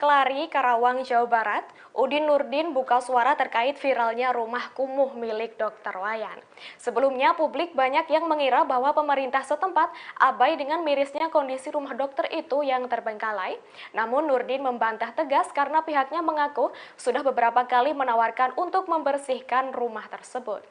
Kelari, Karawang, Jawa Barat, Udin Nurdin buka suara terkait viralnya rumah kumuh milik Dr. Wayan. Sebelumnya, publik banyak yang mengira bahwa pemerintah setempat abai dengan mirisnya kondisi rumah dokter itu yang terbengkalai. Namun Nurdin membantah tegas karena pihaknya mengaku sudah beberapa kali menawarkan untuk membersihkan rumah tersebut.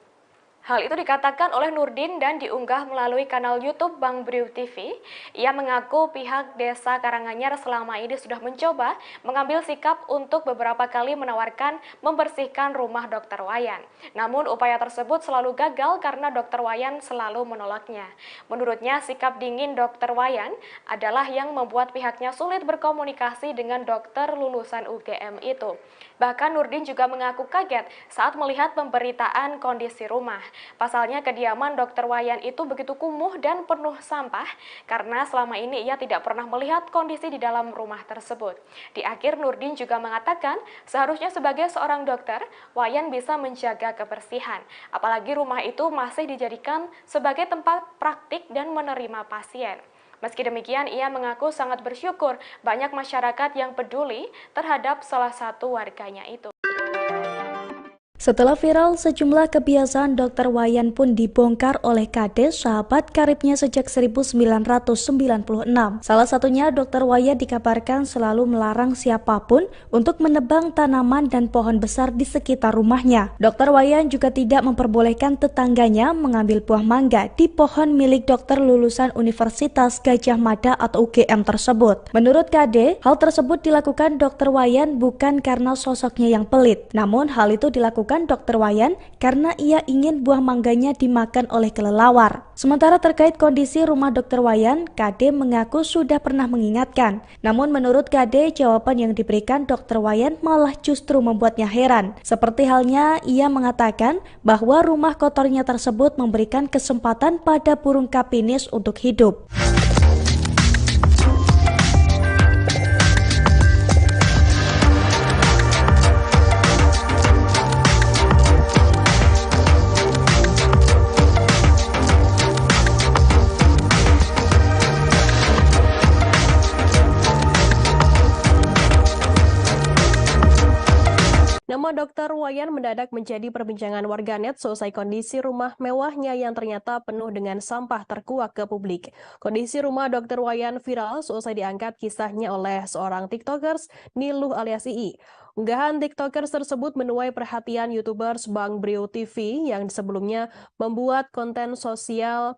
Hal itu dikatakan oleh Nurdin dan diunggah melalui kanal YouTube Bang Briu TV. Ia mengaku pihak Desa Karanganyar selama ini sudah mencoba mengambil sikap untuk beberapa kali menawarkan membersihkan rumah Dr. Wayan. Namun upaya tersebut selalu gagal karena Dr. Wayan selalu menolaknya. Menurutnya sikap dingin Dr. Wayan adalah yang membuat pihaknya sulit berkomunikasi dengan dokter lulusan UGM itu. Bahkan Nurdin juga mengaku kaget saat melihat pemberitaan kondisi rumah. Pasalnya kediaman Dr. Wayan itu begitu kumuh dan penuh sampah karena selama ini ia tidak pernah melihat kondisi di dalam rumah tersebut. Di akhir Nurdin juga mengatakan seharusnya sebagai seorang dokter, Wayan bisa menjaga kebersihan. Apalagi rumah itu masih dijadikan sebagai tempat praktik dan menerima pasien. Meski demikian, ia mengaku sangat bersyukur banyak masyarakat yang peduli terhadap salah satu warganya itu. Setelah viral, sejumlah kebiasaan Dr. Wayan pun dibongkar oleh Kades, sahabat karibnya sejak 1996. Salah satunya, Dr. Wayan dikabarkan selalu melarang siapapun untuk menebang tanaman dan pohon besar di sekitar rumahnya. Dr. Wayan juga tidak memperbolehkan tetangganya mengambil buah mangga di pohon milik dokter lulusan Universitas Gadjah Mada atau UGM tersebut. Menurut Kade, hal tersebut dilakukan Dr. Wayan bukan karena sosoknya yang pelit, namun hal itu dilakukan Dr. Wayan karena ia ingin buah mangganya dimakan oleh kelelawar. Sementara terkait kondisi rumah Dr. Wayan, Kade mengaku sudah pernah mengingatkan. Namun menurut Kade, jawaban yang diberikan Dr. Wayan malah justru membuatnya heran. Seperti halnya ia mengatakan bahwa rumah kotornya tersebut memberikan kesempatan pada burung kapinis untuk hidup. Nama Dr. Wayan mendadak menjadi perbincangan warganet seusai kondisi rumah mewahnya yang ternyata penuh dengan sampah terkuak ke publik. Kondisi rumah Dr. Wayan viral seusai diangkat kisahnya oleh seorang TikTokers, Niluh alias Ii. Unggahan TikTokers tersebut menuai perhatian YouTubers Bang Briu TV yang sebelumnya membuat konten soal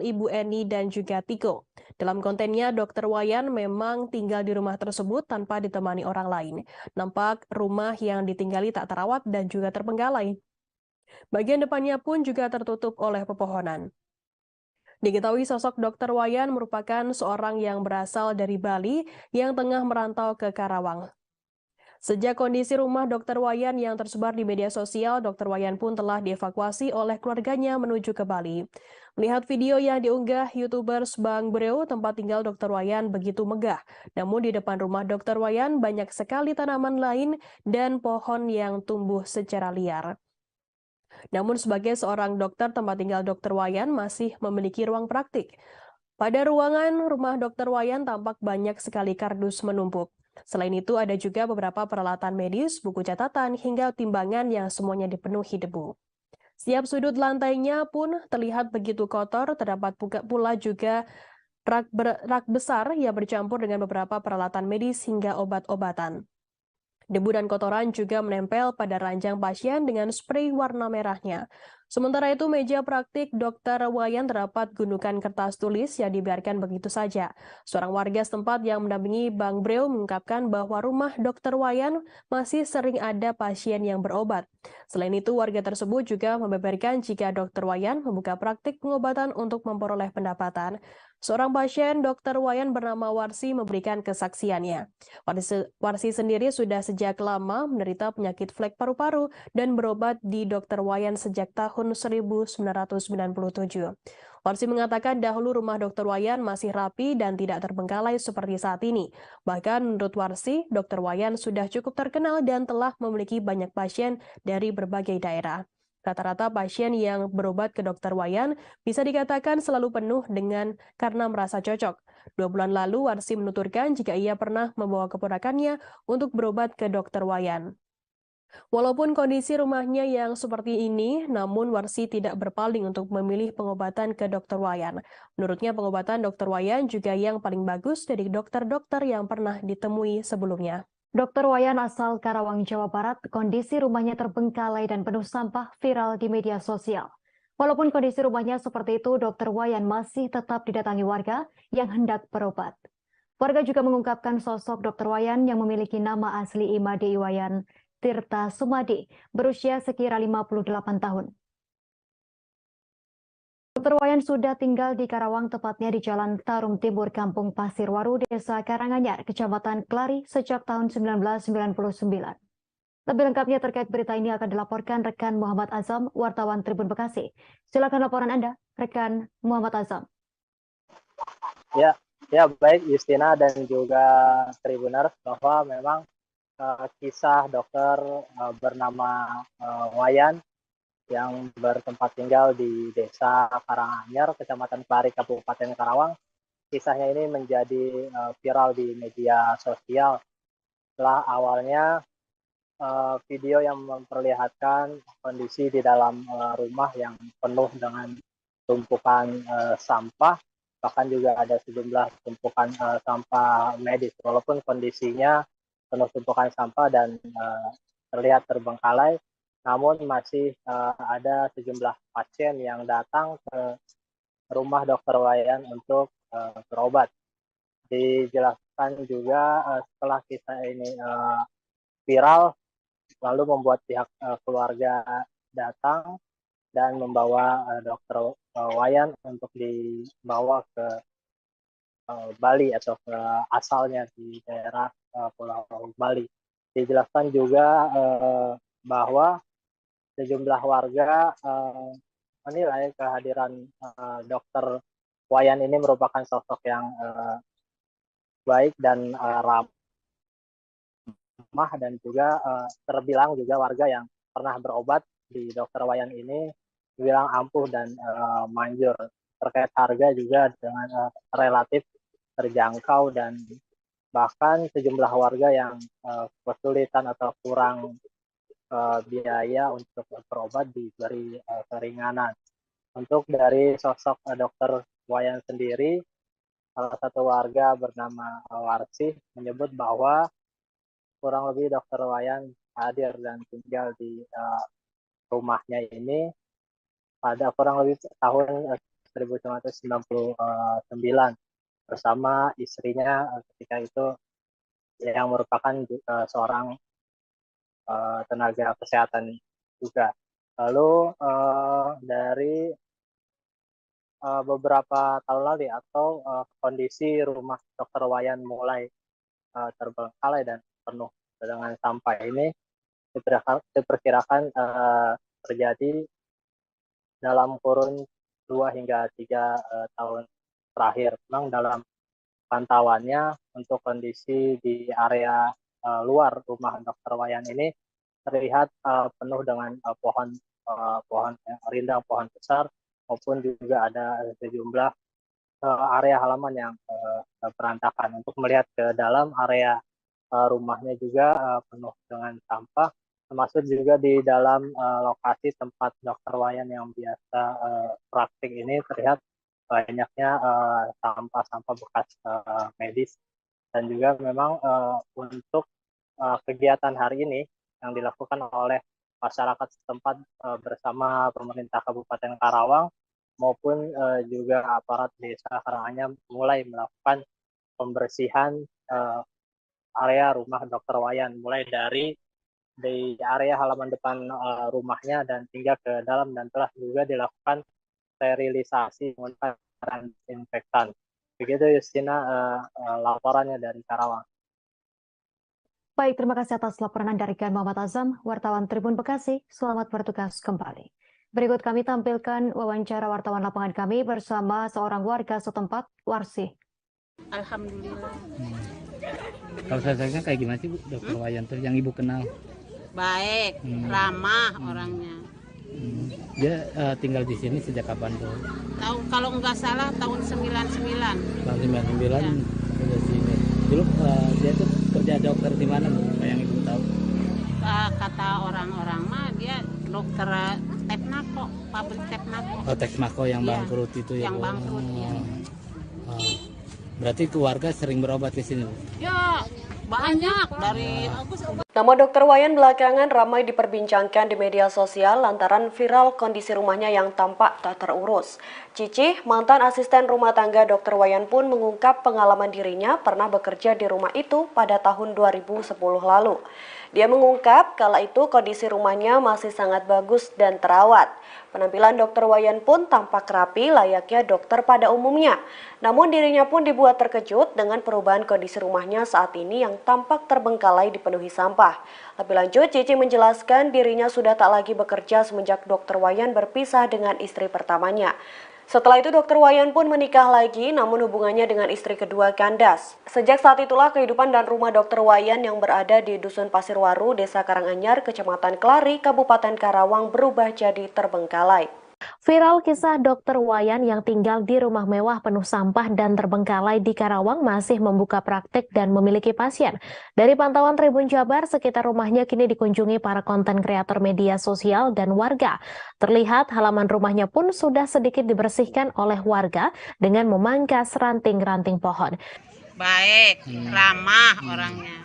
Ibu Eni dan juga Tiko. Dalam kontennya, Dr. Wayan memang tinggal di rumah tersebut tanpa ditemani orang lain. Nampak rumah yang ditinggali tak terawat dan juga terbengkalai. Bagian depannya pun juga tertutup oleh pepohonan. Diketahui sosok Dr. Wayan merupakan seorang yang berasal dari Bali yang tengah merantau ke Karawang. Sejak kondisi rumah Dr. Wayan yang tersebar di media sosial, Dr. Wayan pun telah dievakuasi oleh keluarganya menuju ke Bali. Melihat video yang diunggah YouTubers Bang Breo, tempat tinggal Dr. Wayan begitu megah. Namun di depan rumah Dr. Wayan banyak sekali tanaman lain dan pohon yang tumbuh secara liar. Namun sebagai seorang dokter, tempat tinggal Dr. Wayan masih memiliki ruang praktik. Pada ruangan rumah Dr. Wayan tampak banyak sekali kardus menumpuk. Selain itu ada juga beberapa peralatan medis, buku catatan, hingga timbangan yang semuanya dipenuhi debu. Setiap sudut lantainya pun terlihat begitu kotor, terdapat pula juga rak besar yang bercampur dengan beberapa peralatan medis hingga obat-obatan. Debu dan kotoran juga menempel pada ranjang pasien dengan spray warna merahnya. Sementara itu, meja praktik Dr. Wayan terdapat gundukan kertas tulis yang dibiarkan begitu saja. Seorang warga setempat yang mendampingi Bang Breo mengungkapkan bahwa rumah Dr. Wayan masih sering ada pasien yang berobat. Selain itu, warga tersebut juga membeberkan jika Dr. Wayan membuka praktik pengobatan untuk memperoleh pendapatan. Seorang pasien Dr. Wayan bernama Warsi memberikan kesaksiannya. Warsi sendiri sudah sejak lama menderita penyakit flek paru-paru dan berobat di Dr. Wayan sejak tahun 1997. Warsi mengatakan dahulu rumah Dr. Wayan masih rapi dan tidak terbengkalai seperti saat ini. Bahkan menurut Warsi, Dr. Wayan sudah cukup terkenal dan telah memiliki banyak pasien dari berbagai daerah. Rata-rata pasien yang berobat ke Dr. Wayan bisa dikatakan selalu penuh karena merasa cocok. 2 bulan lalu, Warsi menuturkan jika ia pernah membawa keponakannya untuk berobat ke Dr. Wayan. Walaupun kondisi rumahnya yang seperti ini, namun Warsi tidak berpaling untuk memilih pengobatan ke Dr. Wayan. Menurutnya pengobatan Dr. Wayan juga yang paling bagus dari dokter-dokter yang pernah ditemui sebelumnya. Dr. Wayan asal Karawang, Jawa Barat, kondisi rumahnya terbengkalai dan penuh sampah viral di media sosial. Walaupun kondisi rumahnya seperti itu, Dr. Wayan masih tetap didatangi warga yang hendak berobat. Warga juga mengungkapkan sosok Dr. Wayan yang memiliki nama asli Imade Iwayan Tirta Sumadi, berusia sekira 58 tahun. Dr. Wayan sudah tinggal di Karawang, tepatnya di Jalan Tarum Timur, Kampung Pasirwaru, Desa Karanganyar, Kecamatan Klari, sejak tahun 1999. Lebih lengkapnya terkait berita ini akan dilaporkan rekan Muhammad Azam, wartawan Tribun Bekasi. Silakan laporan Anda, rekan Muhammad Azam. Ya baik Justina dan juga Tribuners, bahwa memang kisah dokter bernama Wayan yang bertempat tinggal di Desa Karanganyar, Kecamatan Klari, Kabupaten Karawang. Kisahnya ini menjadi viral di media sosial setelah awalnya video yang memperlihatkan kondisi di dalam rumah yang penuh dengan tumpukan sampah, bahkan juga ada sejumlah tumpukan sampah medis. Walaupun kondisinya penuh tumpukan sampah dan terlihat terbengkalai, namun masih ada sejumlah pasien yang datang ke rumah Dr. Wayan untuk berobat. Dijelaskan juga setelah kisah ini viral, lalu membuat pihak keluarga datang dan membawa Dr. Wayan untuk dibawa ke Bali atau ke asalnya di daerah Pulau Bali. Dijelaskan juga bahwa sejumlah warga menilai kehadiran Dr. Wayan ini merupakan sosok yang baik dan ramah, dan juga terbilang juga warga yang pernah berobat di Dr. Wayan ini dibilang ampuh dan manjur. Terkait harga juga dengan relatif terjangkau, dan bahkan sejumlah warga yang kesulitan atau kurang biaya untuk berobat diberi keringanan. Untuk dari sosok Dr. Wayan sendiri, salah satu warga bernama Warsi menyebut bahwa kurang lebih Dr. Wayan hadir dan tinggal di rumahnya ini pada kurang lebih tahun 1999 bersama istrinya ketika itu, yang merupakan seorang tenaga kesehatan juga. Lalu dari beberapa tahun lalu atau kondisi rumah Dr. Wayan mulai terbengkalai dan penuh dengan sampah ini diperkirakan terjadi dalam kurun 2 hingga 3 tahun terakhir. Memang dalam pantauannya untuk kondisi di area luar rumah Dr. Wayan ini terlihat penuh dengan pohon rindang, pohon besar, maupun juga ada sejumlah area halaman yang berantakan. Untuk melihat ke dalam area rumahnya juga penuh dengan sampah, termasuk juga di dalam lokasi tempat Dr. Wayan yang biasa praktik ini terlihat banyaknya sampah-sampah bekas medis. Dan juga memang untuk kegiatan hari ini yang dilakukan oleh masyarakat setempat bersama pemerintah Kabupaten Karawang maupun juga aparat desa Karanganyar mulai melakukan pembersihan area rumah Dr. Wayan, mulai dari di area halaman depan rumahnya dan hingga ke dalam, dan telah juga dilakukan sterilisasi menggunakan infektan. Begitu Justina laporannya dari Karawang. Baik, terima kasih atas laporan Anda rekan Muhammad Azam, wartawan Tribun Bekasi. Selamat bertugas kembali. Berikut kami tampilkan wawancara wartawan lapangan kami bersama seorang warga setempat, Warsi. Alhamdulillah. Kalau saya kayak gimana sih Bu, Dr. Wayan tuh yang Ibu kenal? Baik, ramah orangnya. Dia tinggal di sini sejak kapan tuh? Tahu kalau nggak salah tahun 99. Tahun 99 Ya. udah sini. Dulu dia tuh kerja dokter di mana Bu? Apa yang Ibu tahu? Kata orang-orang mah dia dokter Tepnako, pabrik Tepnako. Oh, Texmaco yang Iya, bangkrut itu ya yang Bu? bangkrut, ya. Oh. Berarti keluarga sering berobat di sini Bu? Ya banyak dari Nama Dr. Wayan belakangan ramai diperbincangkan di media sosial lantaran viral kondisi rumahnya yang tampak tak terurus. Cici, mantan asisten rumah tangga Dr. Wayan pun mengungkap pengalaman dirinya pernah bekerja di rumah itu pada tahun 2010 lalu. Dia mengungkap kala itu kondisi rumahnya masih sangat bagus dan terawat. Penampilan Dr. Wayan pun tampak rapi layaknya dokter pada umumnya. Namun dirinya pun dibuat terkejut dengan perubahan kondisi rumahnya saat ini yang tampak terbengkalai dipenuhi sampah. Lebih lanjut, Cici menjelaskan dirinya sudah tak lagi bekerja semenjak Dr. Wayan berpisah dengan istri pertamanya. Setelah itu Dr. Wayan pun menikah lagi, namun hubungannya dengan istri kedua kandas. Sejak saat itulah kehidupan dan rumah Dr. Wayan yang berada di Dusun Pasirwaru, Desa Karanganyar, Kecamatan Kelari, Kabupaten Karawang berubah jadi terbengkalai. Viral kisah Dr. Wayan yang tinggal di rumah mewah penuh sampah dan terbengkalai di Karawang masih membuka praktik dan memiliki pasien. Dari pantauan Tribun Jabar, sekitar rumahnya kini dikunjungi para konten kreator media sosial dan warga. Terlihat halaman rumahnya pun sudah sedikit dibersihkan oleh warga dengan memangkas ranting-ranting pohon. baik, ramah orangnya.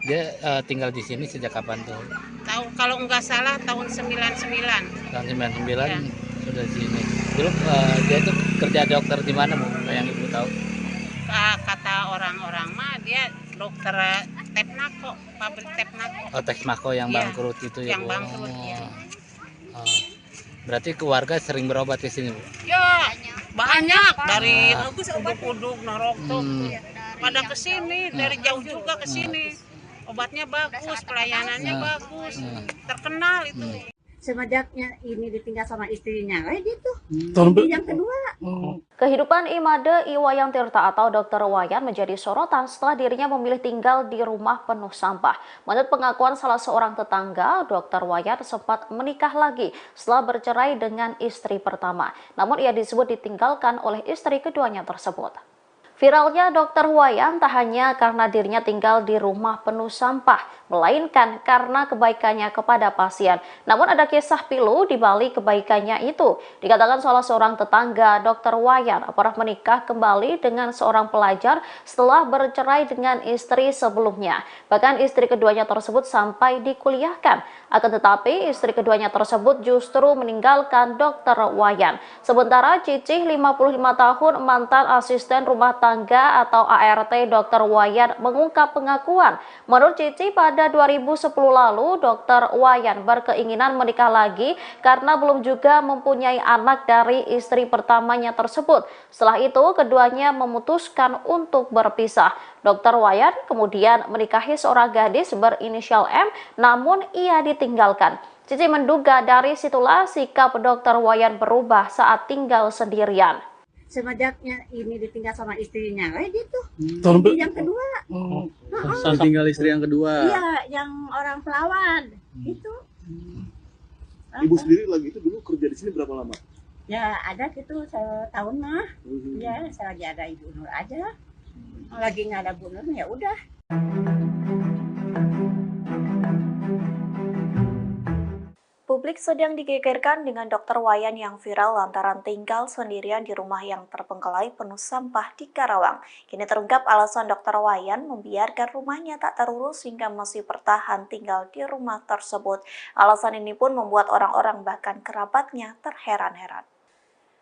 Dia tinggal di sini sejak kapan tuh? Tahu kalau nggak salah tahun 99. Tahun 99 Ya. sudah di sini. Dulu dia tuh kerja dokter di mana Bu? Apa yang Ibu tahu? Kata orang-orang mah dia dokter Tepnako, pabrik Tepnako. Oh, Texmaco yang Iya, bangkrut itu ya yang Bu? bangkrut, ya. Oh. Berarti keluarga sering berobat di sini Bu? Ya banyak dari uduk-uduk Narokto pada kesini, dari jauh juga kesini. Obatnya bagus, pelayanannya bagus, terkenal itu. Semenjaknya ini ditinggal sama istrinya, gitu. Yang kedua, Kehidupan Imade Iwayan Tirta atau Dr. Wayan menjadi sorotan setelah dirinya memilih tinggal di rumah penuh sampah. Menurut pengakuan salah seorang tetangga, Dr. Wayan sempat menikah lagi setelah bercerai dengan istri pertama. Namun ia disebut ditinggalkan oleh istri keduanya tersebut. Viralnya Dr. Wayan tak hanya karena dirinya tinggal di rumah penuh sampah, melainkan karena kebaikannya kepada pasien. Namun ada kisah pilu di balik kebaikannya itu. Dikatakan salah seorang tetangga Dr. Wayan pernah menikah kembali dengan seorang pelajar setelah bercerai dengan istri sebelumnya. Bahkan istri keduanya tersebut sampai dikuliahkan. Akan tetapi istri keduanya tersebut justru meninggalkan Dr. Wayan. Sementara Cicih 55 tahun mantan asisten rumah tangga atau ART Dr. Wayan mengungkap pengakuan. Menurut Cici, pada 2010 lalu Dr. Wayan berkeinginan menikah lagi karena belum juga mempunyai anak dari istri pertamanya tersebut. Setelah itu keduanya memutuskan untuk berpisah. Dr. Wayan kemudian menikahi seorang gadis berinisial M, namun ia ditinggalkan. Cici menduga dari situlah sikap Dr. Wayan berubah saat tinggal sendirian. semenjaknya ini ditinggal sama istrinya, gitu. Yang kedua, Tinggal istri yang kedua. iya, yang orang pelawan, itu. Ibu sendiri lagi itu dulu kerja di sini berapa lama? Ya ada gitu setahun mah. Ya, saya lagi ada Ibu Nur aja. Lagi nggak ada Bu Nur, ya udah. Publik sedang digegerkan dengan Dr. Wayan yang viral lantaran tinggal sendirian di rumah yang terbengkalai penuh sampah di Karawang. Kini terungkap alasan Dr. Wayan membiarkan rumahnya tak terurus hingga masih bertahan tinggal di rumah tersebut. Alasan ini pun membuat orang-orang bahkan kerabatnya terheran-heran.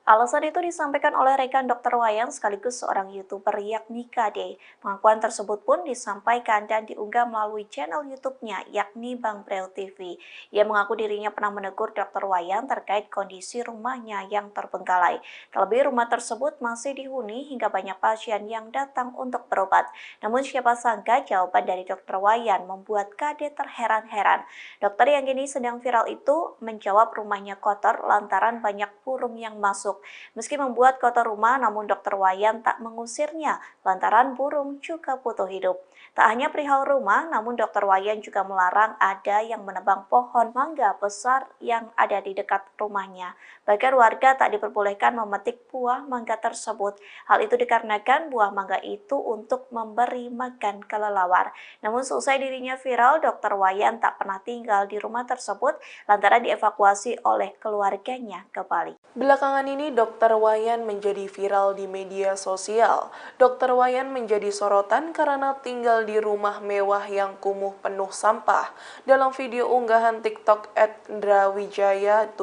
Alasan itu disampaikan oleh rekan Dr. Wayan sekaligus seorang YouTuber yakni KD. Pengakuan tersebut pun disampaikan dan diunggah melalui channel YouTube-nya yakni Bang Breo TV. Ia mengaku dirinya pernah menegur Dr. Wayan terkait kondisi rumahnya yang terbengkalai. Terlebih rumah tersebut masih dihuni hingga banyak pasien yang datang untuk berobat. Namun siapa sangka jawaban dari Dr. Wayan membuat KD terheran-heran. Dokter yang kini sedang viral itu menjawab rumahnya kotor lantaran banyak burung yang masuk. Meski membuat kotor rumah, namun Dr. Wayan tak mengusirnya lantaran burung juga butuh hidup. Tak hanya perihal rumah, namun Dr. Wayan juga melarang ada yang menebang pohon mangga besar yang ada di dekat rumahnya. Bahkan warga tak diperbolehkan memetik buah mangga tersebut. Hal itu dikarenakan buah mangga itu untuk memberi makan kelelawar. Namun seusai dirinya viral, Dr. Wayan tak pernah tinggal di rumah tersebut lantaran dievakuasi oleh keluarganya ke Bali. Belakangan ini Dr. Wayan menjadi viral di media sosial. Dr. Wayan menjadi sorotan karena tinggal di rumah mewah yang kumuh penuh sampah. Dalam video unggahan TikTok @ndrawijaya7,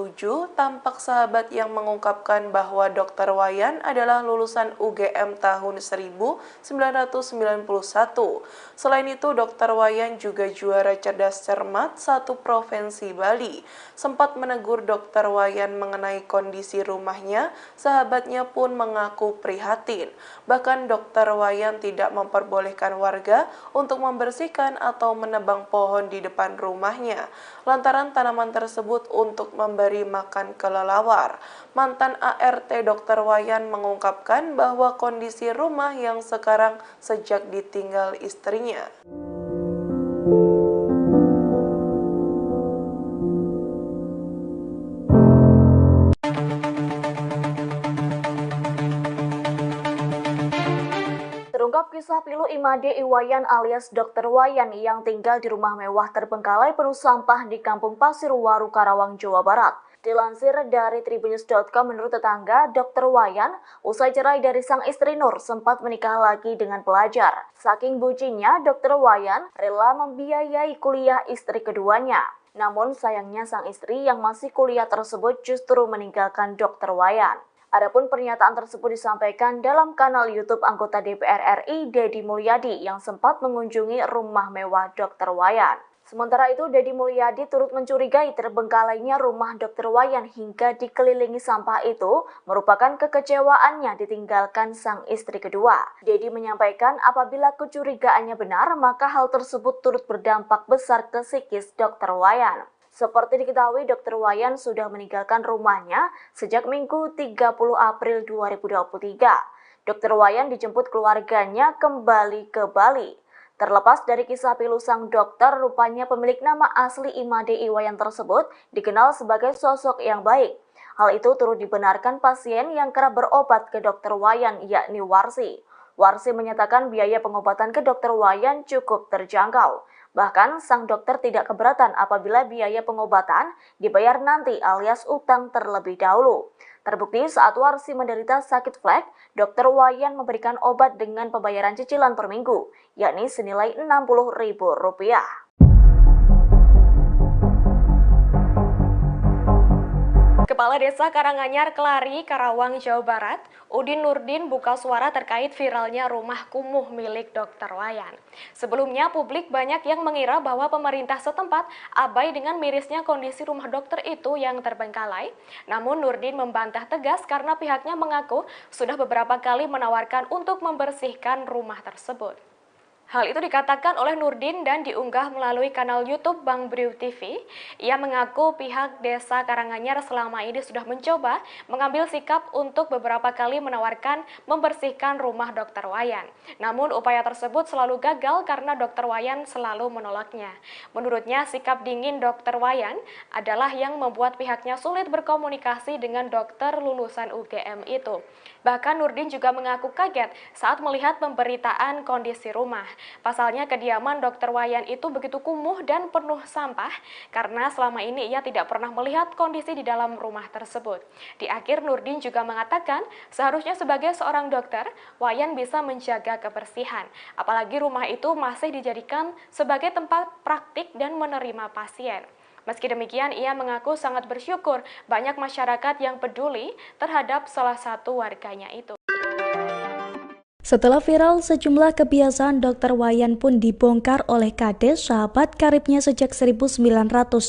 tampak sahabat yang mengungkapkan bahwa Dr. Wayan adalah lulusan UGM tahun 1991. Selain itu, Dr. Wayan juga juara cerdas cermat satu provinsi Bali. Sempat menegur Dr. Wayan mengenai kondisi rumahnya, sahabatnya pun mengaku prihatin. Bahkan Dr. Wayan tidak memperbolehkan warga untuk membersihkan atau menebang pohon di depan rumahnya, lantaran tanaman tersebut untuk memberi makan kelelawar. Mantan ART Dr. Wayan mengungkapkan bahwa kondisi rumah yang sekarang sejak ditinggal istrinya. Terungkap kisah pilu Imade Iwayan alias Dr. Wayan yang tinggal di rumah mewah terbengkalai penuh sampah di Kampung Pasirwaru, Karawang, Jawa Barat. Dilansir dari tribunnews.com, menurut tetangga, Dr. Wayan usai cerai dari sang istri Nur sempat menikah lagi dengan pelajar. Saking bucinnya, Dr. Wayan rela membiayai kuliah istri keduanya. Namun sayangnya sang istri yang masih kuliah tersebut justru meninggalkan Dr. Wayan. Adapun pernyataan tersebut disampaikan dalam kanal YouTube anggota DPR RI Deddy Mulyadi yang sempat mengunjungi rumah mewah Dr. Wayan. Sementara itu, Deddy Mulyadi turut mencurigai terbengkalainya rumah Dr. Wayan hingga dikelilingi sampah itu merupakan kekecewaannya ditinggalkan sang istri kedua. Deddy menyampaikan apabila kecurigaannya benar, maka hal tersebut turut berdampak besar ke psikis Dr. Wayan. Seperti diketahui, Dr. Wayan sudah meninggalkan rumahnya sejak Minggu 30 April 2023. Dr. Wayan dijemput keluarganya kembali ke Bali. Terlepas dari kisah pilu sang dokter, rupanya pemilik nama asli Imade Iwayan tersebut dikenal sebagai sosok yang baik. Hal itu turut dibenarkan pasien yang kerap berobat ke Dr. Wayan, yakni Warsi. Warsi menyatakan biaya pengobatan ke Dr. Wayan cukup terjangkau. Bahkan, sang dokter tidak keberatan apabila biaya pengobatan dibayar nanti alias utang terlebih dahulu. Terbukti saat Warsi menderita sakit flek, Dr. Wayan memberikan obat dengan pembayaran cicilan per minggu, yakni senilai Rp60.000. Kepala Desa Karanganyar, Kelari, Karawang, Jawa Barat, Udin Nurdin buka suara terkait viralnya rumah kumuh milik Dr. Wayan. Sebelumnya, publik banyak yang mengira bahwa pemerintah setempat abai dengan mirisnya kondisi rumah dokter itu yang terbengkalai. Namun Nurdin membantah tegas karena pihaknya mengaku sudah beberapa kali menawarkan untuk membersihkan rumah tersebut. Hal itu dikatakan oleh Nurdin dan diunggah melalui kanal YouTube Bang Briu TV. Ia mengaku pihak Desa Karanganyar selama ini sudah mencoba mengambil sikap untuk beberapa kali menawarkan membersihkan rumah Dr. Wayan. Namun upaya tersebut selalu gagal karena Dr. Wayan selalu menolaknya. Menurutnya sikap dingin Dr. Wayan adalah yang membuat pihaknya sulit berkomunikasi dengan dokter lulusan UGM itu. Bahkan Nurdin juga mengaku kaget saat melihat pemberitaan kondisi rumah. Pasalnya kediaman Dr. Wayan itu begitu kumuh dan penuh sampah karena selama ini ia tidak pernah melihat kondisi di dalam rumah tersebut. Di akhir Nurdin juga mengatakan seharusnya sebagai seorang dokter, Wayan bisa menjaga kebersihan. Apalagi rumah itu masih dijadikan sebagai tempat praktik dan menerima pasien. Meski demikian, ia mengaku sangat bersyukur banyak masyarakat yang peduli terhadap salah satu warganya itu. Setelah viral, sejumlah kebiasaan Dr. Wayan pun dibongkar oleh Kades, sahabat karibnya sejak 1996.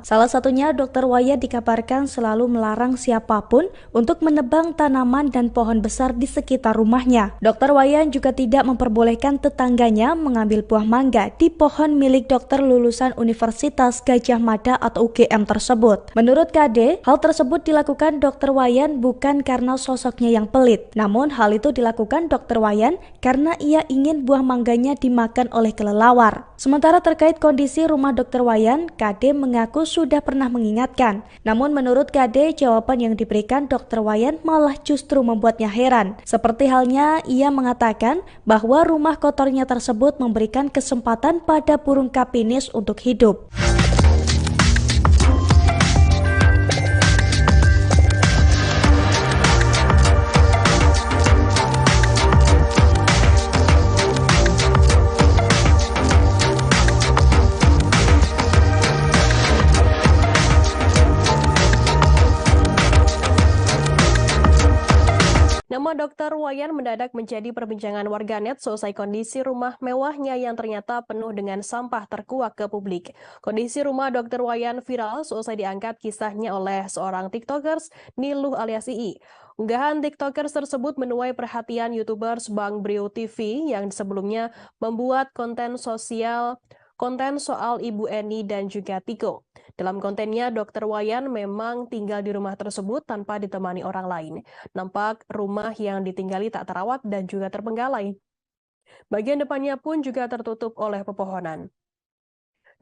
Salah satunya, Dr. Wayan dikabarkan selalu melarang siapapun untuk menebang tanaman dan pohon besar di sekitar rumahnya. Dr. Wayan juga tidak memperbolehkan tetangganya mengambil buah mangga di pohon milik dokter lulusan Universitas Gadjah Mada atau UGM tersebut. Menurut Kade, hal tersebut dilakukan Dr. Wayan bukan karena sosoknya yang pelit, namun hal itu dilakukan dilakukan Dr. Wayan karena ia ingin buah mangganya dimakan oleh kelelawar. Sementara terkait kondisi rumah Dr. Wayan, KD mengaku sudah pernah mengingatkan. Namun menurut KD, jawaban yang diberikan Dr. Wayan malah justru membuatnya heran. Seperti halnya ia mengatakan bahwa rumah kotornya tersebut memberikan kesempatan pada burung kapinis untuk hidup. Nama Dr. Wayan mendadak menjadi perbincangan warganet selesai kondisi rumah mewahnya yang ternyata penuh dengan sampah terkuak ke publik. Kondisi rumah Dr. Wayan viral selesai diangkat kisahnya oleh seorang TikTokers, Niluh alias Ii. Unggahan TikTokers tersebut menuai perhatian YouTubers Bang Brio TV yang sebelumnya membuat konten soal Ibu Eni dan juga Tiko. Dalam kontennya, Dr. Wayan memang tinggal di rumah tersebut tanpa ditemani orang lain. Nampak rumah yang ditinggali tak terawat dan juga terbengkalai. Bagian depannya pun juga tertutup oleh pepohonan.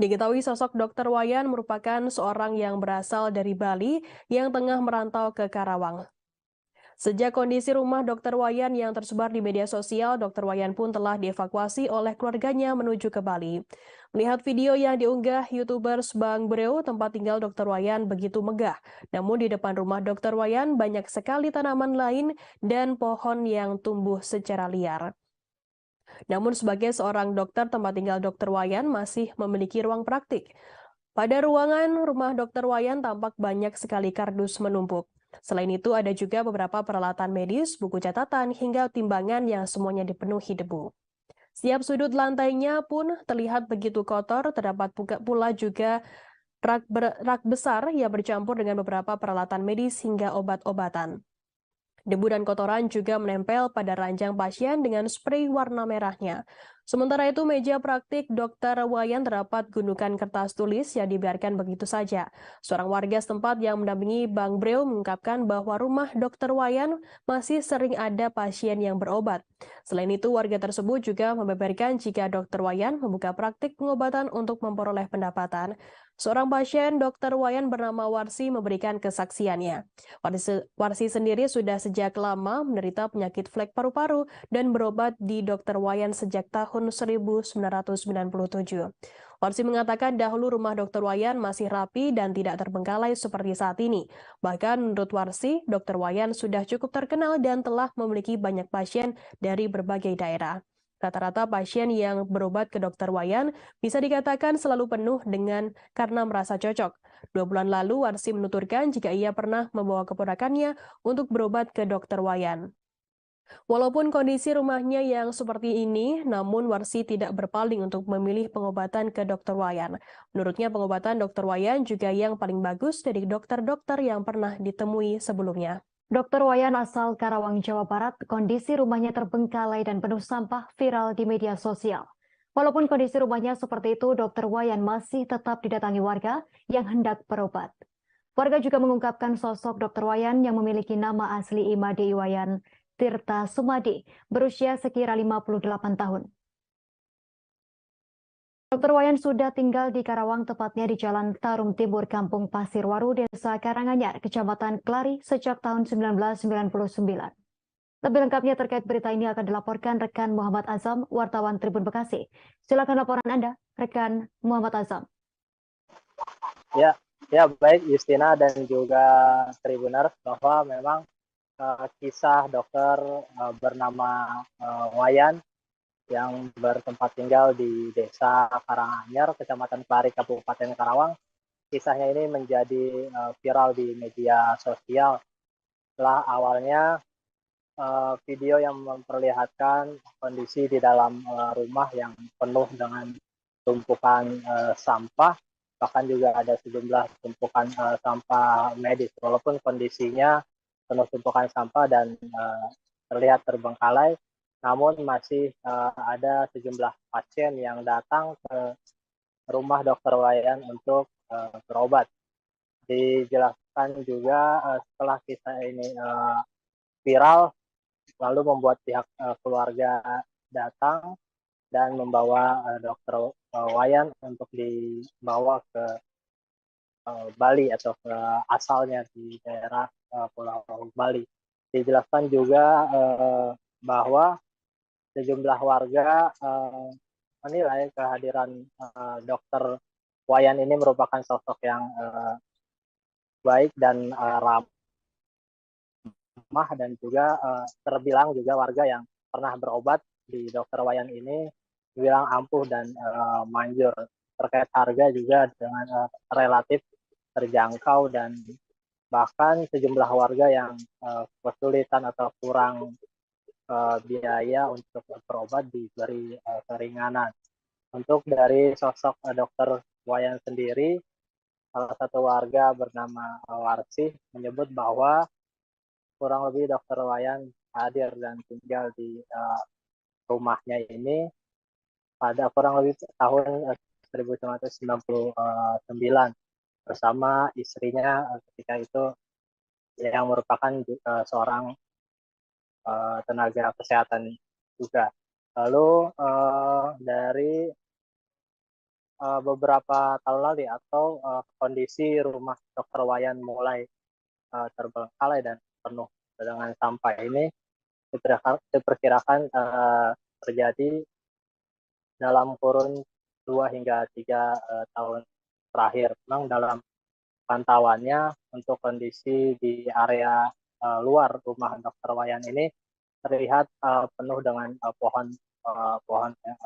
Diketahui sosok Dr. Wayan merupakan seorang yang berasal dari Bali yang tengah merantau ke Karawang. Sejak kondisi rumah Dr. Wayan yang tersebar di media sosial, Dr. Wayan pun telah dievakuasi oleh keluarganya menuju ke Bali. Melihat video yang diunggah YouTubers Bang Breo, tempat tinggal Dr. Wayan begitu megah. Namun di depan rumah Dr. Wayan banyak sekali tanaman lain dan pohon yang tumbuh secara liar. Namun sebagai seorang dokter, tempat tinggal Dr. Wayan masih memiliki ruang praktik. Pada ruangan rumah Dr. Wayan tampak banyak sekali kardus menumpuk. Selain itu ada juga beberapa peralatan medis, buku catatan, hingga timbangan yang semuanya dipenuhi debu. Setiap sudut lantainya pun terlihat begitu kotor, terdapat pula juga rak besar yang bercampur dengan beberapa peralatan medis hingga obat-obatan. Debu dan kotoran juga menempel pada ranjang pasien dengan spray warna merahnya. Sementara itu, meja praktik Dr. Wayan terdapat gundukan kertas tulis yang dibiarkan begitu saja. Seorang warga setempat yang mendampingi Bang Breo mengungkapkan bahwa rumah Dr. Wayan masih sering ada pasien yang berobat. Selain itu, warga tersebut juga membeberkan jika Dr. Wayan membuka praktik pengobatan untuk memperoleh pendapatan. Seorang pasien Dr. Wayan bernama Warsi memberikan kesaksiannya. Warsi sendiri sudah sejak lama menderita penyakit flek paru-paru dan berobat di Dr. Wayan sejak tahun 1997. Warsi mengatakan dahulu rumah Dr. Wayan masih rapi dan tidak terbengkalai seperti saat ini. Bahkan menurut Warsi, Dr. Wayan sudah cukup terkenal dan telah memiliki banyak pasien dari berbagai daerah. Rata-rata pasien yang berobat ke Dr. Wayan bisa dikatakan selalu penuh karena merasa cocok. 2 bulan lalu, Warsi menuturkan jika ia pernah membawa keponakannya untuk berobat ke Dr. Wayan. Walaupun kondisi rumahnya yang seperti ini, namun Warsi tidak berpaling untuk memilih pengobatan ke Dr. Wayan. Menurutnya pengobatan Dr. Wayan juga yang paling bagus dari dokter-dokter yang pernah ditemui sebelumnya. Dr. Wayan asal Karawang, Jawa Barat, kondisi rumahnya terbengkalai dan penuh sampah viral di media sosial. Walaupun kondisi rumahnya seperti itu, Dr. Wayan masih tetap didatangi warga yang hendak berobat. Warga juga mengungkapkan sosok Dr. Wayan yang memiliki nama asli Imade Iwayan Tirta Sumadi, berusia sekira 58 tahun. Dr. Wayan sudah tinggal di Karawang, tepatnya di Jalan Tarum Timur, Kampung Pasirwaru, Desa Karanganyar, Kecamatan Klari, sejak tahun 1999. Lebih lengkapnya terkait berita ini akan dilaporkan rekan Muhammad Azam, wartawan Tribun Bekasi. Silakan laporan Anda, rekan Muhammad Azam. Ya baik Justina dan juga Tribuners, bahwa memang kisah dokter bernama Wayan yang bertempat tinggal di Desa Karanganyar, Kecamatan Klari, Kabupaten Karawang. Kisahnya ini menjadi viral di media sosial. Setelah awalnya video yang memperlihatkan kondisi di dalam rumah yang penuh dengan tumpukan sampah, bahkan juga ada sejumlah tumpukan sampah medis. Walaupun kondisinya penuh tumpukan sampah dan terlihat terbengkalai, namun masih ada sejumlah pasien yang datang ke rumah Dr. Wayan untuk berobat. Dijelaskan juga setelah kisah ini viral, lalu membuat pihak keluarga datang dan membawa Dokter Wayan untuk dibawa ke Bali atau ke asalnya di daerah Pulau Bali. Dijelaskan juga bahwa sejumlah warga menilai kehadiran Dokter Wayan ini merupakan sosok yang baik dan ramah, dan juga terbilang juga warga yang pernah berobat di Dokter Wayan ini bilang ampuh dan manjur. Terkait harga juga dengan relatif terjangkau, dan bahkan sejumlah warga yang kesulitan atau kurang biaya untuk berobat diberi keringanan. Untuk dari sosok Dokter Wayan sendiri, salah satu warga bernama Warsih menyebut bahwa kurang lebih Dokter Wayan hadir dan tinggal di rumahnya ini pada kurang lebih tahun 1999 bersama istrinya ketika itu, yang merupakan seorang tenaga kesehatan juga. Lalu dari beberapa tahun lalu atau kondisi rumah Dokter Wayan mulai terbengkalai dan penuh dengan sampah ini diperkirakan terjadi dalam kurun 2 hingga 3 tahun terakhir. Memang dalam pantauannya untuk kondisi di area luar rumah Dokter Wayan ini terlihat penuh dengan pohon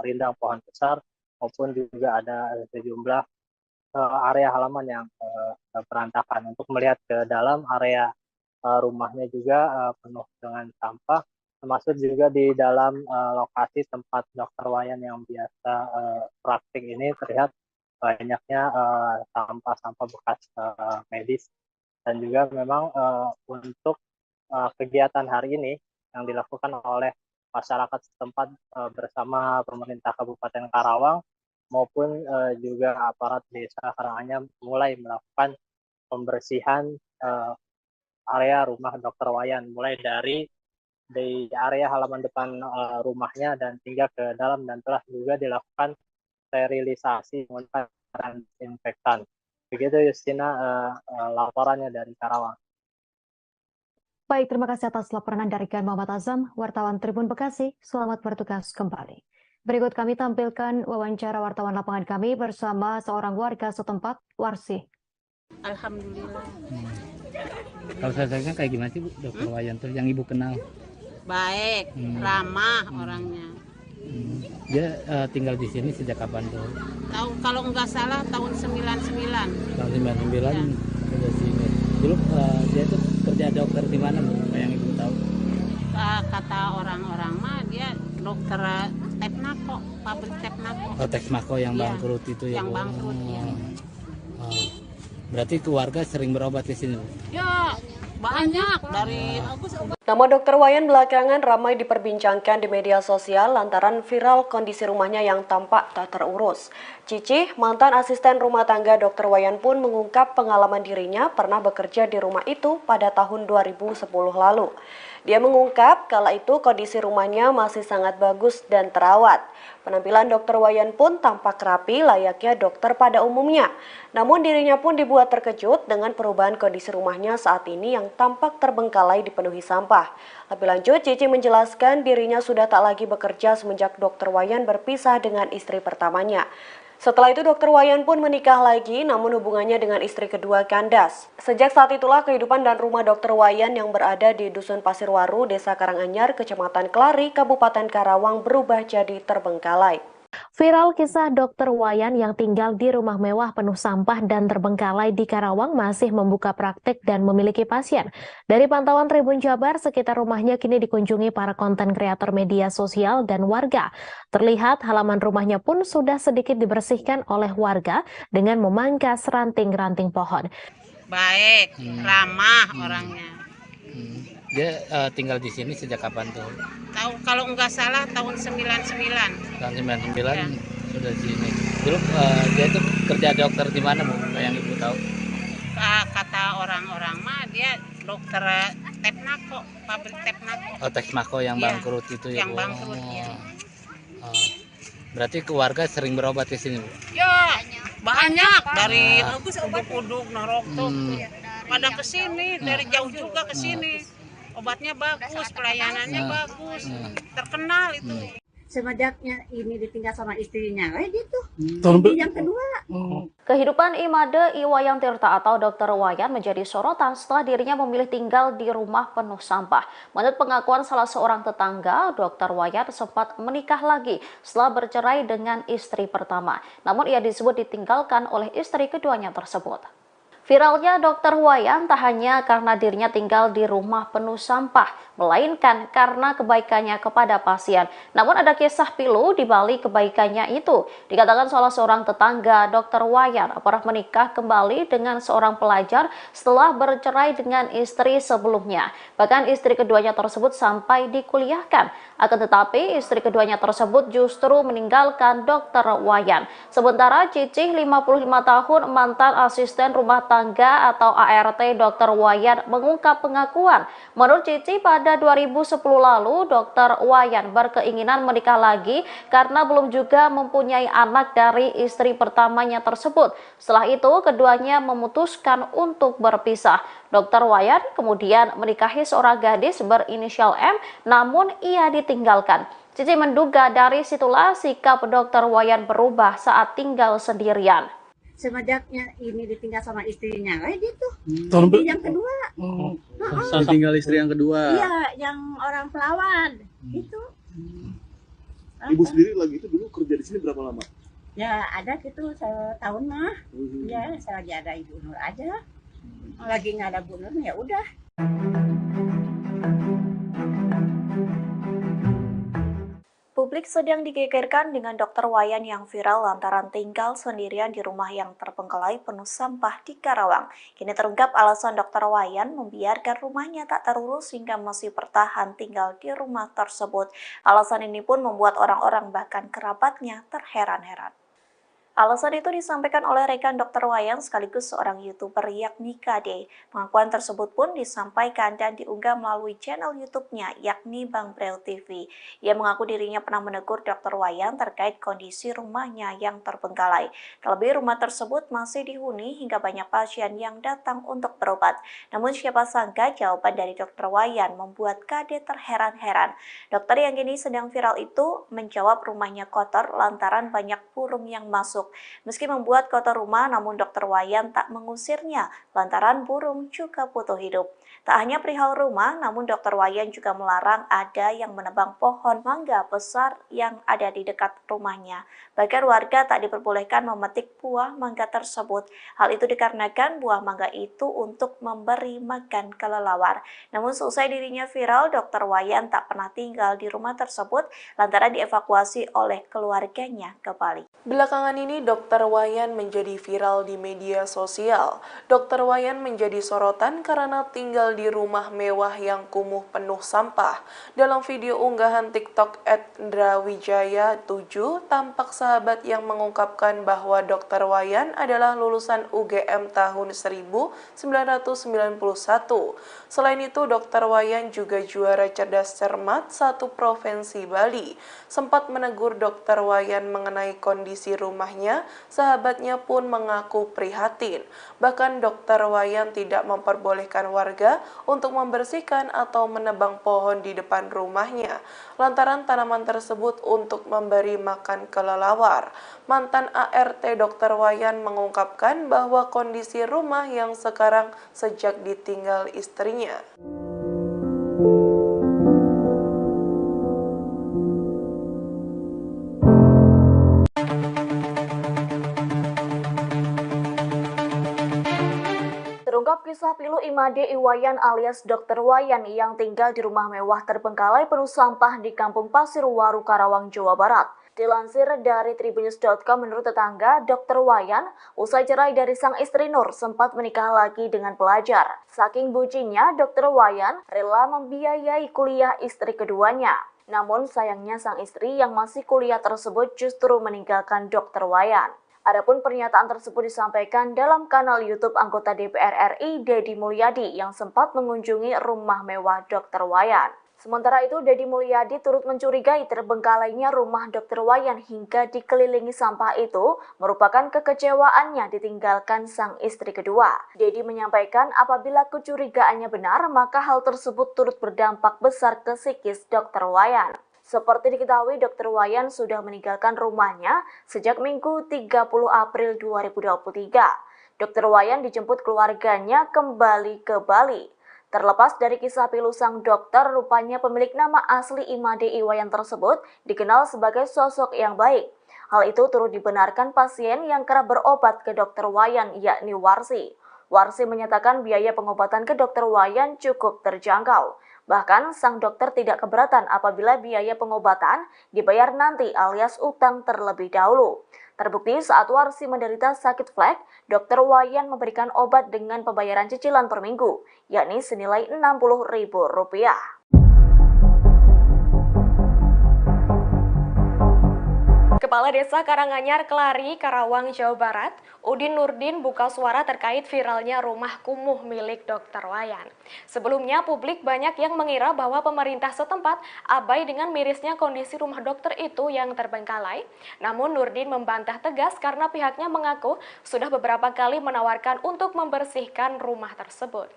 rindang, pohon besar, maupun juga ada sejumlah area halaman yang berantakan. Untuk melihat ke dalam area rumahnya juga penuh dengan sampah, termasuk juga di dalam lokasi tempat Dokter Wayan yang biasa praktik ini terlihat banyaknya sampah-sampah bekas medis. Dan juga memang untuk kegiatan hari ini yang dilakukan oleh masyarakat setempat bersama pemerintah Kabupaten Karawang maupun juga aparat desa Karanganyar mulai melakukan pembersihan area rumah Dokter Wayan, mulai dari area halaman depan rumahnya dan hingga ke dalam, dan telah juga dilakukan sterilisasi menggunakan disinfektan. Begitu Justina laporannya dari Karawang. Baik, terima kasih atas laporan dari Muhammad Azam, wartawan Tribun Bekasi. Selamat bertugas kembali. Berikut kami tampilkan wawancara wartawan lapangan kami bersama seorang warga setempat, Warsih. Alhamdulillah. Kalau sosoknya kayak gimana sih Bu, Dokter Wayan tuh yang Ibu kenal? Baik, ramah orangnya. Dia tinggal di sini sejak kapan tuh? Kalau nggak salah tahun 99. Tahun 99 sudah sini. Dulu dia tuh kerja dokter di mana Bu? Yang Ibu tahu? Kata orang-orang mah dia dokter Tepnako, pabrik Tepnako. Oh, Tepnako yang Iya, bangkrut itu ya. Yang Bu? bangkrut ya. Berarti keluarga sering berobat di sini Bu? Ya, banyak dari Nama Dokter Wayan belakangan ramai diperbincangkan di media sosial lantaran viral kondisi rumahnya yang tampak tak terurus. Cici, mantan asisten rumah tangga Dokter Wayan pun mengungkap pengalaman dirinya pernah bekerja di rumah itu pada tahun 2010 lalu. Dia mengungkap kala itu kondisi rumahnya masih sangat bagus dan terawat. Penampilan Dokter Wayan pun tampak rapi layaknya dokter pada umumnya. Namun dirinya pun dibuat terkejut dengan perubahan kondisi rumahnya saat ini yang tampak terbengkalai dipenuhi sampah. Lebih lanjut, Cici menjelaskan dirinya sudah tak lagi bekerja semenjak Dokter Wayan berpisah dengan istri pertamanya. Setelah itu Dokter Wayan pun menikah lagi, namun hubungannya dengan istri kedua kandas. Sejak saat itulah kehidupan dan rumah Dokter Wayan yang berada di Dusun Pasirwaru, Desa Karanganyar, Kecamatan Kelari, Kabupaten Karawang berubah jadi terbengkalai. Viral kisah Dokter Wayan yang tinggal di rumah mewah penuh sampah dan terbengkalai di Karawang masih membuka praktik dan memiliki pasien. Dari pantauan Tribun Jabar, sekitar rumahnya kini dikunjungi para konten kreator media sosial dan warga. Terlihat halaman rumahnya pun sudah sedikit dibersihkan oleh warga dengan memangkas ranting-ranting pohon. baik, ramah orangnya. Dia tinggal di sini sejak kapan tuh? Kalau nggak salah tahun 99. Tahun 99 ya. Sudah di sini. Dulu dia tuh kerja dokter di mana Bu? Yang Ibu tahu? Kata orang-orang mah dia dokter Tepnako, pabrik Tepnako. Oh, Tepnako yang Iya, bangkrut itu ya, yang Bu? bangkrut, ya. Oh. Berarti keluarga sering berobat di sini, Bu? Ya, banyak dari uduk-uduk, Naroktok, pada kesini, dari jauh juga kesini. Obatnya bagus, pelayanannya bagus, terkenal itu. Semenjaknya ini ditinggal sama istrinya, gitu. Tahun Yang kedua. Kehidupan Imade Iwayan Tirta atau Dr. Wayan menjadi sorotan setelah dirinya memilih tinggal di rumah penuh sampah. Menurut pengakuan salah seorang tetangga, Dr. Wayan sempat menikah lagi setelah bercerai dengan istri pertama. Namun ia disebut ditinggalkan oleh istri keduanya tersebut. Viralnya Dr. Wayan tak hanya karena dirinya tinggal di rumah penuh sampah, melainkan karena kebaikannya kepada pasien. Namun ada kisah pilu di balik kebaikannya itu. Dikatakan salah seorang tetangga Dr. Wayan pernah menikah kembali dengan seorang pelajar setelah bercerai dengan istri sebelumnya. Bahkan istri keduanya tersebut sampai dikuliahkan. Akan tetapi istri keduanya tersebut justru meninggalkan Dr. Wayan. Sementara Cicih 55 tahun mantan asisten rumah tangga atau ART Dr. Wayan mengungkap pengakuan. Menurut Cici, pada 2010 lalu Dr. Wayan berkeinginan menikah lagi karena belum juga mempunyai anak dari istri pertamanya tersebut. Setelah itu keduanya memutuskan untuk berpisah. Dr. Wayan kemudian menikahi seorang gadis berinisial M, namun ia ditinggalkan. Cici menduga dari situlah sikap Dr. Wayan berubah saat tinggal sendirian. Semenjaknya ini ditinggal sama istrinya, gitu. Yang kedua. Tinggal istri yang kedua. Iya, yang orang Pelawan, gitu. Ibu sendiri lagi itu dulu kerja di sini berapa lama? Ya ada gitu setahun mah. Ya saya lagi ada Ibu Nur aja. Lagi nggak ada Bu Nur ya udah. Publik sedang digegerkan dengan Dr. Wayan yang viral lantaran tinggal sendirian di rumah yang terbengkalai penuh sampah di Karawang. Kini terungkap alasan Dr. Wayan membiarkan rumahnya tak terurus hingga masih bertahan tinggal di rumah tersebut. Alasan ini pun membuat orang-orang bahkan kerabatnya terheran-heran. Alasan itu disampaikan oleh rekan Dr. Wayan sekaligus seorang YouTuber yakni KD. Pengakuan tersebut pun disampaikan dan diunggah melalui channel YouTube-nya yakni Bang Breu TV. Ia mengaku dirinya pernah menegur Dr. Wayan terkait kondisi rumahnya yang terbengkalai. Terlebih rumah tersebut masih dihuni hingga banyak pasien yang datang untuk berobat. Namun siapa sangka jawaban dari Dr. Wayan membuat KD terheran-heran. Dokter yang kini sedang viral itu menjawab rumahnya kotor lantaran banyak burung yang masuk. Meski membuat kotor rumah, namun Dr. Wayan tak mengusirnya lantaran burung juga butuh hidup. Tak hanya perihal rumah, namun Dr. Wayan juga melarang ada yang menebang pohon mangga besar yang ada di dekat rumahnya. Bahkan warga tak diperbolehkan memetik buah mangga tersebut. Hal itu dikarenakan buah mangga itu untuk memberi makan kelelawar. Namun seusai dirinya viral, Dr. Wayan tak pernah tinggal di rumah tersebut lantaran dievakuasi oleh keluarganya ke Bali. Belakangan ini Dr. Wayan menjadi viral di media sosial. Dr. Wayan menjadi sorotan karena tinggal di rumah mewah yang kumuh penuh sampah. Dalam video unggahan TikTok @ndrawijaya7 tampak sahabat yang mengungkapkan bahwa Dr. Wayan adalah lulusan UGM tahun 1991. Selain itu, Dr. Wayan juga juara cerdas cermat satu provinsi Bali. Sempat menegur Dr. Wayan mengenai kondisi rumahnya, sahabatnya pun mengaku prihatin. Bahkan Dr. Wayan tidak memperbolehkan warga untuk membersihkan atau menebang pohon di depan rumahnya, lantaran tanaman tersebut untuk memberi makan kelelawar. Mantan ART Dr. Wayan mengungkapkan bahwa kondisi rumah yang sekarang sejak ditinggal istrinya. Terungkap kisah pilu Imade Iwayan alias Dr. Wayan yang tinggal di rumah mewah terbengkalai penuh sampah di Kampung Pasir Waru, Karawang, Jawa Barat. Dilansir dari tribunnews.com, menurut tetangga, Dr. Wayan usai cerai dari sang istri Nur sempat menikah lagi dengan pelajar. Saking bucinnya, Dr. Wayan rela membiayai kuliah istri keduanya. Namun sayangnya sang istri yang masih kuliah tersebut justru meninggalkan Dr. Wayan. Adapun pernyataan tersebut disampaikan dalam kanal YouTube anggota DPR RI Deddy Mulyadi yang sempat mengunjungi rumah mewah Dr. Wayan. Sementara itu, Deddy Mulyadi turut mencurigai terbengkalainya rumah Dr. Wayan hingga dikelilingi sampah itu merupakan kekecewaannya ditinggalkan sang istri kedua. Deddy menyampaikan apabila kecurigaannya benar, maka hal tersebut turut berdampak besar ke psikis Dr. Wayan. Seperti diketahui, Dr. Wayan sudah meninggalkan rumahnya sejak Minggu 30 April 2023. Dr. Wayan dijemput keluarganya kembali ke Bali. Terlepas dari kisah pilu sang dokter, rupanya pemilik nama asli Imade Iwayan tersebut dikenal sebagai sosok yang baik. Hal itu turut dibenarkan pasien yang kerap berobat ke Dr. Wayan, yakni Warsi. Warsi menyatakan biaya pengobatan ke Dr. Wayan cukup terjangkau. Bahkan, sang dokter tidak keberatan apabila biaya pengobatan dibayar nanti alias utang terlebih dahulu. Terbukti saat Warsi menderita sakit flek, Dr. Wayan memberikan obat dengan pembayaran cicilan per minggu, yakni senilai Rp60.000. Kepala Desa Karanganyar, Kelari, Karawang, Jawa Barat, Udin Nurdin buka suara terkait viralnya rumah kumuh milik Dr. Wayan. Sebelumnya, publik banyak yang mengira bahwa pemerintah setempat abai dengan mirisnya kondisi rumah dokter itu yang terbengkalai. Namun, Nurdin membantah tegas karena pihaknya mengaku sudah beberapa kali menawarkan untuk membersihkan rumah tersebut.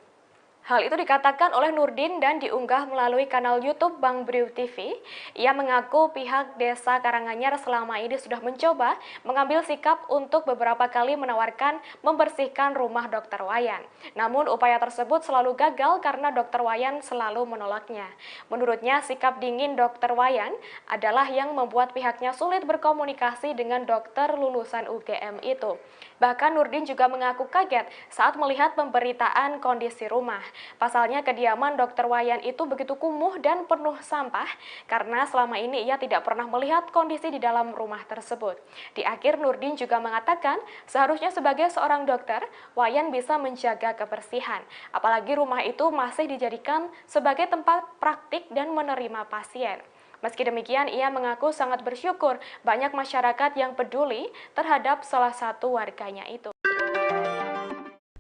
Hal itu dikatakan oleh Nurdin dan diunggah melalui kanal YouTube Bang Briu TV. Ia mengaku pihak Desa Karanganyar selama ini sudah mencoba mengambil sikap untuk beberapa kali menawarkan membersihkan rumah Dr. Wayan. Namun upaya tersebut selalu gagal karena Dr. Wayan selalu menolaknya. Menurutnya sikap dingin Dr. Wayan adalah yang membuat pihaknya sulit berkomunikasi dengan dokter lulusan UGM itu. Bahkan Nurdin juga mengaku kaget saat melihat pemberitaan kondisi rumah. Pasalnya kediaman Dr. Wayan itu begitu kumuh dan penuh sampah karena selama ini ia tidak pernah melihat kondisi di dalam rumah tersebut. Di akhir Nurdin juga mengatakan seharusnya sebagai seorang dokter, Wayan bisa menjaga kebersihan. Apalagi rumah itu masih dijadikan sebagai tempat praktik dan menerima pasien. Meski demikian, ia mengaku sangat bersyukur banyak masyarakat yang peduli terhadap salah satu warganya itu.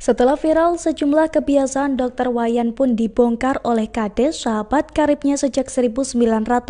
Setelah viral, sejumlah kebiasaan Dr. Wayan pun dibongkar oleh Kades, sahabat karibnya sejak 1996.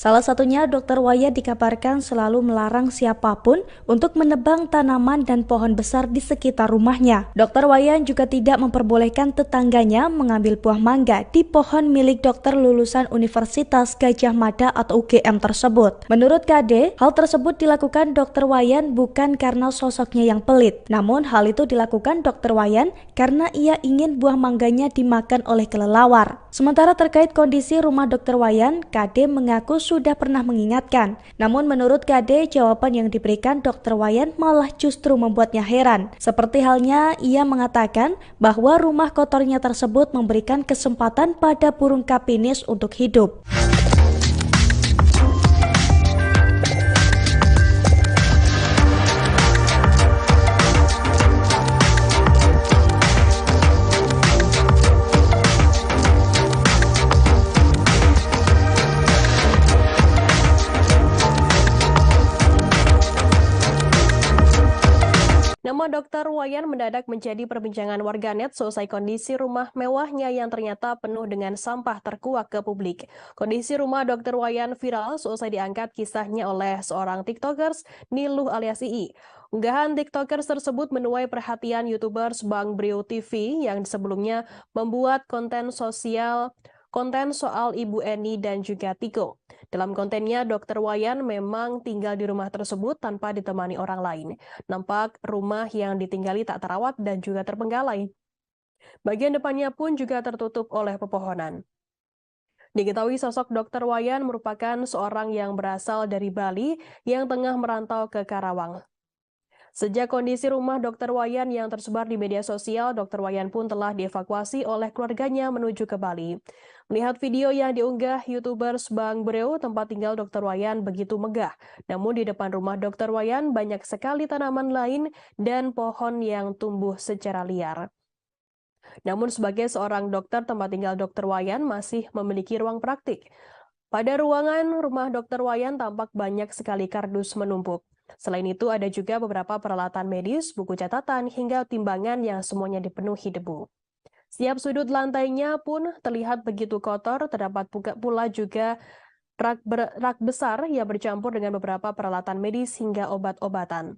Salah satunya, Dr. Wayan dikabarkan selalu melarang siapapun untuk menebang tanaman dan pohon besar di sekitar rumahnya. Dr. Wayan juga tidak memperbolehkan tetangganya mengambil buah mangga di pohon milik dokter lulusan Universitas Gadjah Mada atau UGM tersebut. Menurut Kade, hal tersebut dilakukan Dr. Wayan bukan karena sosoknya yang pelit, namun hal itu dilakukan Dr. Wayan karena ia ingin buah mangganya dimakan oleh kelelawar. Sementara terkait kondisi rumah Dr. Wayan, Kade mengaku sudah pernah mengingatkan. Namun menurut Kade, jawaban yang diberikan Dr. Wayan malah justru membuatnya heran. Seperti halnya ia mengatakan bahwa rumah kotornya tersebut memberikan kesempatan pada burung kapinis untuk hidup. Nama Dr. Wayan mendadak menjadi perbincangan warganet selesai kondisi rumah mewahnya yang ternyata penuh dengan sampah terkuak ke publik. Kondisi rumah Dr. Wayan viral selesai diangkat kisahnya oleh seorang TikTokers, Niluh alias Ii. Unggahan TikTokers tersebut menuai perhatian YouTubers Bang Briu TV yang sebelumnya membuat konten soal Ibu Eni dan juga Tiko. Dalam kontennya, Dr. Wayan memang tinggal di rumah tersebut tanpa ditemani orang lain. Nampak rumah yang ditinggali tak terawat dan juga terbengkalai. Bagian depannya pun juga tertutup oleh pepohonan. Diketahui sosok Dr. Wayan merupakan seorang yang berasal dari Bali yang tengah merantau ke Karawang. Sejak kondisi rumah Dr. Wayan yang tersebar di media sosial, Dr. Wayan pun telah dievakuasi oleh keluarganya menuju ke Bali. Melihat video yang diunggah YouTubers Bang Breu, tempat tinggal Dr. Wayan begitu megah. Namun di depan rumah Dr. Wayan banyak sekali tanaman lain dan pohon yang tumbuh secara liar. Namun sebagai seorang dokter, tempat tinggal Dr. Wayan masih memiliki ruang praktik. Pada ruangan rumah Dr. Wayan tampak banyak sekali kardus menumpuk. Selain itu, ada juga beberapa peralatan medis, buku catatan, hingga timbangan yang semuanya dipenuhi debu. Setiap sudut lantainya pun terlihat begitu kotor, terdapat pula juga rak besar yang bercampur dengan beberapa peralatan medis hingga obat-obatan.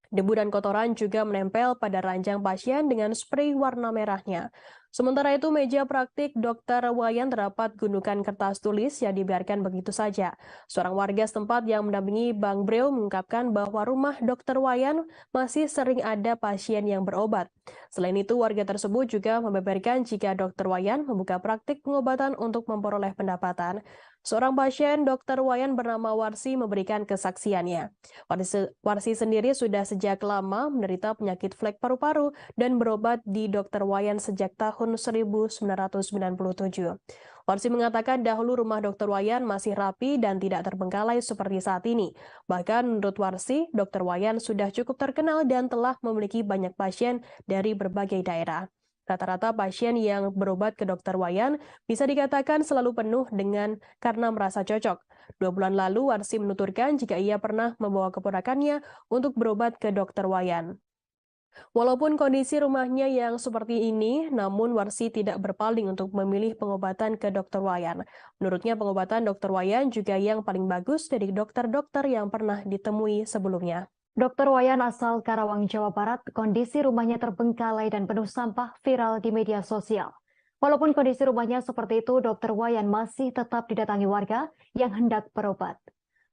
Debu dan kotoran juga menempel pada ranjang pasien dengan sprei warna merahnya. Sementara itu, meja praktik Dr. Wayan terdapat gundukan kertas tulis yang dibiarkan begitu saja. Seorang warga setempat yang mendampingi Bang Breo mengungkapkan bahwa rumah Dr. Wayan masih sering ada pasien yang berobat. Selain itu, warga tersebut juga membeberkan jika Dr. Wayan membuka praktik pengobatan untuk memperoleh pendapatan. Seorang pasien Dr. Wayan bernama Warsi memberikan kesaksiannya. Warsi sendiri sudah sejak lama menderita penyakit flek paru-paru dan berobat di Dr. Wayan sejak tahun 1997. Warsi mengatakan dahulu rumah Dr. Wayan masih rapi dan tidak terbengkalai seperti saat ini. Bahkan menurut Warsi, Dr. Wayan sudah cukup terkenal dan telah memiliki banyak pasien dari berbagai daerah. Rata-rata pasien yang berobat ke Dr. Wayan bisa dikatakan selalu penuh karena merasa cocok. 2 bulan lalu, Warsi menuturkan jika ia pernah membawa keponakannya untuk berobat ke Dr. Wayan. Walaupun kondisi rumahnya yang seperti ini, namun Warsi tidak berpaling untuk memilih pengobatan ke Dr. Wayan. Menurutnya pengobatan Dr. Wayan juga yang paling bagus dari dokter-dokter yang pernah ditemui sebelumnya. Dr. Wayan asal Karawang, Jawa Barat, kondisi rumahnya terbengkalai dan penuh sampah viral di media sosial. Walaupun kondisi rumahnya seperti itu, Dr. Wayan masih tetap didatangi warga yang hendak berobat.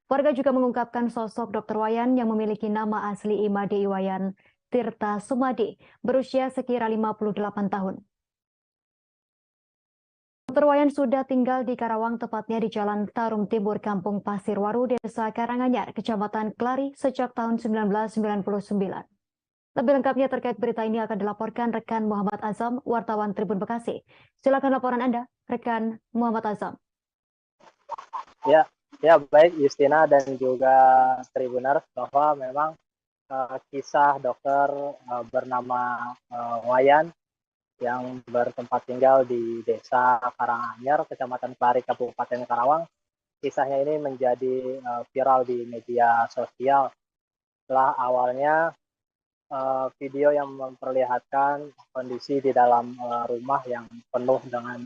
Warga juga mengungkapkan sosok Dr. Wayan yang memiliki nama asli Imade Iwayan Tirta Sumadi, berusia sekira 58 tahun. Dr. Wayan sudah tinggal di Karawang, tepatnya di Jalan Tarum Timur, Kampung Pasirwaru, Desa Karanganyar, Kecamatan Klari, sejak tahun 1999. Lebih lengkapnya terkait berita ini akan dilaporkan rekan Muhammad Azam, wartawan Tribun Bekasi. Silakan laporan Anda, rekan Muhammad Azam. Ya baik Justina dan juga Tribuners, bahwa memang kisah dokter bernama Wayan yang bertempat tinggal di Desa Karanganyar, Kecamatan Klari, Kabupaten Karawang. Kisahnya ini menjadi viral di media sosial. Setelah awalnya video yang memperlihatkan kondisi di dalam rumah yang penuh dengan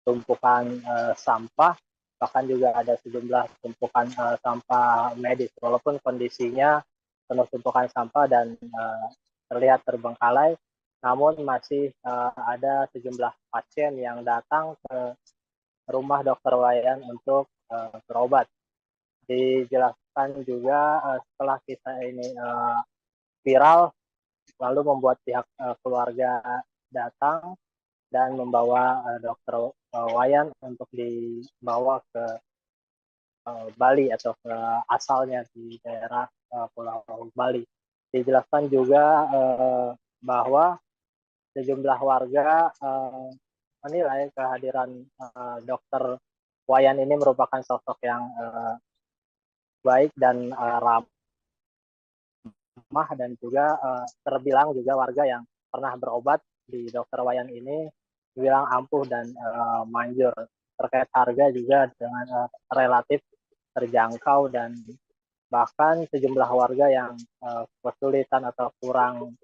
tumpukan sampah, bahkan juga ada sejumlah tumpukan sampah medis. Walaupun kondisinya penuh tumpukan sampah dan terlihat terbengkalai, namun masih ada sejumlah pasien yang datang ke rumah Dr. Wayan untuk berobat. Dijelaskan juga setelah kisah ini viral, lalu membuat pihak keluarga datang dan membawa Dr. Wayan untuk dibawa ke Bali atau ke asalnya di daerah Pulau Bali. Dijelaskan juga bahwa sejumlah warga menilai kehadiran Dr. Wayan ini merupakan sosok yang baik dan ramah, dan juga terbilang juga warga yang pernah berobat di Dr. Wayan ini dibilang ampuh dan manjur. Terkait harga juga dengan relatif terjangkau, dan bahkan sejumlah warga yang kesulitan atau kurang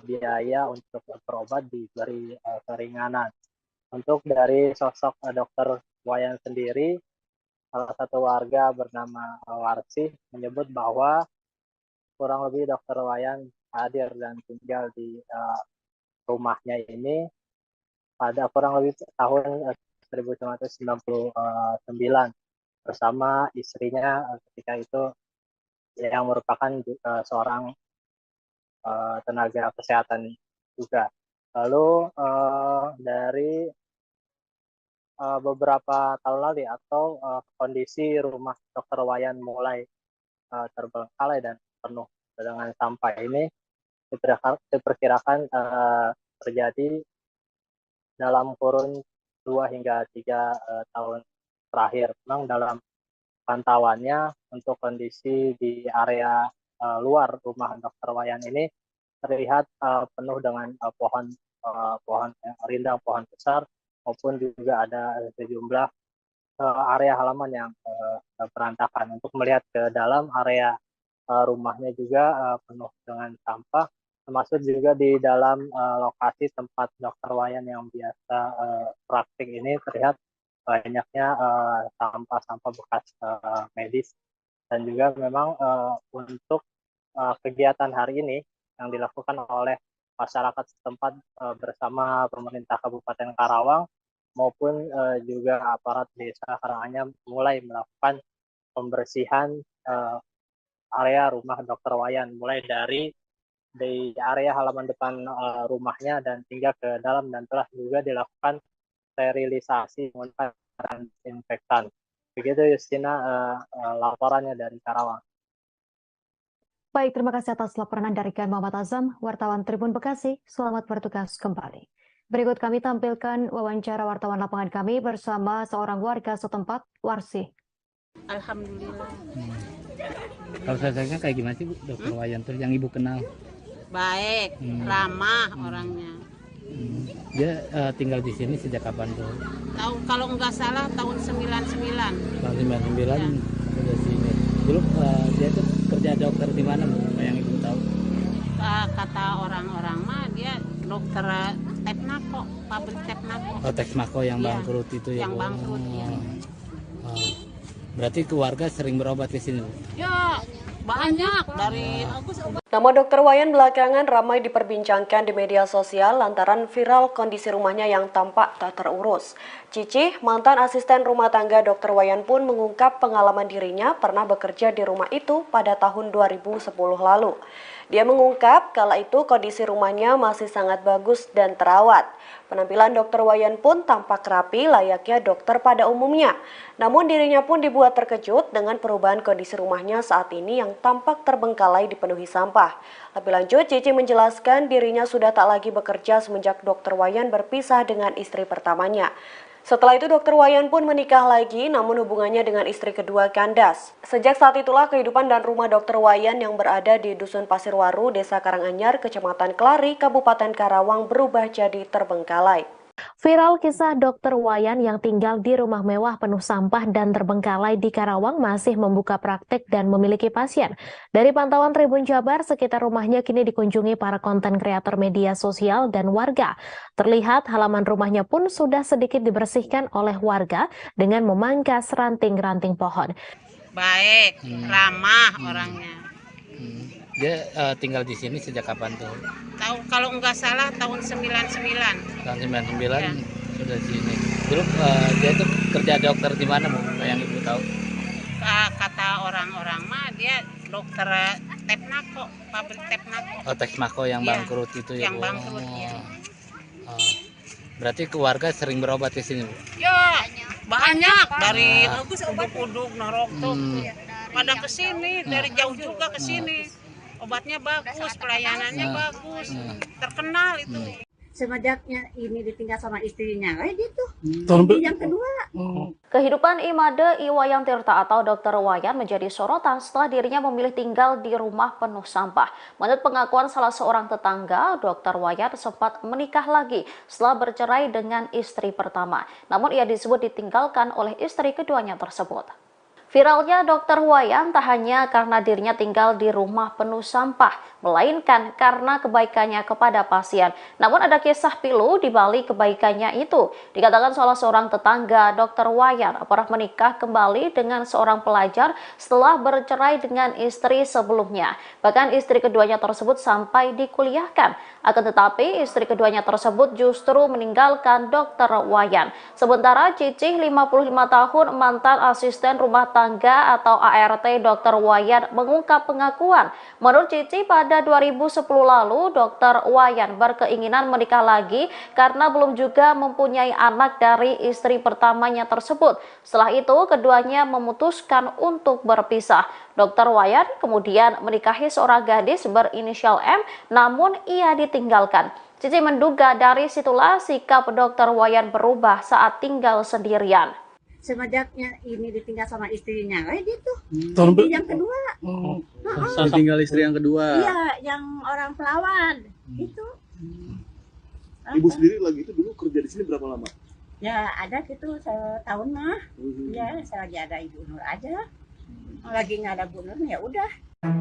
biaya untuk berobat diberi keringanan. Untuk dari sosok Dr. Wayan sendiri, salah satu warga bernama Warsi menyebut bahwa kurang lebih Dr. Wayan hadir dan tinggal di rumahnya ini pada kurang lebih tahun 1999 bersama istrinya ketika itu, yang merupakan seorang tenaga kesehatan juga. Lalu dari beberapa tahun lalu atau kondisi rumah Dr. Wayan mulai terbengkalai dan penuh dengan sampah ini diperkirakan terjadi dalam kurun 2 hingga 3 tahun terakhir. Memang dalam pantauannya untuk kondisi di area luar rumah Dr. Wayan ini terlihat penuh dengan pohon rindang, pohon besar, maupun juga ada sejumlah area halaman yang berantakan. Untuk melihat ke dalam area rumahnya juga penuh dengan sampah, termasuk juga di dalam lokasi tempat Dokter Wayan yang biasa praktik ini terlihat banyaknya sampah-sampah bekas medis, dan juga memang untuk kegiatan hari ini yang dilakukan oleh masyarakat setempat bersama pemerintah Kabupaten Karawang maupun juga aparat desa Karanganyar mulai melakukan pembersihan area rumah Dokter Wayan, mulai dari di area halaman depan rumahnya dan hingga ke dalam, dan telah juga dilakukan sterilisasi menggunakan desinfektan. Begitu Justina laporannya dari Karawang. Baik, terima kasih atas laporan dari Muhammad Azam, wartawan Tribun Bekasi. Selamat bertugas kembali. Berikut kami tampilkan wawancara wartawan lapangan kami bersama seorang warga setempat, Warsi. Alhamdulillah. Kalau saya kayak gimana sih Bu, Dokter Wayan tuh yang Ibu kenal? Baik, ramah orangnya. Dia tinggal di sini sejak kapan tuh? Tahu kalau nggak salah tahun 99. Tahun 99 udah sini. Dulu dia tuh kerja dokter di mana Bu? Yang Ibu tahu? Kata orang-orang mah dia dokter Tepnako, pabrik Tepnako. Oh, Tepnako yang Iya, bangkrut itu ya. yang Bu? bangkrut, ya. Berarti keluarga sering berobat ke sini Bu? Ya, banyak dari Nama Dokter Wayan belakangan ramai diperbincangkan di media sosial lantaran viral kondisi rumahnya yang tampak tak terurus. Cici, mantan asisten rumah tangga Dokter Wayan pun mengungkap pengalaman dirinya pernah bekerja di rumah itu pada tahun 2010 lalu. Dia mengungkap kala itu kondisi rumahnya masih sangat bagus dan terawat. Penampilan Dokter Wayan pun tampak rapi layaknya dokter pada umumnya. Namun dirinya pun dibuat terkejut dengan perubahan kondisi rumahnya saat ini yang tampak terbengkalai dipenuhi sampah. Lebih lanjut, Cici menjelaskan dirinya sudah tak lagi bekerja semenjak Dokter Wayan berpisah dengan istri pertamanya. Setelah itu Dokter Wayan pun menikah lagi, namun hubungannya dengan istri kedua kandas. Sejak saat itulah kehidupan dan rumah Dokter Wayan yang berada di Dusun Pasirwaru, Desa Karanganyar, Kecamatan Kelari, Kabupaten Karawang berubah jadi terbengkalai. Viral kisah Dokter Wayan yang tinggal di rumah mewah penuh sampah dan terbengkalai di Karawang masih membuka praktek dan memiliki pasien. Dari pantauan Tribun Jabar, sekitar rumahnya kini dikunjungi para konten kreator media sosial dan warga. Terlihat halaman rumahnya pun sudah sedikit dibersihkan oleh warga dengan memangkas ranting-ranting pohon. baik, ramah orangnya. Dia tinggal di sini sejak kapan tuh? Tahu kalau nggak salah tahun 99. Tahun 99 Ya. sudah di sini. Dulu dia tuh kerja dokter di mana Bu? Yang Ibu tahu? Kata orang-orang mah dia dokter Tepnako, pabrik Tepnako. Oh, Tepnako yang Iya, bangkrut itu ya. yang Bu? bangkrut, ya. Berarti keluarga sering berobat ke sini Bu? Ya, banyak dari uduk-uduk Naroktok pada kesini, dari jauh juga ke sini. Obatnya bagus, pelayanannya bagus, terkenal itu. Semenjaknya ini ditinggal sama istrinya, gitu. Yang kedua. Kehidupan Imade Iwayan Tirta atau Dokter Wayan menjadi sorotan setelah dirinya memilih tinggal di rumah penuh sampah. Menurut pengakuan salah seorang tetangga, Dokter Wayan sempat menikah lagi setelah bercerai dengan istri pertama. Namun ia disebut ditinggalkan oleh istri keduanya tersebut. Viralnya Dokter Wayan tak hanya karena dirinya tinggal di rumah penuh sampah, melainkan karena kebaikannya kepada pasien. Namun ada kisah pilu di balik kebaikannya itu. Dikatakan salah seorang tetangga Dokter Wayan pernah menikah kembali dengan seorang pelajar setelah bercerai dengan istri sebelumnya. Bahkan istri keduanya tersebut sampai dikuliahkan. Akan tetapi istri keduanya tersebut justru meninggalkan Dokter Wayan. Sementara Cicih 55 tahun mantan asisten rumah tangga atau ART Dokter Wayan mengungkap pengakuan. Menurut Cici, pada 2010 lalu Dokter Wayan berkeinginan menikah lagi karena belum juga mempunyai anak dari istri pertamanya tersebut. Setelah itu keduanya memutuskan untuk berpisah. Dokter Wayan kemudian menikahi seorang gadis berinisial M, namun ia ditinggalkan. Cici menduga dari situlah sikap Dokter Wayan berubah saat tinggal sendirian. Semenjaknya ini ditinggal sama istrinya, gitu. Yang kedua. Tinggal istri yang kedua. Iya, yang orang pelawan, gitu. Ibu sendiri lagi itu dulu kerja di sini berapa lama? Ya ada gitu setahun mah. Ya selagi ada Ibu Nur aja. Lagi nggak ada Bu Nur ya udah. Publik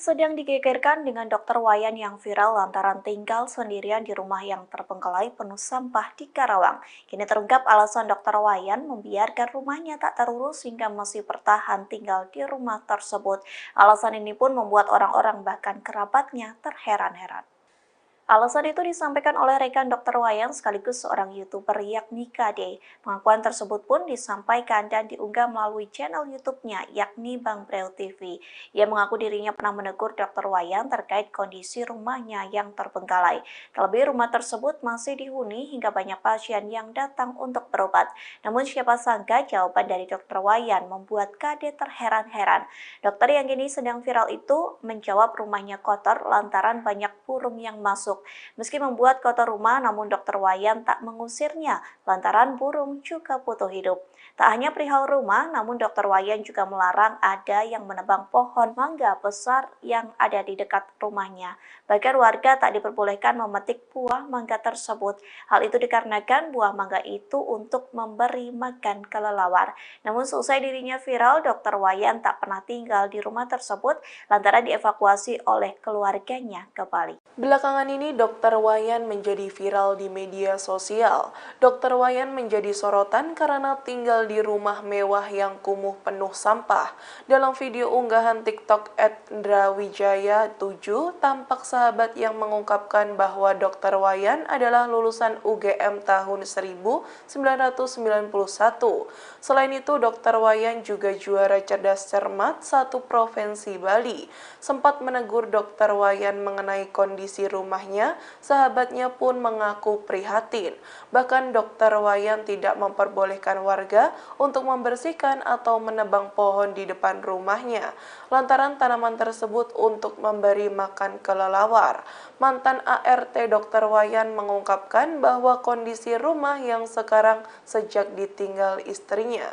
sedang digegerkan dengan Dokter Wayan yang viral lantaran tinggal sendirian di rumah yang terbengkalai penuh sampah di Karawang. Kini terungkap alasan Dokter Wayan membiarkan rumahnya tak terurus hingga masih bertahan tinggal di rumah tersebut. Alasan ini pun membuat orang-orang bahkan kerabatnya terheran-heran. Alasan itu disampaikan oleh rekan Dokter Wayan sekaligus seorang YouTuber yakni KD. Pengakuan tersebut pun disampaikan dan diunggah melalui channel YouTube-nya yakni Bang Breu TV. Ia mengaku dirinya pernah menegur Dokter Wayan terkait kondisi rumahnya yang terbengkalai. Terlebih rumah tersebut masih dihuni hingga banyak pasien yang datang untuk berobat. Namun siapa sangka jawaban dari Dokter Wayan membuat KD terheran-heran. Dokter yang kini sedang viral itu menjawab rumahnya kotor lantaran banyak burung yang masuk. Meski membuat kotor rumah, namun Dokter Wayan tak mengusirnya lantaran burung juga butuh hidup. Tak hanya perihal rumah, namun Dokter Wayan juga melarang ada yang menebang pohon mangga besar yang ada di dekat rumahnya. Bahkan warga tak diperbolehkan memetik buah mangga tersebut. Hal itu dikarenakan buah mangga itu untuk memberi makan kelelawar. Namun seusai dirinya viral, Dokter Wayan tak pernah tinggal di rumah tersebut lantaran dievakuasi oleh keluarganya ke Bali. Belakangan ini Dokter Wayan menjadi viral di media sosial. Dokter Wayan menjadi sorotan karena tinggal di rumah mewah yang kumuh penuh sampah. Dalam video unggahan TikTok @drawijaya7, tampak sahabat yang mengungkapkan bahwa Dokter Wayan adalah lulusan UGM tahun 1991. Selain itu, Dokter Wayan juga juara cerdas cermat satu provinsi Bali. Sempat menegur Dokter Wayan mengenai kondisi rumahnya, sahabatnya pun mengaku prihatin. Bahkan Dokter Wayan tidak memperbolehkan warga untuk membersihkan atau menebang pohon di depan rumahnya, lantaran tanaman tersebut untuk memberi makan kelelawar. Mantan ART Dokter Wayan mengungkapkan bahwa kondisi rumah yang sekarang sejak ditinggal istrinya.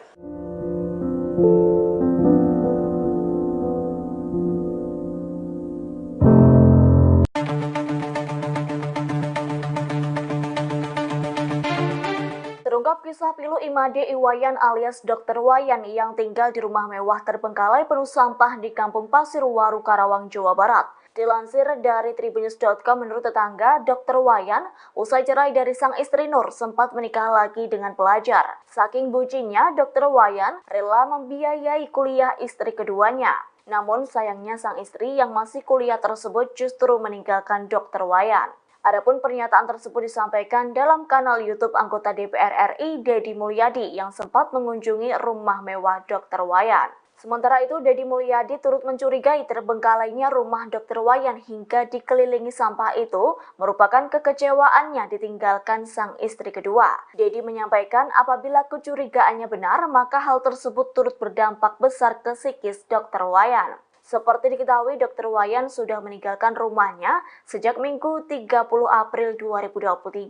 Terungkap kisah pilu Imade Iwayan alias Dokter Wayan yang tinggal di rumah mewah terbengkalai penuh sampah di Kampung Pasirwaru, Karawang, Jawa Barat. Dilansir dari tribunnews.com, menurut tetangga, Dokter Wayan usai cerai dari sang istri Nur sempat menikah lagi dengan pelajar. Saking bucinnya, Dokter Wayan rela membiayai kuliah istri keduanya. Namun sayangnya sang istri yang masih kuliah tersebut justru meninggalkan Dokter Wayan. Adapun pernyataan tersebut disampaikan dalam kanal YouTube anggota DPR RI Deddy Mulyadi yang sempat mengunjungi rumah mewah Dokter Wayan. Sementara itu, Deddy Mulyadi turut mencurigai terbengkalainya rumah Dokter Wayan hingga dikelilingi sampah itu merupakan kekecewaannya ditinggalkan sang istri kedua. Deddy menyampaikan apabila kecurigaannya benar, maka hal tersebut turut berdampak besar ke psikis Dokter Wayan. Seperti diketahui, Dokter Wayan sudah meninggalkan rumahnya sejak Minggu 30 April 2023.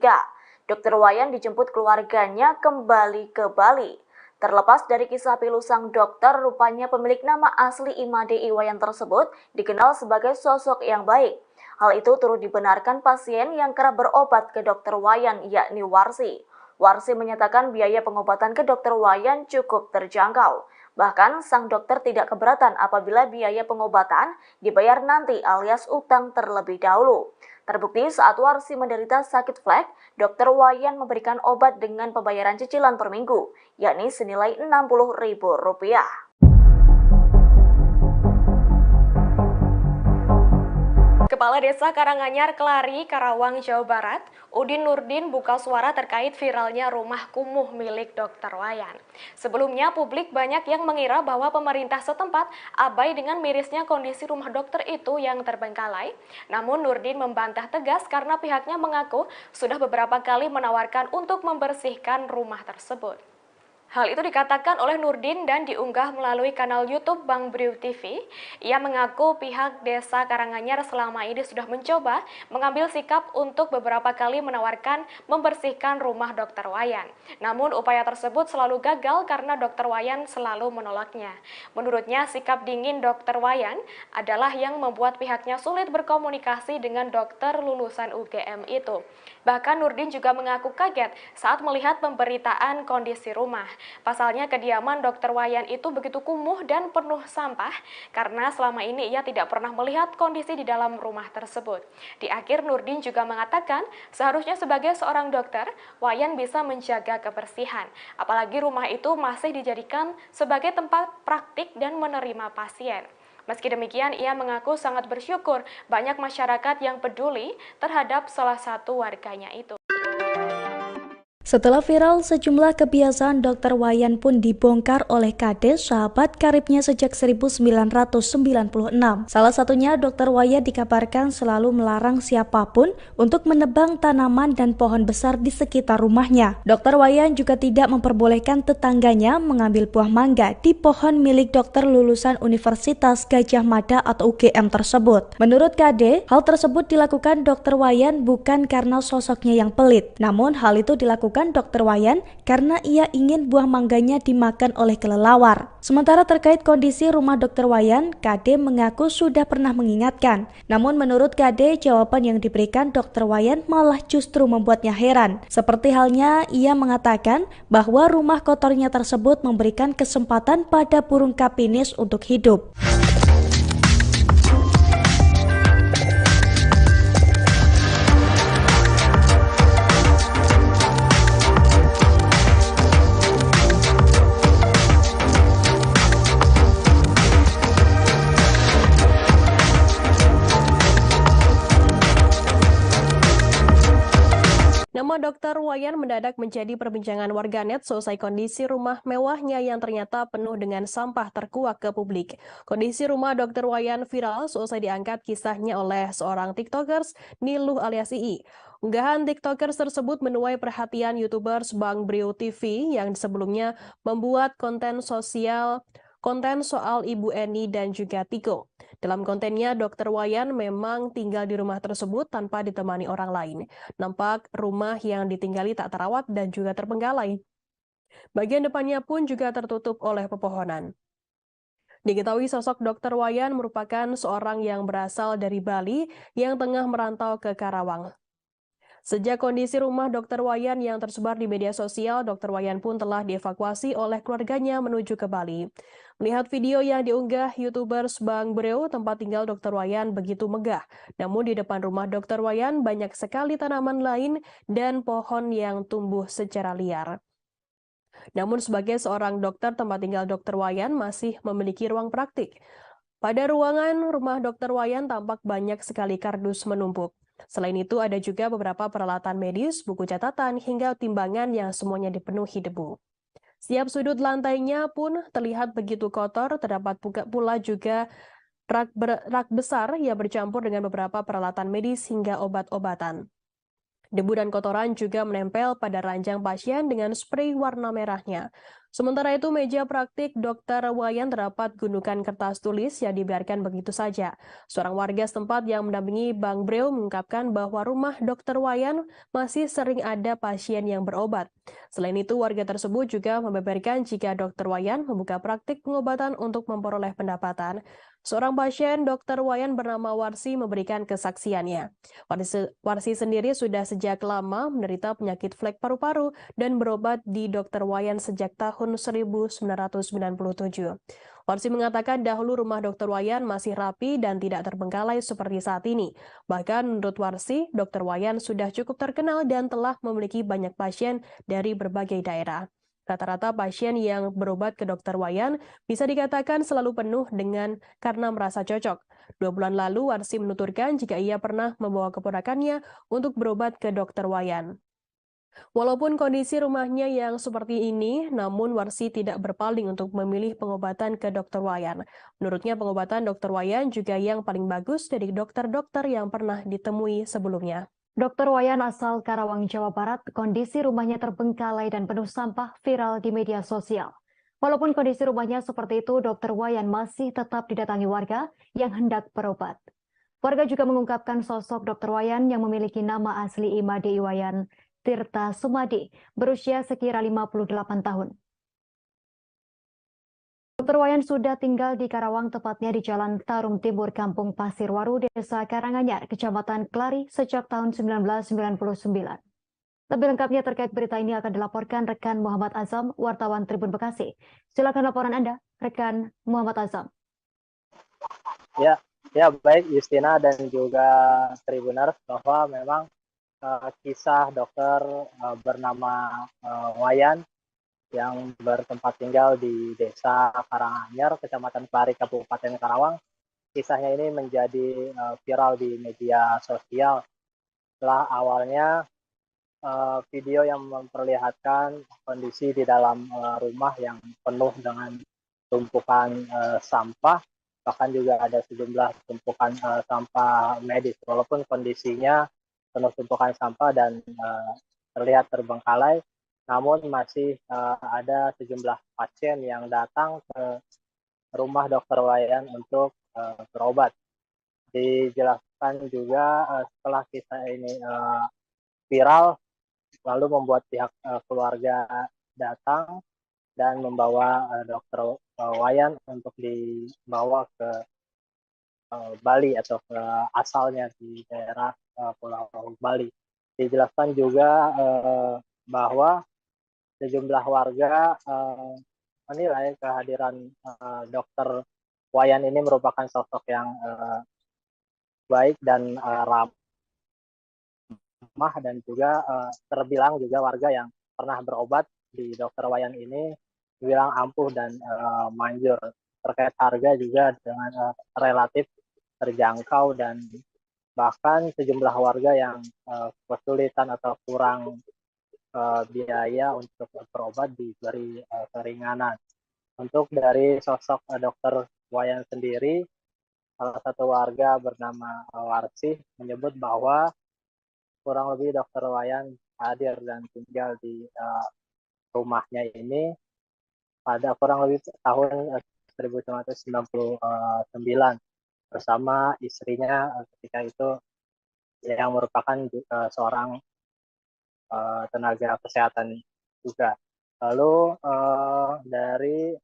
Dokter Wayan dijemput keluarganya kembali ke Bali. Terlepas dari kisah pilu sang dokter, rupanya pemilik nama asli Imade Iwayan tersebut dikenal sebagai sosok yang baik. Hal itu turut dibenarkan pasien yang kerap berobat ke Dokter Wayan, yakni Warsi. Warsi menyatakan biaya pengobatan ke Dokter Wayan cukup terjangkau. Bahkan, sang dokter tidak keberatan apabila biaya pengobatan dibayar nanti alias utang terlebih dahulu. Terbukti saat Warsi menderita sakit flek, Dokter Wayan memberikan obat dengan pembayaran cicilan per minggu, yakni senilai Rp60.000. Kepala Desa Karanganyar Kelari, Karawang, Jawa Barat, Udin Nurdin buka suara terkait viralnya rumah kumuh milik Dokter Wayan. Sebelumnya, publik banyak yang mengira bahwa pemerintah setempat abai dengan mirisnya kondisi rumah dokter itu yang terbengkalai. Namun Nurdin membantah tegas karena pihaknya mengaku sudah beberapa kali menawarkan untuk membersihkan rumah tersebut. Hal itu dikatakan oleh Nurdin dan diunggah melalui kanal YouTube Bang Breu TV. Ia mengaku pihak Desa Karanganyar selama ini sudah mencoba mengambil sikap untuk beberapa kali menawarkan membersihkan rumah Dokter Wayan. Namun upaya tersebut selalu gagal karena Dokter Wayan selalu menolaknya. Menurutnya sikap dingin Dokter Wayan adalah yang membuat pihaknya sulit berkomunikasi dengan dokter lulusan UGM itu. Bahkan Nurdin juga mengaku kaget saat melihat pemberitaan kondisi rumah. Pasalnya kediaman Dr. Wayan itu begitu kumuh dan penuh sampah karena selama ini ia tidak pernah melihat kondisi di dalam rumah tersebut. Di akhir Nurdin juga mengatakan seharusnya sebagai seorang dokter, Wayan bisa menjaga kebersihan. Apalagi rumah itu masih dijadikan sebagai tempat praktik dan menerima pasien. Meski demikian, ia mengaku sangat bersyukur banyak masyarakat yang peduli terhadap salah satu warganya itu. Setelah viral, sejumlah kebiasaan Dr. Wayan pun dibongkar oleh Kades, sahabat karibnya sejak 1996. Salah satunya, Dr. Wayan dikabarkan selalu melarang siapapun untuk menebang tanaman dan pohon besar di sekitar rumahnya. Dr. Wayan juga tidak memperbolehkan tetangganya mengambil buah mangga di pohon milik dokter lulusan Universitas Gadjah Mada atau UGM tersebut. Menurut Kade, hal tersebut dilakukan Dr. Wayan bukan karena sosoknya yang pelit, namun hal itu dilakukan Dr. Wayan karena ia ingin buah mangganya dimakan oleh kelelawar. Sementara terkait kondisi rumah Dr. Wayan, Kade mengaku sudah pernah mengingatkan. Namun menurut Kade, jawaban yang diberikan Dr. Wayan malah justru membuatnya heran. Seperti halnya ia mengatakan bahwa rumah kotornya tersebut memberikan kesempatan pada burung kapinis untuk hidup. Nama Dr. Wayan mendadak menjadi perbincangan warganet selesai kondisi rumah mewahnya yang ternyata penuh dengan sampah terkuak ke publik. Kondisi rumah Dr. Wayan viral selesai diangkat kisahnya oleh seorang TikTokers, Niluh alias Ii. Unggahan TikTokers tersebut menuai perhatian YouTubers Bang Brio TV yang sebelumnya membuat konten soal Ibu Eni dan juga Tiko. Dalam kontennya, Dr. Wayan memang tinggal di rumah tersebut tanpa ditemani orang lain. Nampak rumah yang ditinggali tak terawat dan juga terbengkalai. Bagian depannya pun juga tertutup oleh pepohonan. Diketahui sosok Dr. Wayan merupakan seorang yang berasal dari Bali yang tengah merantau ke Karawang. Sejak kondisi rumah Dr. Wayan yang tersebar di media sosial, Dr. Wayan pun telah dievakuasi oleh keluarganya menuju ke Bali. Melihat video yang diunggah YouTubers Bang Breo, tempat tinggal Dr. Wayan begitu megah. Namun di depan rumah Dr. Wayan banyak sekali tanaman lain dan pohon yang tumbuh secara liar. Namun sebagai seorang dokter, tempat tinggal Dr. Wayan masih memiliki ruang praktik. Pada ruangan rumah Dr. Wayan tampak banyak sekali kardus menumpuk. Selain itu ada juga beberapa peralatan medis, buku catatan, hingga timbangan yang semuanya dipenuhi debu. Setiap sudut lantainya pun terlihat begitu kotor, terdapat pula juga rak besar yang bercampur dengan beberapa peralatan medis hingga obat-obatan. Debu dan kotoran juga menempel pada ranjang pasien dengan spray warna merahnya. Sementara itu, meja praktik Dr. Wayan terdapat gundukan kertas tulis yang dibiarkan begitu saja. Seorang warga setempat yang mendampingi Bang Breo mengungkapkan bahwa rumah Dr. Wayan masih sering ada pasien yang berobat. Selain itu, warga tersebut juga membeberkan jika Dr. Wayan membuka praktik pengobatan untuk memperoleh pendapatan. Seorang pasien Dr. Wayan bernama Warsi memberikan kesaksiannya. Warsi sendiri sudah sejak lama menderita penyakit flek paru-paru dan berobat di Dr. Wayan sejak tahun 1997. Warsi mengatakan dahulu rumah Dr. Wayan masih rapi dan tidak terbengkalai seperti saat ini. Bahkan menurut Warsi, Dr. Wayan sudah cukup terkenal dan telah memiliki banyak pasien dari berbagai daerah. Rata-rata pasien yang berobat ke Dr. Wayan bisa dikatakan selalu penuh karena merasa cocok. 2 bulan lalu, Warsi menuturkan jika ia pernah membawa keponakannya untuk berobat ke Dr. Wayan. Walaupun kondisi rumahnya yang seperti ini, namun Warsi tidak berpaling untuk memilih pengobatan ke Dr. Wayan. Menurutnya pengobatan Dr. Wayan juga yang paling bagus dari dokter-dokter yang pernah ditemui sebelumnya. Dr. Wayan asal Karawang, Jawa Barat, kondisi rumahnya terbengkalai dan penuh sampah viral di media sosial. Walaupun kondisi rumahnya seperti itu, Dr. Wayan masih tetap didatangi warga yang hendak berobat. Warga juga mengungkapkan sosok Dr. Wayan yang memiliki nama asli Imade Iwayan Tirta Sumadi, berusia sekira 58 tahun. Dr. Wayan sudah tinggal di Karawang, tepatnya di Jalan Tarum Timur, Kampung Pasirwaru, Desa Karanganyar, Kecamatan Klari, sejak tahun 1999. Lebih lengkapnya terkait berita ini akan dilaporkan rekan Muhammad Azam, wartawan Tribun Bekasi. Silakan laporan Anda, rekan Muhammad Azam. Ya baik Justina dan juga Tribuners, bahwa memang kisah dokter bernama Wayan yang bertempat tinggal di Desa Karanganyar, Kecamatan Kelari, Kabupaten Karawang. Kisahnya ini menjadi viral di media sosial setelah awalnya video yang memperlihatkan kondisi di dalam rumah yang penuh dengan tumpukan sampah, bahkan juga ada sejumlah tumpukan sampah medis. Walaupun kondisinya penuh tumpukan sampah dan terlihat terbengkalai, namun masih ada sejumlah pasien yang datang ke rumah Dr. Wayan untuk berobat. Dijelaskan juga setelah kisah ini viral, lalu membuat pihak keluarga datang dan membawa Dr. Wayan untuk dibawa ke Bali atau ke asalnya di daerah Pulau Bali. Dijelaskan juga bahwa sejumlah warga menilai kehadiran Dr. Wayan ini merupakan sosok yang baik dan ramah, dan juga terbilang juga warga yang pernah berobat di Dr. Wayan ini dibilang ampuh dan manjur. Terkait harga juga dengan relatif terjangkau, dan bahkan sejumlah warga yang kesulitan atau kurang biaya untuk berobat diberi keringanan. Untuk dari sosok Dr. Wayan sendiri, salah satu warga bernama Warsih menyebut bahwa kurang lebih Dr. Wayan hadir dan tinggal di rumahnya ini pada kurang lebih tahun 1999 bersama istrinya ketika itu, yang merupakan seorang tenaga kesehatan juga. Lalu dari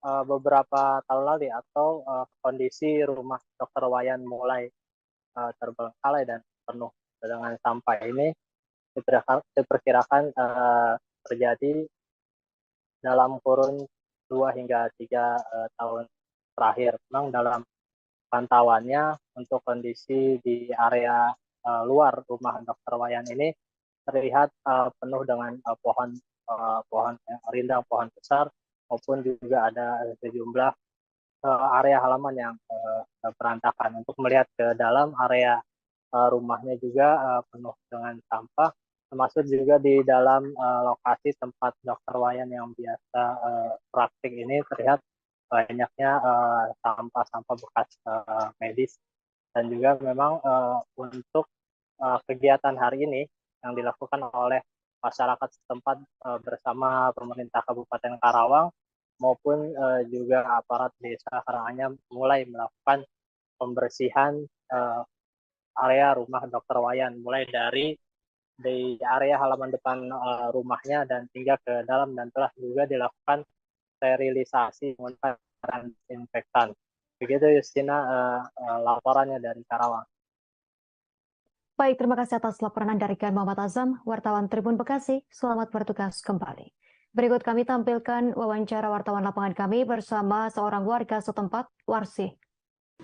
beberapa tahun lalu atau kondisi rumah Dr. Wayan mulai terbengkalai dan penuh dengan sampah ini diperkirakan terjadi dalam kurun 2 hingga 3 tahun terakhir. Memang dalam pantauannya untuk kondisi di area luar rumah Dr. Wayan ini terlihat penuh dengan pohon rindang, pohon besar, maupun juga ada sejumlah area halaman yang berantakan. Untuk melihat ke dalam area rumahnya juga penuh dengan sampah, termasuk juga di dalam lokasi tempat Dr. Wayan yang biasa praktik ini terlihat banyaknya sampah-sampah bekas medis. Dan juga memang untuk kegiatan hari ini yang dilakukan oleh masyarakat setempat bersama pemerintah Kabupaten Karawang maupun juga aparat desa Karanganyar mulai melakukan pembersihan area rumah Dr. Wayan, mulai dari di area halaman depan rumahnya dan hingga ke dalam, dan telah juga dilakukan sterilisasi menggunakan disinfektan. Begitu Justina laporannya dari Karawang. Baik, terima kasih atas laporan Anda rekan Muhammad Azam, wartawan Tribun Bekasi. Selamat bertugas kembali. Berikut kami tampilkan wawancara wartawan lapangan kami bersama seorang warga setempat, Warsih.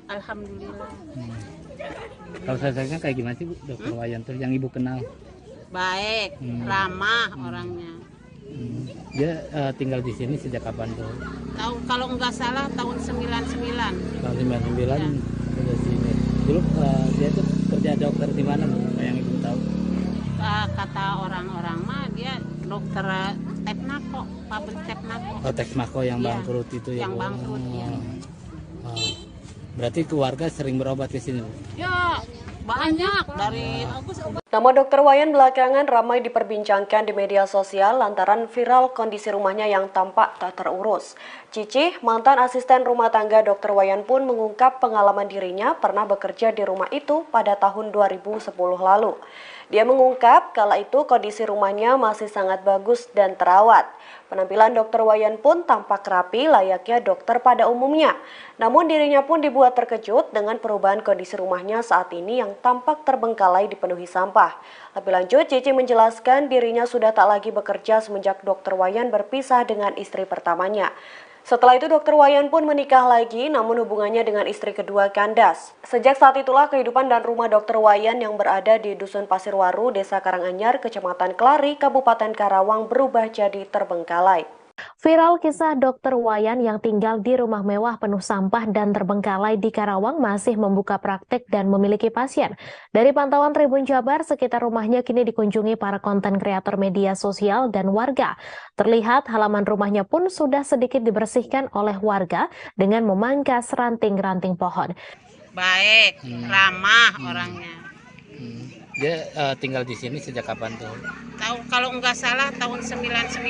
Alhamdulillah. Kalau saya kayak gimana sih Bu, Dr. Wayan tuh yang Ibu kenal? Baik, ramah orangnya. Dia tinggal di sini sejak kapan tuh? Kalau nggak salah tahun 99. Tahun 99 udah sini. Dulu dia tuh kerja dokter di mana Bu? Yang Ibu tahu? Kata orang-orang mah dia dokter Tepnako, pabrik Tepnako. Oh, Tepnako yang bangkrut itu ya. Yang Bu? bangkrut ya. Berarti keluarga sering berobat ke sini Bu? Ya, banyak dari Nama Dr. Wayan belakangan ramai diperbincangkan di media sosial lantaran viral kondisi rumahnya yang tampak tak terurus. Cici, mantan asisten rumah tangga Dr. Wayan pun mengungkap pengalaman dirinya pernah bekerja di rumah itu pada tahun 2010 lalu. Dia mengungkap kala itu kondisi rumahnya masih sangat bagus dan terawat. Penampilan Dr. Wayan pun tampak rapi layaknya dokter pada umumnya. Namun dirinya pun dibuat terkejut dengan perubahan kondisi rumahnya saat ini yang tampak terbengkalai dipenuhi sampah. sampah. Lebih lanjut, Cici menjelaskan dirinya sudah tak lagi bekerja semenjak Dr. Wayan berpisah dengan istri pertamanya. Setelah itu Dr. Wayan pun menikah lagi, namun hubungannya dengan istri kedua kandas. Sejak saat itulah kehidupan dan rumah Dr. Wayan yang berada di Dusun Pasirwaru, Desa Karanganyar, Kecamatan Kelari, Kabupaten Karawang berubah jadi terbengkalai. Viral kisah Dr. Wayan yang tinggal di rumah mewah penuh sampah dan terbengkalai di Karawang masih membuka praktek dan memiliki pasien. Dari pantauan Tribun Jabar, sekitar rumahnya kini dikunjungi para konten kreator media sosial dan warga. Terlihat halaman rumahnya pun sudah sedikit dibersihkan oleh warga dengan memangkas ranting-ranting pohon. Baik, ramah orangnya. Dia tinggal di sini sejak kapan tuh? Kalau nggak salah tahun 99.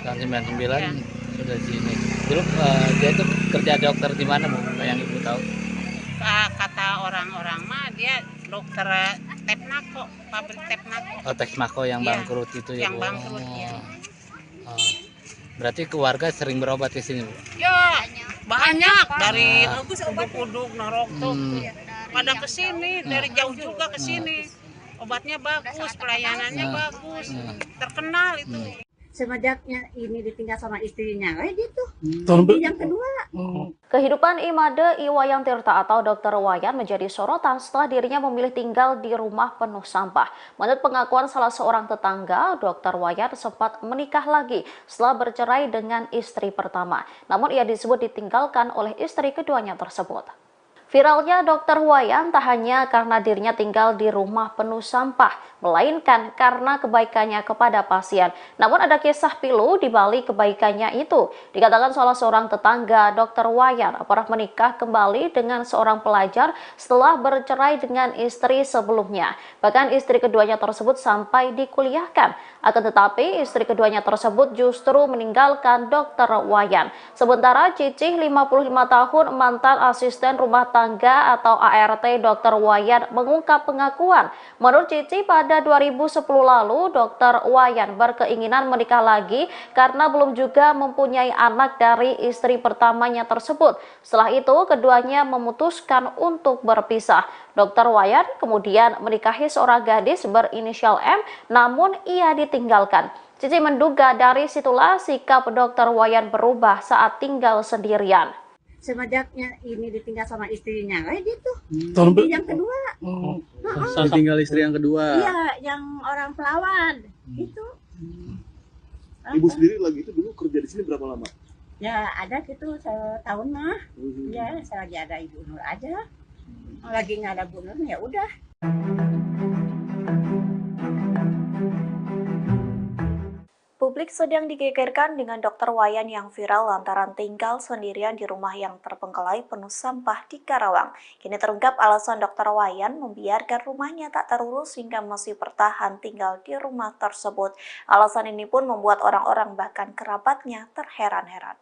Tahun 99 ya. Sudah di sini. Dulu dia itu kerja dokter di mana, Bu? Yang Ibu tahu? Kata orang-orang mah dia dokter Tepnako, pabrik Tepnako. Oh, Tepnako yang bangkrut itu ya, yang Bu? bangkrut, ya. Berarti keluarga sering berobat ke sini, Bu? Ya, banyak dari uduk-uduk Narok tuh. Pada ke sini, dari jauh juga ke sini. Obatnya bagus, pelayanannya bagus, terkenal itu. Semenjaknya ini ditinggal sama istrinya, gitu. Yang kedua. Kehidupan Imade Iwayan Tirta atau Dr. Wayan menjadi sorotan setelah dirinya memilih tinggal di rumah penuh sampah. Menurut pengakuan salah seorang tetangga, Dr. Wayan sempat menikah lagi setelah bercerai dengan istri pertama. Namun ia disebut ditinggalkan oleh istri keduanya tersebut. Viralnya Dr. Wayan tak hanya karena dirinya tinggal di rumah penuh sampah, melainkan karena kebaikannya kepada pasien. Namun ada kisah pilu di balik kebaikannya itu. Dikatakan salah seorang tetangga Dr. Wayan pernah menikah kembali dengan seorang pelajar setelah bercerai dengan istri sebelumnya. Bahkan istri keduanya tersebut sampai dikuliahkan. Akan tetapi istri keduanya tersebut justru meninggalkan Dr. Wayan. Sementara Cicih 55 tahun mantan asisten rumah tangga atau ART Dr. Wayan mengungkap pengakuan. Menurut Cici, pada 2010 lalu Dr. Wayan berkeinginan menikah lagi karena belum juga mempunyai anak dari istri pertamanya tersebut. Setelah itu keduanya memutuskan untuk berpisah. Dr. Wayan kemudian menikahi seorang gadis berinisial M, namun ia ditinggalkan. Cici menduga dari situlah sikap Dr. Wayan berubah saat tinggal sendirian. Semenjaknya ini ditinggal sama istrinya, gitu. Yang kedua. Tinggal istri yang kedua. Iya, yang orang Pelawan, itu. Ibu sendiri lagi itu dulu kerja di sini berapa lama? Ya ada gitu setahun mah. Ya, saya lagi ada Ibu Nur aja. Lagi nggak ada Bu Nur, ya udah. Publik sedang digegerkan dengan Dr. Wayan yang viral lantaran tinggal sendirian di rumah yang terbengkalai penuh sampah di Karawang. Kini terungkap alasan Dr. Wayan membiarkan rumahnya tak terurus hingga masih bertahan tinggal di rumah tersebut. Alasan ini pun membuat orang-orang bahkan kerabatnya terheran-heran.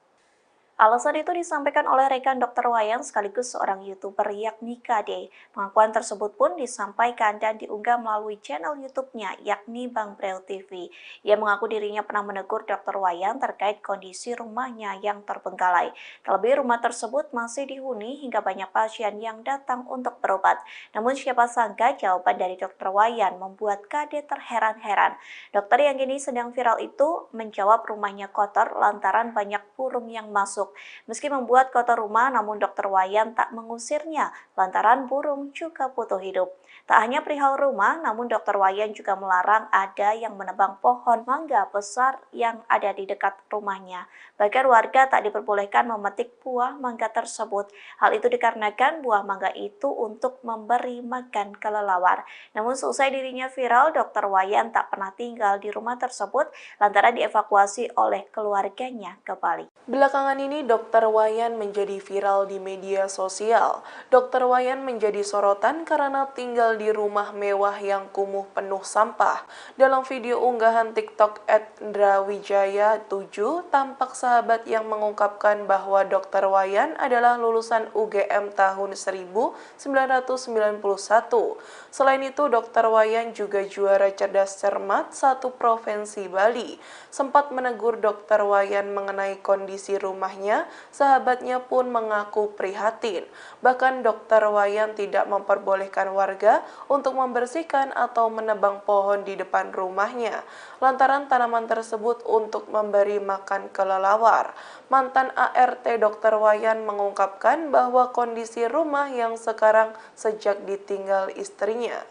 Alasan itu disampaikan oleh rekan Dr. Wayan sekaligus seorang YouTuber yakni KD. Pengakuan tersebut pun disampaikan dan diunggah melalui channel YouTube-nya yakni Bang Breu TV. Ia mengaku dirinya pernah menegur Dr. Wayan terkait kondisi rumahnya yang terbengkalai. Terlebih rumah tersebut masih dihuni hingga banyak pasien yang datang untuk berobat. Namun siapa sangka jawaban dari Dr. Wayan membuat KD terheran-heran. Dokter yang kini sedang viral itu menjawab rumahnya kotor lantaran banyak burung yang masuk. Meski membuat kotor rumah, namun Dr. Wayan tak mengusirnya lantaran burung juga butuh hidup. Tak hanya perihal rumah, namun Dr. Wayan juga melarang ada yang menebang pohon mangga besar yang ada di dekat rumahnya. Bahkan warga tak diperbolehkan memetik buah mangga tersebut. Hal itu dikarenakan buah mangga itu untuk memberi makan kelelawar. Namun seusai dirinya viral, Dr. Wayan tak pernah tinggal di rumah tersebut lantaran dievakuasi oleh keluarganya ke Bali. Belakangan ini Dr. Wayan menjadi viral di media sosial. Dr. Wayan menjadi sorotan karena tinggal di rumah mewah yang kumuh penuh sampah. Dalam video unggahan TikTok @ndrawijaya7, tampak sahabat yang mengungkapkan bahwa Dr. Wayan adalah lulusan UGM tahun 1991. Selain itu, Dr. Wayan juga juara cerdas cermat satu provinsi Bali. Sempat menegur Dr. Wayan mengenai kondisi rumahnya, sahabatnya pun mengaku prihatin. Bahkan Dr. Wayan tidak memperbolehkan warga untuk membersihkan atau menebang pohon di depan rumahnya, lantaran tanaman tersebut untuk memberi makan kelelawar. Mantan ART Dr. Wayan mengungkapkan bahwa kondisi rumah yang sekarang sejak ditinggal istrinya.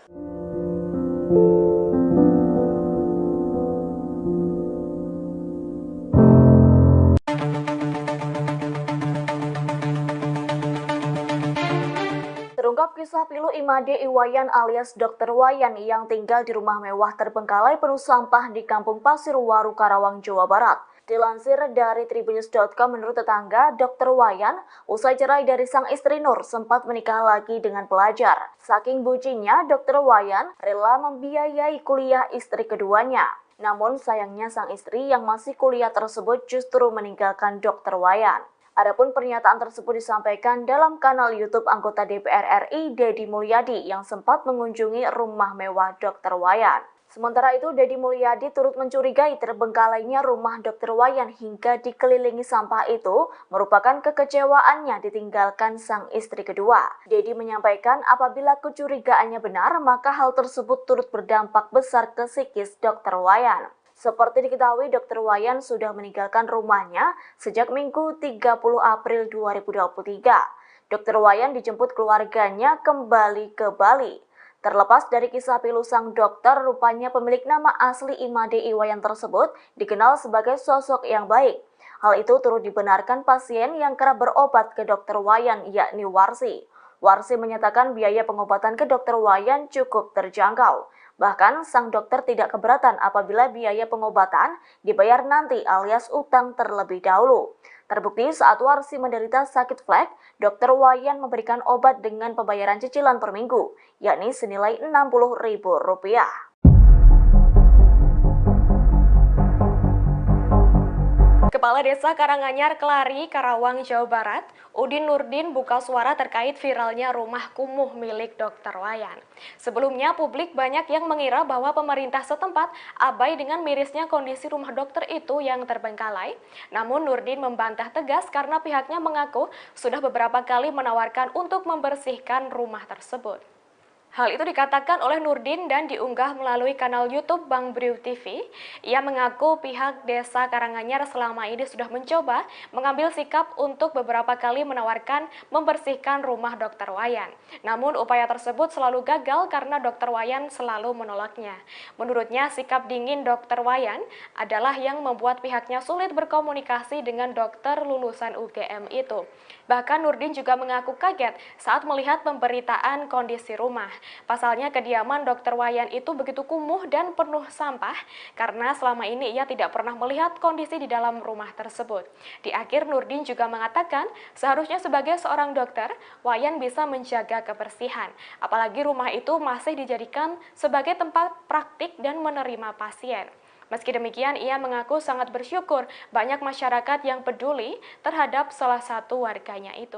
Terungkap kisah pilu Imade Iwayan alias Dr. Wayan yang tinggal di rumah mewah terbengkalai penuh sampah di Kampung Pasirwaru, Karawang, Jawa Barat. Dilansir dari tribunnews.com, menurut tetangga, Dr. Wayan usai cerai dari sang istri Nur sempat menikah lagi dengan pelajar. Saking bucinnya, Dr. Wayan rela membiayai kuliah istri keduanya. Namun sayangnya sang istri yang masih kuliah tersebut justru meninggalkan Dr. Wayan. Adapun pernyataan tersebut disampaikan dalam kanal YouTube anggota DPR RI Deddy Mulyadi yang sempat mengunjungi rumah mewah Dr. Wayan. Sementara itu, Deddy Mulyadi turut mencurigai terbengkalainya rumah Dr. Wayan hingga dikelilingi sampah itu merupakan kekecewaannya ditinggalkan sang istri kedua. Deddy menyampaikan apabila kecurigaannya benar, maka hal tersebut turut berdampak besar ke psikis Dr. Wayan. Seperti diketahui, Dr. Wayan sudah meninggalkan rumahnya sejak Minggu 30 April 2023. Dr. Wayan dijemput keluarganya kembali ke Bali. Terlepas dari kisah pilu sang dokter, rupanya pemilik nama asli Imade Iwayan tersebut dikenal sebagai sosok yang baik. Hal itu turut dibenarkan pasien yang kerap berobat ke Dr. Wayan, yakni Warsi. Warsi menyatakan biaya pengobatan ke Dr. Wayan cukup terjangkau. Bahkan, sang dokter tidak keberatan apabila biaya pengobatan dibayar nanti alias utang terlebih dahulu. Terbukti saat Warsi menderita sakit flek, Dr. Wayan memberikan obat dengan pembayaran cicilan per minggu, yakni senilai Rp60.000. Kepala Desa Karanganyar, Kelari, Karawang, Jawa Barat, Udin Nurdin buka suara terkait viralnya rumah kumuh milik Dr. Wayan. Sebelumnya, publik banyak yang mengira bahwa pemerintah setempat abai dengan mirisnya kondisi rumah dokter itu yang terbengkalai. Namun Nurdin membantah tegas karena pihaknya mengaku sudah beberapa kali menawarkan untuk membersihkan rumah tersebut. Hal itu dikatakan oleh Nurdin dan diunggah melalui kanal YouTube Bang Briu TV. Ia mengaku pihak Desa Karanganyar selama ini sudah mencoba mengambil sikap untuk beberapa kali menawarkan membersihkan rumah Dr. Wayan. Namun upaya tersebut selalu gagal karena Dr. Wayan selalu menolaknya. Menurutnya sikap dingin Dr. Wayan adalah yang membuat pihaknya sulit berkomunikasi dengan dokter lulusan UGM itu. Bahkan Nurdin juga mengaku kaget saat melihat pemberitaan kondisi rumah. Pasalnya kediaman Dr. Wayan itu begitu kumuh dan penuh sampah karena selama ini ia tidak pernah melihat kondisi di dalam rumah tersebut. Di akhir Nurdin juga mengatakan seharusnya sebagai seorang dokter, Wayan bisa menjaga kebersihan. Apalagi rumah itu masih dijadikan sebagai tempat praktik dan menerima pasien. Meski demikian, ia mengaku sangat bersyukur banyak masyarakat yang peduli terhadap salah satu warganya itu.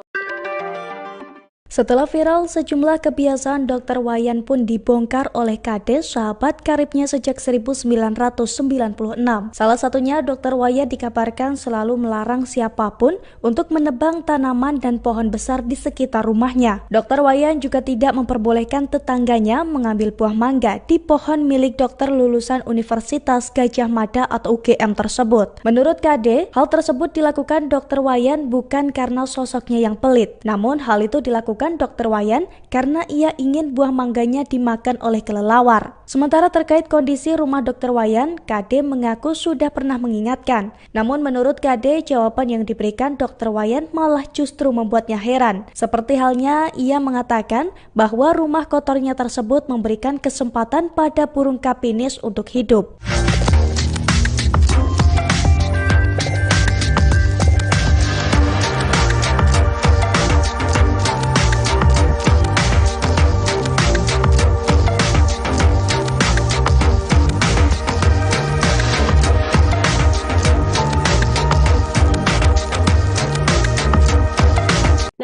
Setelah viral, sejumlah kebiasaan Dr. Wayan pun dibongkar oleh Kades, sahabat karibnya sejak 1996. Salah satunya, Dr. Wayan dikabarkan selalu melarang siapapun untuk menebang tanaman dan pohon besar di sekitar rumahnya. Dr. Wayan juga tidak memperbolehkan tetangganya mengambil buah mangga di pohon milik dokter lulusan Universitas Gadjah Mada atau UGM tersebut. Menurut Kade, hal tersebut dilakukan Dr. Wayan bukan karena sosoknya yang pelit, namun hal itu dilakukan Dr. Wayan karena ia ingin buah mangganya dimakan oleh kelelawar. Sementara terkait kondisi rumah Dr. Wayan, Kade mengaku sudah pernah mengingatkan. Namun menurut Kade, jawaban yang diberikan Dr. Wayan malah justru membuatnya heran. Seperti halnya ia mengatakan bahwa rumah kotornya tersebut memberikan kesempatan pada burung kapinis untuk hidup.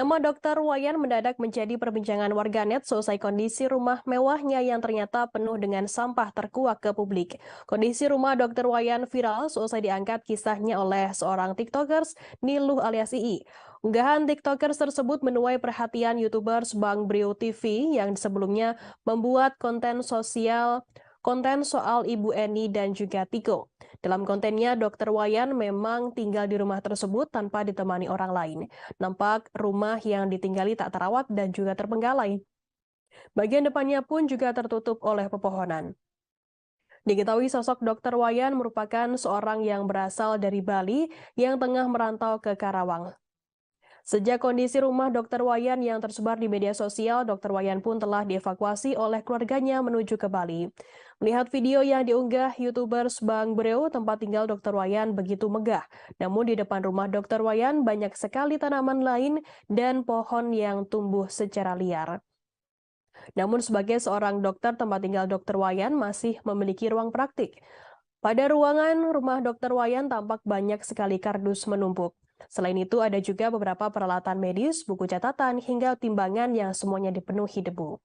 Nama Dr. Wayan mendadak menjadi perbincangan warganet selesai kondisi rumah mewahnya yang ternyata penuh dengan sampah terkuak ke publik. Kondisi rumah Dr. Wayan viral selesai diangkat kisahnya oleh seorang TikTokers, Niluh alias Ii. Unggahan TikTokers tersebut menuai perhatian YouTubers Bang Brio TV yang sebelumnya membuat konten soal Ibu Eni dan juga Tiko. Dalam kontennya, Dr. Wayan memang tinggal di rumah tersebut tanpa ditemani orang lain. Nampak rumah yang ditinggali tak terawat dan juga terbengkalai. Bagian depannya pun juga tertutup oleh pepohonan. Diketahui sosok Dr. Wayan merupakan seorang yang berasal dari Bali yang tengah merantau ke Karawang. Sejak kondisi rumah Dr. Wayan yang tersebar di media sosial, Dr. Wayan pun telah dievakuasi oleh keluarganya menuju ke Bali. Melihat video yang diunggah YouTubers Bang Breo, tempat tinggal Dr. Wayan begitu megah. Namun di depan rumah Dr. Wayan banyak sekali tanaman lain dan pohon yang tumbuh secara liar. Namun sebagai seorang dokter, tempat tinggal Dr. Wayan masih memiliki ruang praktik. Pada ruangan rumah Dr. Wayan tampak banyak sekali kardus menumpuk. Selain itu ada juga beberapa peralatan medis, buku catatan, hingga timbangan yang semuanya dipenuhi debu.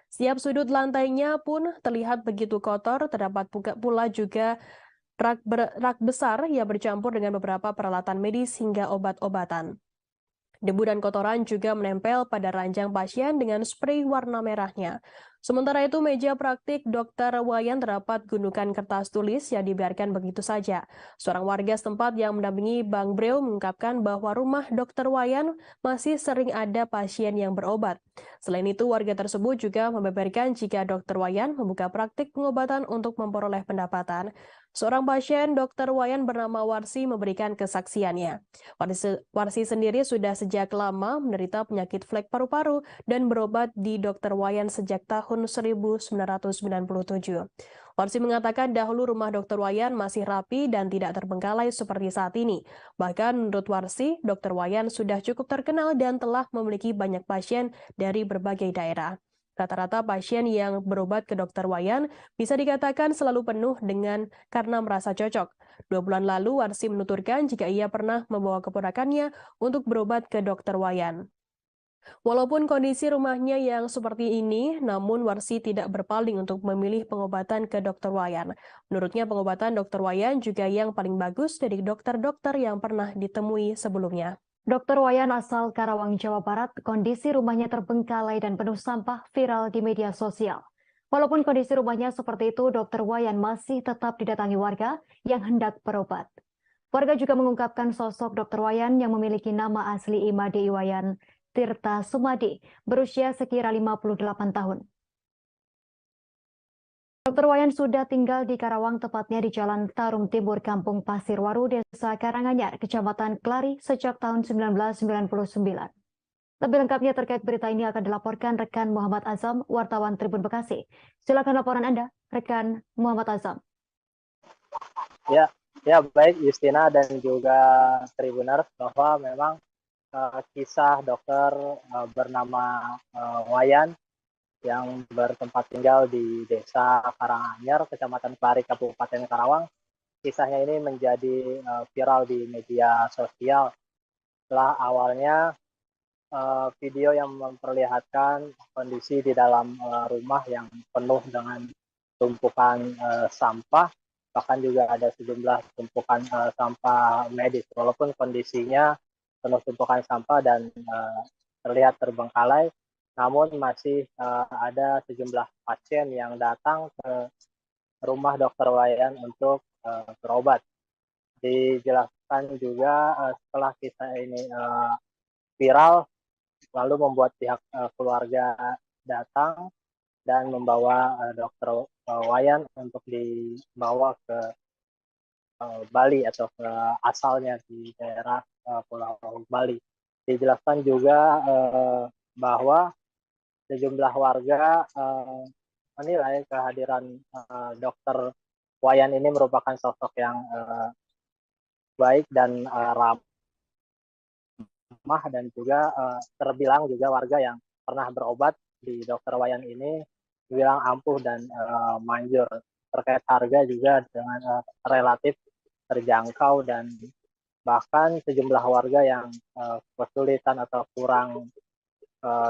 Setiap sudut lantainya pun terlihat begitu kotor, terdapat pula juga rak besar yang bercampur dengan beberapa peralatan medis hingga obat-obatan. Debu dan kotoran juga menempel pada ranjang pasien dengan sprei warna merahnya. Sementara itu, meja praktik Dr. Wayan terdapat gundukan kertas tulis yang dibiarkan begitu saja. Seorang warga setempat yang mendampingi Bang Breo mengungkapkan bahwa rumah Dr. Wayan masih sering ada pasien yang berobat. Selain itu, warga tersebut juga membeberkan jika Dr. Wayan membuka praktik pengobatan untuk memperoleh pendapatan. Seorang pasien Dr. Wayan bernama Warsi memberikan kesaksiannya. Warsi sendiri sudah sejak lama menderita penyakit flek paru-paru dan berobat di Dr. Wayan sejak tahun 1997. Warsi mengatakan dahulu rumah Dr. Wayan masih rapi dan tidak terbengkalai seperti saat ini. Bahkan menurut Warsi, Dr. Wayan sudah cukup terkenal dan telah memiliki banyak pasien dari berbagai daerah. Rata-rata pasien yang berobat ke Dr. Wayan bisa dikatakan selalu penuh karena merasa cocok. 2 bulan lalu, Warsi menuturkan jika ia pernah membawa keponakannya untuk berobat ke Dr. Wayan. Walaupun kondisi rumahnya yang seperti ini, namun Warsi tidak berpaling untuk memilih pengobatan ke Dr. Wayan. Menurutnya pengobatan Dr. Wayan juga yang paling bagus dari dokter-dokter yang pernah ditemui sebelumnya. Dr. Wayan asal Karawang, Jawa Barat, kondisi rumahnya terbengkalai dan penuh sampah viral di media sosial. Walaupun kondisi rumahnya seperti itu, Dr. Wayan masih tetap didatangi warga yang hendak berobat. Warga juga mengungkapkan sosok Dr. Wayan yang memiliki nama asli Imade Iwayan Tirta Sumadi, berusia sekira 58 tahun. Dr. Wayan sudah tinggal di Karawang, tepatnya di Jalan Tarum Timur, Kampung Pasirwaru, Desa Karanganyar, Kecamatan Klari, sejak tahun 1999. Lebih lengkapnya terkait berita ini akan dilaporkan rekan Muhammad Azam, wartawan Tribun Bekasi. Silakan laporan Anda, rekan Muhammad Azam. Ya baik Justina dan juga Tribuners, bahwa memang kisah dokter bernama Wayan yang bertempat tinggal di Desa Karanganyar, Kecamatan Klari, Kabupaten Karawang. Kisahnya ini menjadi viral di media sosial. Setelah awalnya video yang memperlihatkan kondisi di dalam rumah yang penuh dengan tumpukan sampah, bahkan juga ada sejumlah tumpukan sampah medis. Walaupun kondisinya penuh tumpukan sampah dan terlihat terbengkalai, namun masih ada sejumlah pasien yang datang ke rumah Dr. Wayan untuk berobat. Dijelaskan juga setelah kisah ini viral, lalu membuat pihak keluarga datang dan membawa Dr. Wayan untuk dibawa ke Bali atau ke asalnya di daerah Pulau Bali. Dijelaskan juga bahwa sejumlah warga menilai kehadiran Dr. Wayan ini merupakan sosok yang baik dan ramah, dan juga terbilang juga warga yang pernah berobat di Dr. Wayan ini dibilang ampuh dan manjur. Terkait harga juga dengan relatif terjangkau dan Bahkan sejumlah warga yang kesulitan atau kurang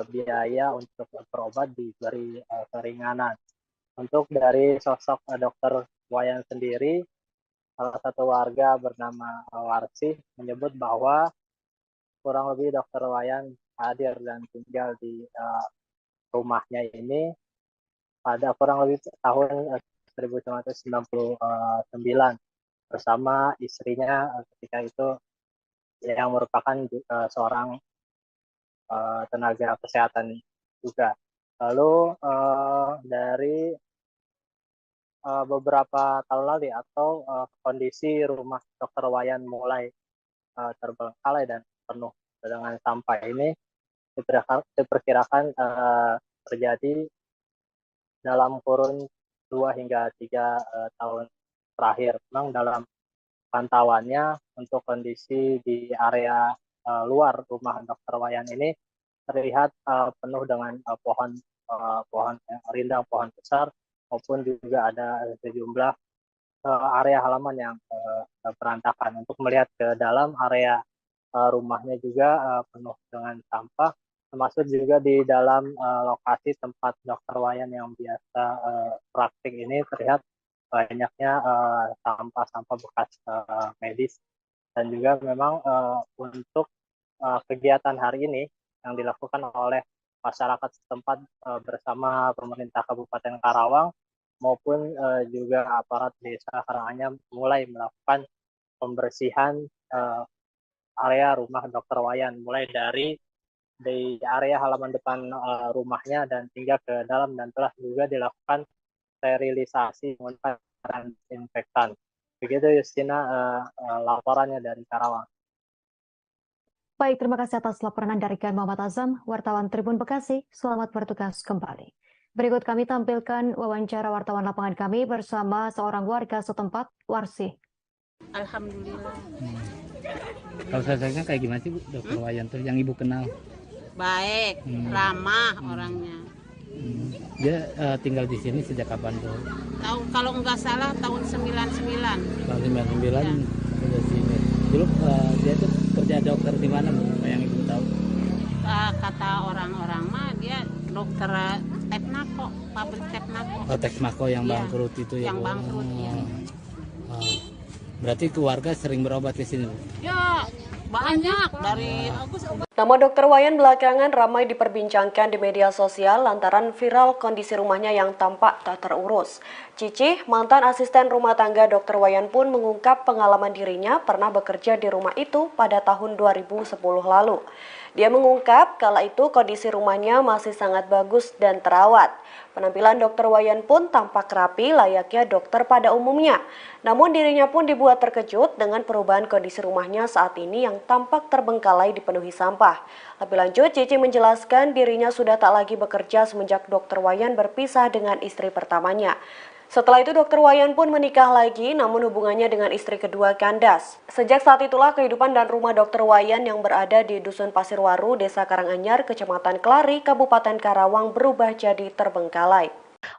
biaya untuk berobat diberi keringanan. Untuk dari sosok Dokter Wayan sendiri, salah satu warga bernama Warsih menyebut bahwa kurang lebih Dokter Wayan hadir dan tinggal di rumahnya ini pada kurang lebih tahun 1999 bersama istrinya ketika itu yang merupakan seorang tenaga kesehatan juga. Lalu dari beberapa tahun lalu atau kondisi rumah Dokter Wayan mulai terbengkalai dan penuh dengan sampah ini diperkirakan terjadi dalam kurun 2 hingga 3 tahun terakhir. Memang dalam pantauannya untuk kondisi di area luar rumah Dokter Wayan ini terlihat penuh dengan pohon rindang, pohon besar, maupun juga ada sejumlah area halaman yang berantakan. Untuk melihat ke dalam area rumahnya juga penuh dengan sampah, termasuk juga di dalam lokasi tempat Dokter Wayan yang biasa praktik ini terlihat banyaknya sampah-sampah bekas medis. Dan juga memang untuk kegiatan hari ini yang dilakukan oleh masyarakat setempat bersama pemerintah Kabupaten Karawang maupun juga aparat desa Karanganyar mulai melakukan pembersihan area rumah Dokter Wayan, mulai dari area halaman depan rumahnya dan hingga ke dalam, dan telah juga dilakukan sterilisasi menggunakan disinfektan. Begitu Justina laporannya dari Karawang. Baik, terima kasih atas laporan dari Muhammad Azam, wartawan Tribun Bekasi. Selamat bertugas kembali. Berikut kami tampilkan wawancara wartawan lapangan kami bersama seorang warga setempat, Warsih. Alhamdulillah. Kalau sosoknya kayak gimana sih Bu, Dokter Wayan tuh yang Ibu kenal? Baik, ramah orangnya. Dia tinggal di sini sejak kapan tuh? Kalau nggak salah tahun 99. Tahun 99 sudah sini. Dulu dia tuh kerja dokter di mana Bu? Yang Ibu tahu? Kata orang-orang mah dia dokter Tepnako, pabrik Tepnako. Oh, Tepnako yang bangkrut itu ya? Yang bangkrut ya. Berarti keluarga sering berobat di sini Bu? Ya, banyak dari Nama Dokter Wayan belakangan ramai diperbincangkan di media sosial lantaran viral kondisi rumahnya yang tampak tak terurus. Cici, mantan asisten rumah tangga Dokter Wayan pun mengungkap pengalaman dirinya pernah bekerja di rumah itu pada tahun 2010 lalu. Dia mengungkap kala itu kondisi rumahnya masih sangat bagus dan terawat. Penampilan Dokter Wayan pun tampak rapi layaknya dokter pada umumnya. Namun dirinya pun dibuat terkejut dengan perubahan kondisi rumahnya saat ini yang tampak terbengkalai dipenuhi sampah. Lebih lanjut, Cici menjelaskan dirinya sudah tak lagi bekerja semenjak Dokter Wayan berpisah dengan istri pertamanya. Setelah itu Dokter Wayan pun menikah lagi, namun hubungannya dengan istri kedua kandas. Sejak saat itulah kehidupan dan rumah Dokter Wayan yang berada di Dusun Pasirwaru, Desa Karanganyar, Kecamatan Kelari, Kabupaten Karawang berubah jadi terbengkalai.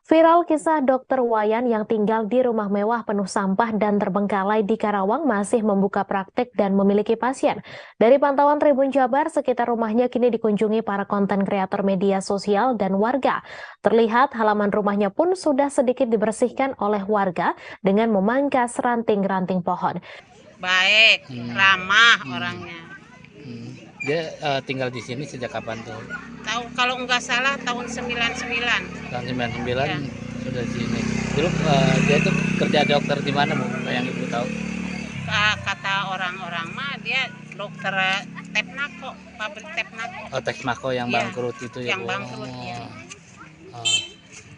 Viral kisah Dokter Wayan yang tinggal di rumah mewah penuh sampah dan terbengkalai di Karawang masih membuka praktek dan memiliki pasien. Dari pantauan Tribun Jabar, sekitar rumahnya kini dikunjungi para konten kreator media sosial dan warga. Terlihat halaman rumahnya pun sudah sedikit dibersihkan oleh warga dengan memangkas ranting-ranting pohon. Baik, ramah orangnya. Dia tinggal di sini sejak kapan tuh? Kalau nggak salah tahun 99. Tahun 99 ya. Sudah di sini. Dulu dia tuh kerja dokter di mana Bu? Yang Ibu tahu? Kata orang-orang mah dia dokter Tepnako, pabrik Tepnako. Oh, Tepnako yang bangkrut itu ya? Yang bangkrut ya.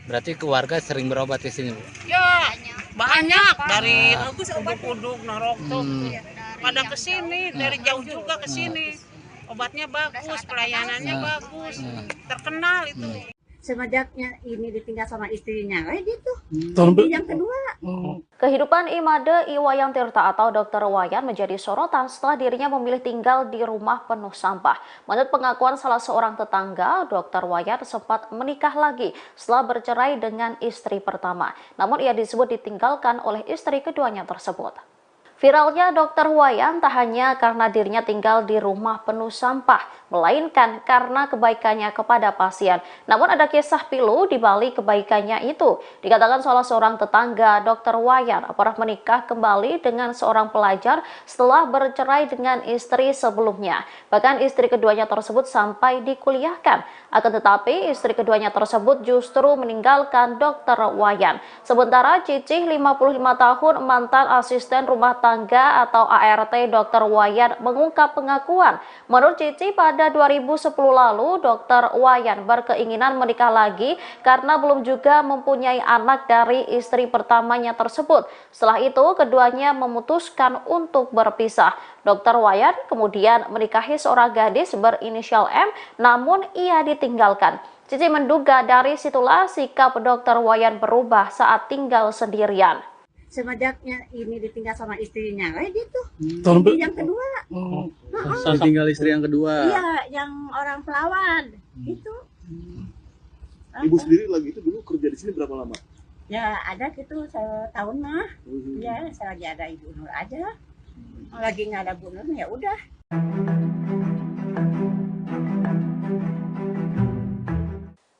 Berarti keluarga sering berobat di sini Bu? Ya, banyak dari uduk-uduk Narok tuh. Pada kesini dari jauh juga kesini. Obatnya bagus, pelayanannya bagus, terkenal itu. Semenjaknya ini ditinggal sama istrinya, gitu. Yang kedua. Kehidupan Imade Iwayan Tirta atau Dokter Wayan menjadi sorotan setelah dirinya memilih tinggal di rumah penuh sampah. Menurut pengakuan salah seorang tetangga, Dokter Wayan sempat menikah lagi setelah bercerai dengan istri pertama. Namun ia disebut ditinggalkan oleh istri keduanya tersebut. Viralnya Dokter Wayan tak hanya karena dirinya tinggal di rumah penuh sampah, melainkan karena kebaikannya kepada pasien. Namun ada kisah pilu di balik kebaikannya itu. Dikatakan salah seorang tetangga Dokter Wayan pernah menikah kembali dengan seorang pelajar setelah bercerai dengan istri sebelumnya. Bahkan istri keduanya tersebut sampai dikuliahkan. Akan tetapi istri keduanya tersebut justru meninggalkan Dokter Wayan. Sementara Cicih 55 tahun mantan asisten rumah tangga atau ART Dokter Wayan mengungkap pengakuan. Menurut Cici, pada 2010 lalu Dokter Wayan berkeinginan menikah lagi karena belum juga mempunyai anak dari istri pertamanya tersebut. Setelah itu keduanya memutuskan untuk berpisah. Dokter Wayan kemudian menikahi seorang gadis berinisial M, namun ia ditinggalkan. Cici menduga dari situlah sikap Dokter Wayan berubah saat tinggal sendirian. Semenjaknya ini ditinggal sama istrinya, gitu. Istri yang kedua. Tinggal istri yang kedua. Iya, yang orang Pelawan. Itu. Ibu sendiri lagi itu dulu kerja di sini berapa lama? Ya ada gitu setahun mah. Ya saya lagi ada Ibu Nur aja. Lagi nggak ada Bu Nur ya udah.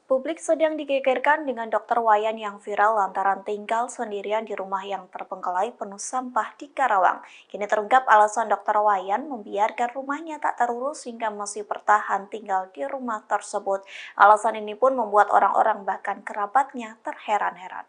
Publik sedang digegerkan dengan Dokter Wayan yang viral lantaran tinggal sendirian di rumah yang terbengkalai penuh sampah di Karawang. Kini terungkap alasan Dokter Wayan membiarkan rumahnya tak terurus hingga masih bertahan tinggal di rumah tersebut. Alasan ini pun membuat orang-orang bahkan kerabatnya terheran-heran.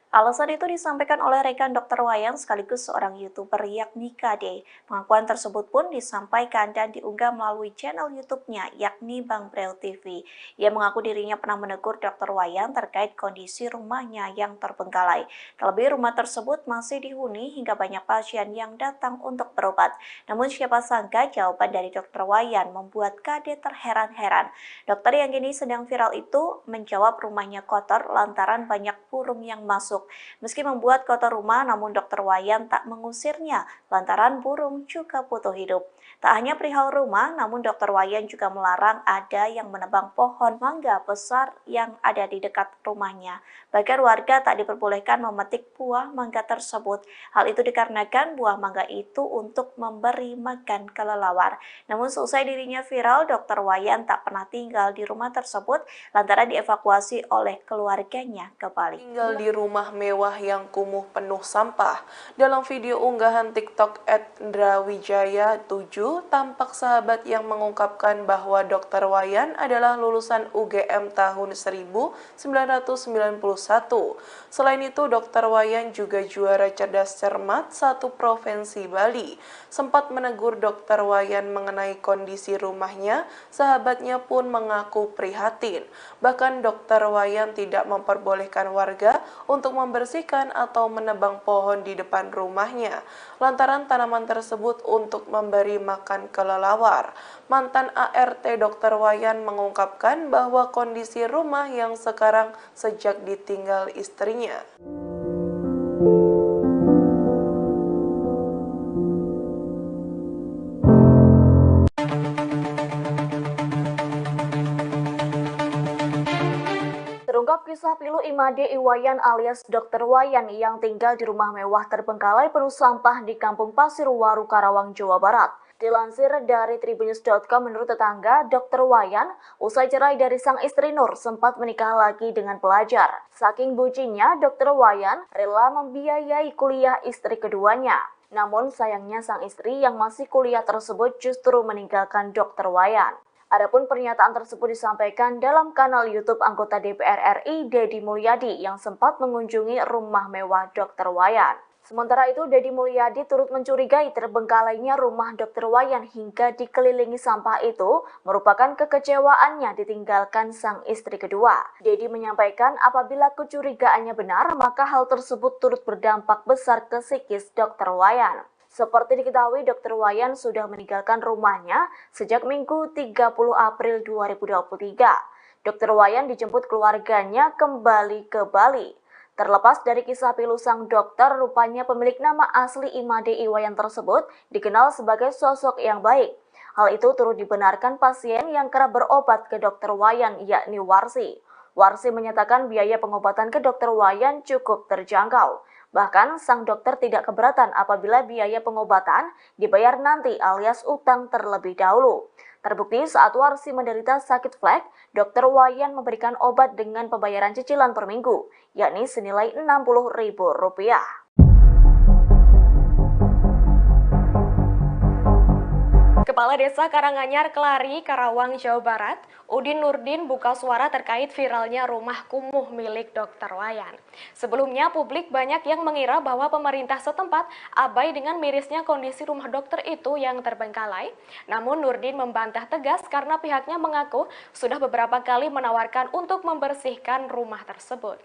Alasan itu disampaikan oleh rekan Dokter Wayan sekaligus seorang YouTuber yakni KD. Pengakuan tersebut pun disampaikan dan diunggah melalui channel YouTube-nya yakni Bang Breu TV. Ia mengaku dirinya pernah menegur Dokter Wayan terkait kondisi rumahnya yang terbengkalai. Terlebih rumah tersebut masih dihuni hingga banyak pasien yang datang untuk berobat. Namun siapa sangka jawaban dari Dokter Wayan membuat KD terheran-heran. Dokter yang kini sedang viral itu menjawab rumahnya kotor lantaran banyak burung yang masuk. Meski membuat kotor rumah, namun Dokter Wayan tak mengusirnya lantaran burung juga butuh hidup. Tak hanya perihal rumah, namun Dokter Wayan juga melarang ada yang menebang pohon mangga besar yang ada di dekat rumahnya. Bahkan warga tak diperbolehkan memetik buah mangga tersebut. Hal itu dikarenakan buah mangga itu untuk memberi makan kelelawar. Namun seusai dirinya viral, Dokter Wayan tak pernah tinggal di rumah tersebut lantaran dievakuasi oleh keluarganya ke Bali. Tinggal di rumah mewah yang kumuh penuh sampah. Dalam video unggahan TikTok @ndrawijaya7 tampak sahabat yang mengungkapkan bahwa Dokter Wayan adalah lulusan UGM tahun 1991. Selain itu, Dokter Wayan juga juara cerdas cermat satu provinsi Bali. Sempat menegur Dokter Wayan mengenai kondisi rumahnya, sahabatnya pun mengaku prihatin. Bahkan Dokter Wayan tidak memperbolehkan warga untuk membersihkan atau menebang pohon di depan rumahnya, lantaran tanaman tersebut untuk memberi makan kelelawar. Mantan ART Dokter Wayan mengungkapkan bahwa kondisi rumah yang sekarang sejak ditinggal istrinya. Terungkap kisah pilu Imade Iwayan alias Dokter Wayan yang tinggal di rumah mewah terbengkalai penuh sampah di Kampung Pasirwaru, Karawang, Jawa Barat. Dilansir dari tribunnews.com, menurut tetangga, Dokter Wayan usai cerai dari sang istri Nur sempat menikah lagi dengan pelajar. Saking bucinnya, Dokter Wayan rela membiayai kuliah istri keduanya. Namun sayangnya sang istri yang masih kuliah tersebut justru meninggalkan Dokter Wayan. Adapun pernyataan tersebut disampaikan dalam kanal YouTube anggota DPR RI Deddy Mulyadi yang sempat mengunjungi rumah mewah Dokter Wayan. Sementara itu, Deddy Mulyadi turut mencurigai terbengkalainya rumah Dokter Wayan hingga dikelilingi sampah itu merupakan kekecewaannya ditinggalkan sang istri kedua. Deddy menyampaikan apabila kecurigaannya benar, maka hal tersebut turut berdampak besar ke psikis Dokter Wayan. Seperti diketahui, Dokter Wayan sudah meninggalkan rumahnya sejak Minggu 30 April 2023. Dokter Wayan dijemput keluarganya kembali ke Bali. Terlepas dari kisah pilu sang dokter, rupanya pemilik nama asli Imade Iwayan tersebut dikenal sebagai sosok yang baik. Hal itu turut dibenarkan pasien yang kerap berobat ke Dokter Wayan, yakni Warsi. Warsi menyatakan biaya pengobatan ke Dokter Wayan cukup terjangkau. Bahkan sang dokter tidak keberatan apabila biaya pengobatan dibayar nanti alias utang terlebih dahulu. Terbukti saat Warsi menderita sakit flek, Dr. Wayan memberikan obat dengan pembayaran cicilan per minggu, yakni senilai Rp60.000. Kepala Desa Karanganyar, Kelari, Karawang, Jawa Barat, Udin Nurdin buka suara terkait viralnya rumah kumuh milik Dr. Wayan. Sebelumnya, publik banyak yang mengira bahwa pemerintah setempat abai dengan mirisnya kondisi rumah dokter itu yang terbengkalai. Namun Nurdin membantah tegas karena pihaknya mengaku sudah beberapa kali menawarkan untuk membersihkan rumah tersebut.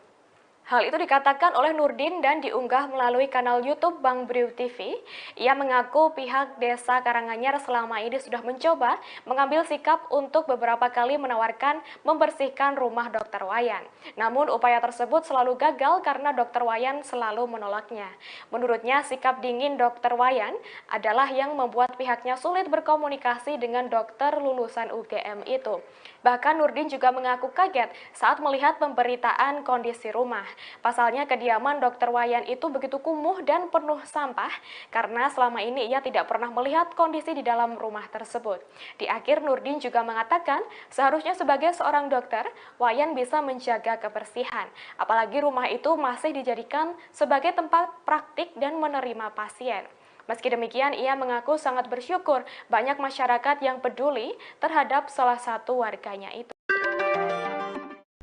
Hal itu dikatakan oleh Nurdin dan diunggah melalui kanal YouTube Bang Briu TV. Ia mengaku pihak Desa Karanganyar selama ini sudah mencoba mengambil sikap untuk beberapa kali menawarkan membersihkan rumah Dr. Wayan. Namun upaya tersebut selalu gagal karena Dr. Wayan selalu menolaknya. Menurutnya sikap dingin Dr. Wayan adalah yang membuat pihaknya sulit berkomunikasi dengan dokter lulusan UGM itu. Bahkan Nurdin juga mengaku kaget saat melihat pemberitaan kondisi rumah. Pasalnya kediaman Dr. Wayan itu begitu kumuh dan penuh sampah karena selama ini ia tidak pernah melihat kondisi di dalam rumah tersebut. Di akhir Nurdin juga mengatakan seharusnya sebagai seorang dokter, Wayan bisa menjaga kebersihan. Apalagi rumah itu masih dijadikan sebagai tempat praktik dan menerima pasien. Meski demikian, ia mengaku sangat bersyukur banyak masyarakat yang peduli terhadap salah satu warganya itu.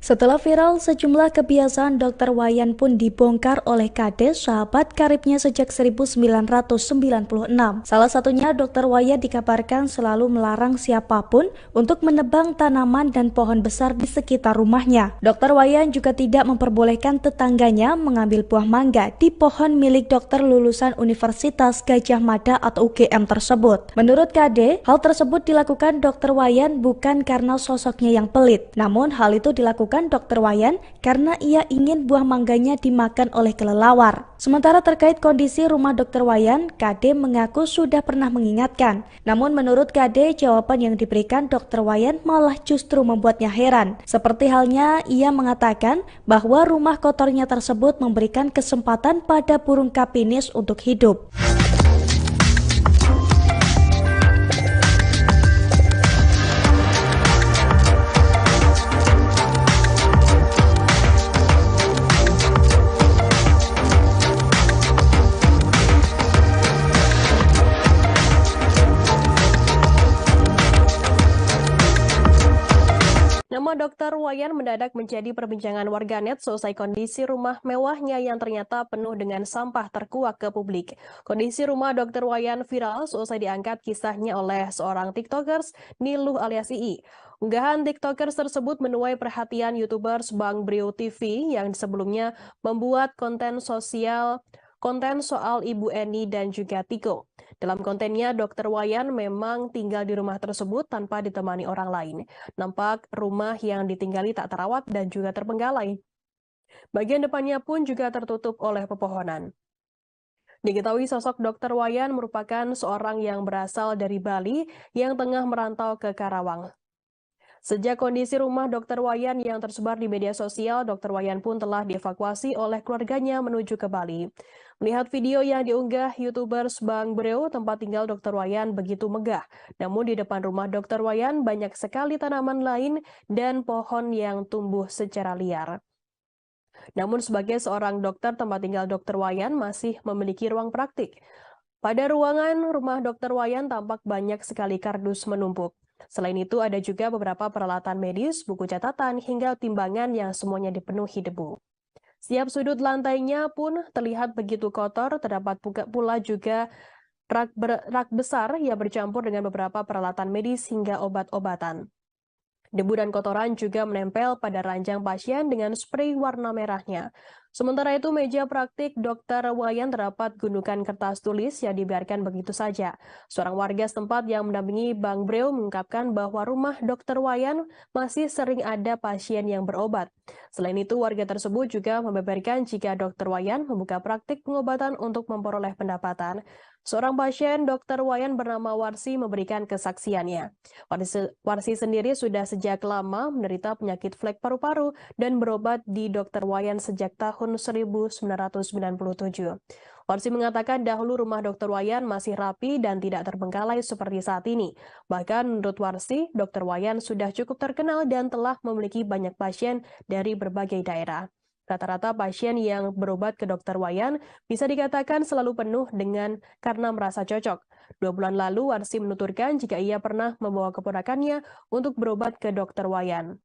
Setelah viral, sejumlah kebiasaan Dr. Wayan pun dibongkar oleh Kades, sahabat karibnya sejak 1996. Salah satunya Dr. Wayan dikabarkan selalu melarang siapapun untuk menebang tanaman dan pohon besar di sekitar rumahnya. Dr. Wayan juga tidak memperbolehkan tetangganya mengambil buah mangga di pohon milik dokter lulusan Universitas Gadjah Mada atau UGM tersebut. Menurut Kade, hal tersebut dilakukan Dr. Wayan bukan karena sosoknya yang pelit, namun hal itu dilakukan Dr. Wayan karena ia ingin buah mangganya dimakan oleh kelelawar. Sementara terkait kondisi rumah Dr. Wayan, Kade mengaku sudah pernah mengingatkan. Namun menurut Kade, jawaban yang diberikan Dr. Wayan malah justru membuatnya heran. Seperti halnya ia mengatakan bahwa rumah kotornya tersebut memberikan kesempatan pada burung kapinis untuk hidup. Nama Dr. Wayan mendadak menjadi perbincangan warganet selesai kondisi rumah mewahnya yang ternyata penuh dengan sampah terkuak ke publik. Kondisi rumah Dr. Wayan viral selesai diangkat kisahnya oleh seorang TikTokers, Niluh alias Ii. Unggahan TikTokers tersebut menuai perhatian YouTubers Bang Briu TV yang sebelumnya membuat konten soal Ibu Eni dan juga Tiko. Dalam kontennya, Dr. Wayan memang tinggal di rumah tersebut tanpa ditemani orang lain. Nampak rumah yang ditinggali tak terawat dan juga terbengkalai. Bagian depannya pun juga tertutup oleh pepohonan. Diketahui sosok Dr. Wayan merupakan seorang yang berasal dari Bali yang tengah merantau ke Karawang. Sejak kondisi rumah Dr. Wayan yang tersebar di media sosial, Dr. Wayan pun telah dievakuasi oleh keluarganya menuju ke Bali. Melihat video yang diunggah YouTubers Bang Breu, tempat tinggal Dr. Wayan begitu megah. Namun di depan rumah Dr. Wayan banyak sekali tanaman lain dan pohon yang tumbuh secara liar. Namun sebagai seorang dokter, tempat tinggal Dr. Wayan masih memiliki ruang praktik. Pada ruangan rumah Dr. Wayan tampak banyak sekali kardus menumpuk. Selain itu ada juga beberapa peralatan medis, buku catatan, hingga timbangan yang semuanya dipenuhi debu. Setiap sudut lantainya pun terlihat begitu kotor, terdapat pula juga rak besar yang bercampur dengan beberapa peralatan medis hingga obat-obatan. Debu dan kotoran juga menempel pada ranjang pasien dengan spray warna merahnya. Sementara itu, meja praktik Dr. Wayan terdapat gundukan kertas tulis yang dibiarkan begitu saja. Seorang warga setempat yang mendampingi Bang Breu mengungkapkan bahwa rumah Dr. Wayan masih sering ada pasien yang berobat. Selain itu, warga tersebut juga membeberkan jika Dr. Wayan membuka praktik pengobatan untuk memperoleh pendapatan. Seorang pasien Dr. Wayan bernama Warsi memberikan kesaksiannya. Warsi sendiri sudah sejak lama menderita penyakit flek paru-paru dan berobat di Dr. Wayan sejak tahun tahun 1997. Warsi mengatakan dahulu rumah Dr. Wayan masih rapi dan tidak terbengkalai seperti saat ini. Bahkan menurut Warsi, Dr. Wayan sudah cukup terkenal dan telah memiliki banyak pasien dari berbagai daerah. Rata-rata pasien yang berobat ke Dr. Wayan bisa dikatakan selalu penuh karena merasa cocok. 2 bulan lalu, Warsi menuturkan jika ia pernah membawa keponakannya untuk berobat ke Dr. Wayan.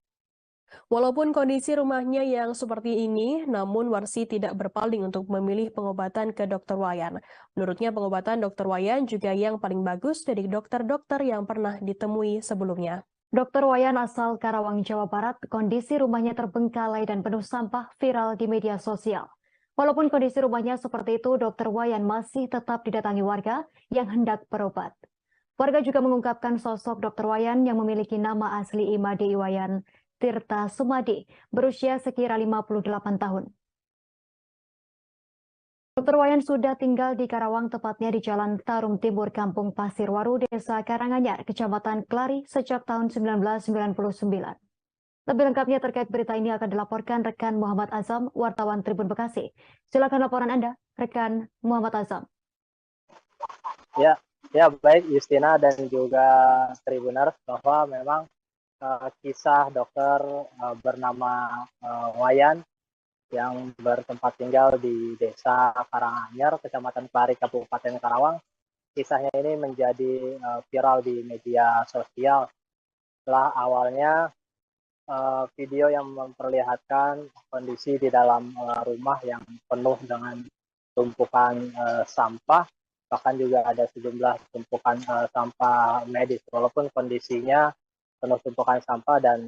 Walaupun kondisi rumahnya yang seperti ini, namun Warsi tidak berpaling untuk memilih pengobatan ke Dr. Wayan. Menurutnya pengobatan Dr. Wayan juga yang paling bagus dari dokter-dokter yang pernah ditemui sebelumnya. Dr. Wayan asal Karawang, Jawa Barat, kondisi rumahnya terbengkalai dan penuh sampah viral di media sosial. Walaupun kondisi rumahnya seperti itu, Dr. Wayan masih tetap didatangi warga yang hendak berobat. Warga juga mengungkapkan sosok Dr. Wayan yang memiliki nama asli Imade Iwayan Tirta Sumadi, berusia sekira 58 tahun. Dr. Wayan sudah tinggal di Karawang, tepatnya di Jalan Tarum Timur, Kampung Pasirwaru, Desa Karanganyar, Kecamatan Klari, sejak tahun 1999. Lebih lengkapnya terkait berita ini akan dilaporkan rekan Muhammad Azam, wartawan Tribun Bekasi. Silakan laporan Anda, rekan Muhammad Azam. Ya, baik Justina dan juga Tribuners, bahwa memang kisah dokter bernama Wayan yang bertempat tinggal di Desa Karanganyar, Kecamatan Klari, Kabupaten Karawang. Kisahnya ini menjadi viral di media sosial. Setelah awalnya video yang memperlihatkan kondisi di dalam rumah yang penuh dengan tumpukan sampah, bahkan juga ada sejumlah tumpukan sampah medis. Walaupun kondisinya penuh tumpukan sampah dan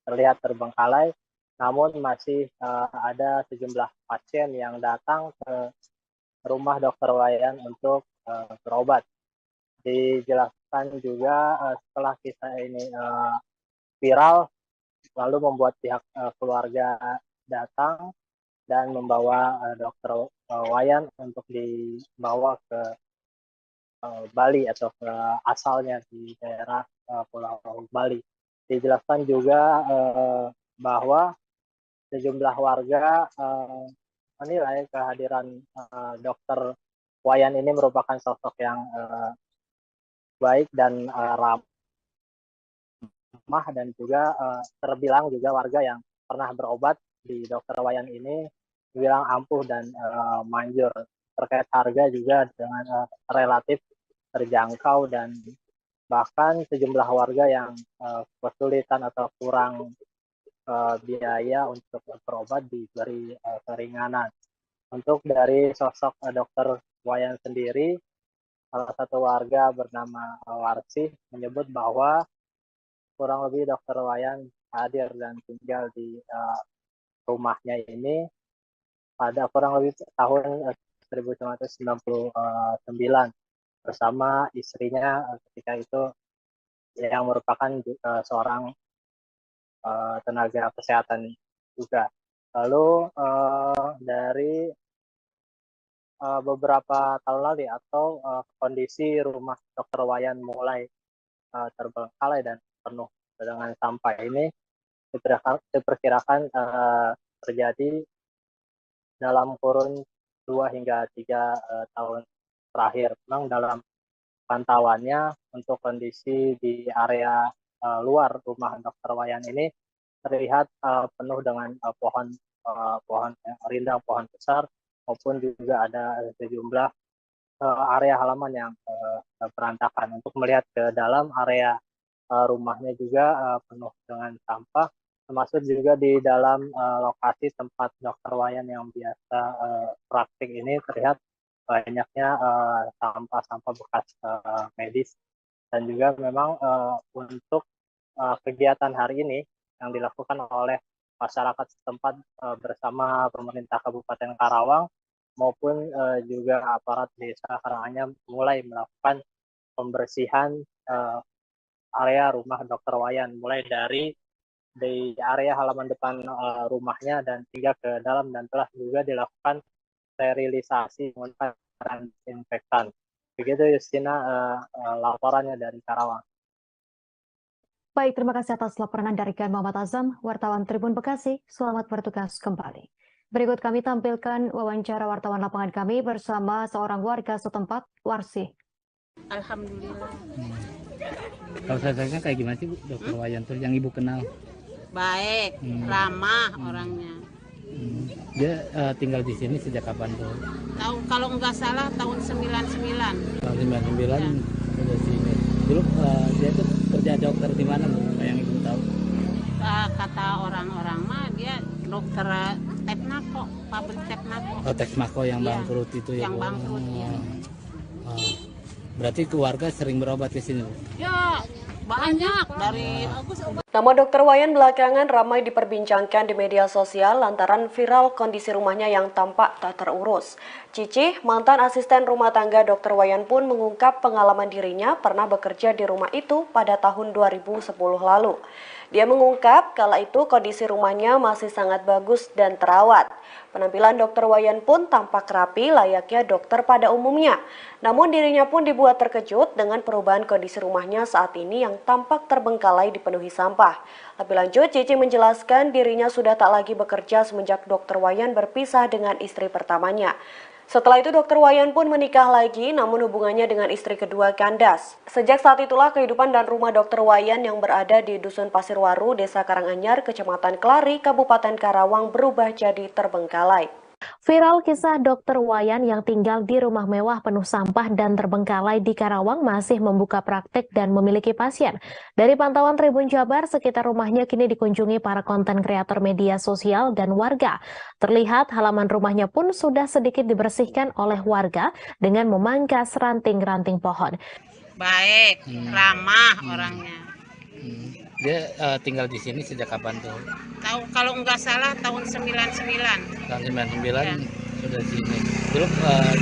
terlihat terbengkalai, namun masih ada sejumlah pasien yang datang ke rumah Dr. Wayan untuk berobat. Dijelaskan juga setelah kisah ini viral, lalu membuat pihak keluarga datang dan membawa Dr. Wayan untuk dibawa ke Bali atau ke asalnya di daerah Pulau Bali. Dijelaskan juga bahwa sejumlah warga menilai kehadiran Dr. Wayan ini merupakan sosok yang baik dan ramah, dan juga terbilang juga warga yang pernah berobat di Dr. Wayan ini dibilang ampuh dan manjur. Terkait harga juga dengan relatif terjangkau, dan bahkan sejumlah warga yang kesulitan atau kurang biaya untuk berobat diberi keringanan. Untuk dari sosok Dr. Wayan sendiri, salah satu warga bernama Warsi menyebut bahwa kurang lebih Dr. Wayan hadir dan tinggal di rumahnya ini pada kurang lebih tahun 1999 bersama istrinya ketika itu, yang merupakan seorang tenaga kesehatan juga. Lalu dari beberapa tahun lalu atau kondisi rumah Dr. Wayan mulai terbengkalai dan penuh dengan sampah ini diperkirakan terjadi dalam kurun 2 hingga 3 tahun terakhir. Memang dalam pantauannya untuk kondisi di area luar rumah Dr. Wayan ini terlihat penuh dengan pohon rindang, pohon besar, maupun juga ada sejumlah area halaman yang berantakan. Untuk melihat ke dalam area rumahnya juga penuh dengan sampah, termasuk juga di dalam lokasi tempat Dr. Wayan yang biasa praktik ini terlihat banyaknya sampah-sampah bekas medis. Dan juga memang untuk kegiatan hari ini yang dilakukan oleh masyarakat setempat bersama pemerintah Kabupaten Karawang maupun juga aparat desa Karanganyar mulai melakukan pembersihan area rumah Dr. Wayan, mulai dari area halaman depan rumahnya dan hingga ke dalam, dan telah juga dilakukan sterilisasi menggunakan disinfektan. Begitu Justina laporannya dari Karawang. Baik, terima kasih atas laporan Anda rekan Muhammad Azam, wartawan Tribun Bekasi. Selamat bertugas kembali. Berikut kami tampilkan wawancara wartawan lapangan kami bersama seorang warga setempat, Warsi. Alhamdulillah. Kalau saya kayak gimana sih Bu, Dokter Wayan tuh yang Ibu kenal? Baik, ramah orangnya. Dia tinggal di sini sejak kapan tuh? Kalau nggak salah tahun 99. Tahun 99 udah sini. Dulu dia tuh kerja dokter di mana Bu? Yang Ibu tahu? Kata orang-orang mah dia dokter Tepnako, pabrik Tepnako. Oh, Texmaco yang Iya, bangkrut itu ya. yang Bu? bangkrut, ya. Oh. Berarti keluarga sering berobat di sini Bu? Ya, banyak dari Nama Dokter Wayan belakangan ramai diperbincangkan di media sosial lantaran viral kondisi rumahnya yang tampak tak terurus. Cici, mantan asisten rumah tangga Dokter Wayan pun mengungkap pengalaman dirinya pernah bekerja di rumah itu pada tahun 2010 lalu. Dia mengungkap kala itu kondisi rumahnya masih sangat bagus dan terawat. Penampilan Dokter Wayan pun tampak rapi layaknya dokter pada umumnya. Namun dirinya pun dibuat terkejut dengan perubahan kondisi rumahnya saat ini yang tampak terbengkalai dipenuhi sampah. Lebih lanjut, Cici menjelaskan dirinya sudah tak lagi bekerja semenjak Dokter Wayan berpisah dengan istri pertamanya. Setelah itu Dokter Wayan pun menikah lagi namun hubungannya dengan istri kedua kandas. Sejak saat itulah kehidupan dan rumah Dokter Wayan yang berada di Dusun Pasirwaru, Desa Karanganyar, Kecamatan Kelari, Kabupaten Karawang berubah jadi terbengkalai. Viral kisah Dokter Wayan yang tinggal di rumah mewah penuh sampah dan terbengkalai di Karawang masih membuka praktek dan memiliki pasien. Dari pantauan Tribun Jabar, sekitar rumahnya kini dikunjungi para konten kreator media sosial dan warga. Terlihat halaman rumahnya pun sudah sedikit dibersihkan oleh warga dengan memangkas ranting-ranting pohon. baik, ramah orangnya. Dia tinggal di sini sejak kapan tuh? Kalau nggak salah tahun 99. Tahun 99 sudah sini. Dulu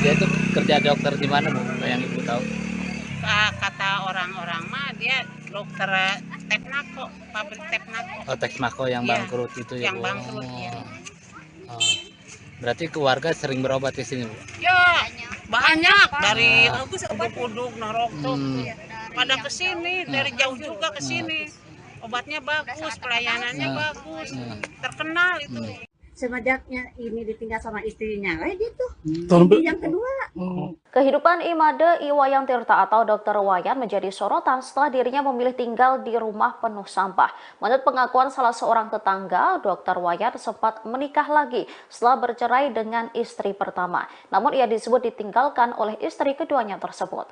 dia tuh kerja dokter di mana Bu? Yang Ibu tahu? Kata orang-orang mah dia dokter Tepnako, pabrik Tepnako. Oh, Texmaco yang Iya, bangkrut itu ya yang Bu? bangkrut, ya. Oh. Berarti keluarga sering berobat di sini Bu? Ya, banyak dari Udug, Narok tuh. Pada kesini, dari jauh juga ke sini. Obatnya bagus, pelayanannya bagus, terkenal itu. Semenjaknya ini ditinggal sama istrinya, gitu. Tahun Ini yang kedua. Kehidupan Imade Iwayan Tirta atau Dokter Wayan menjadi sorotan setelah dirinya memilih tinggal di rumah penuh sampah. Menurut pengakuan salah seorang tetangga, Dokter Wayan sempat menikah lagi setelah bercerai dengan istri pertama. Namun ia disebut ditinggalkan oleh istri keduanya tersebut.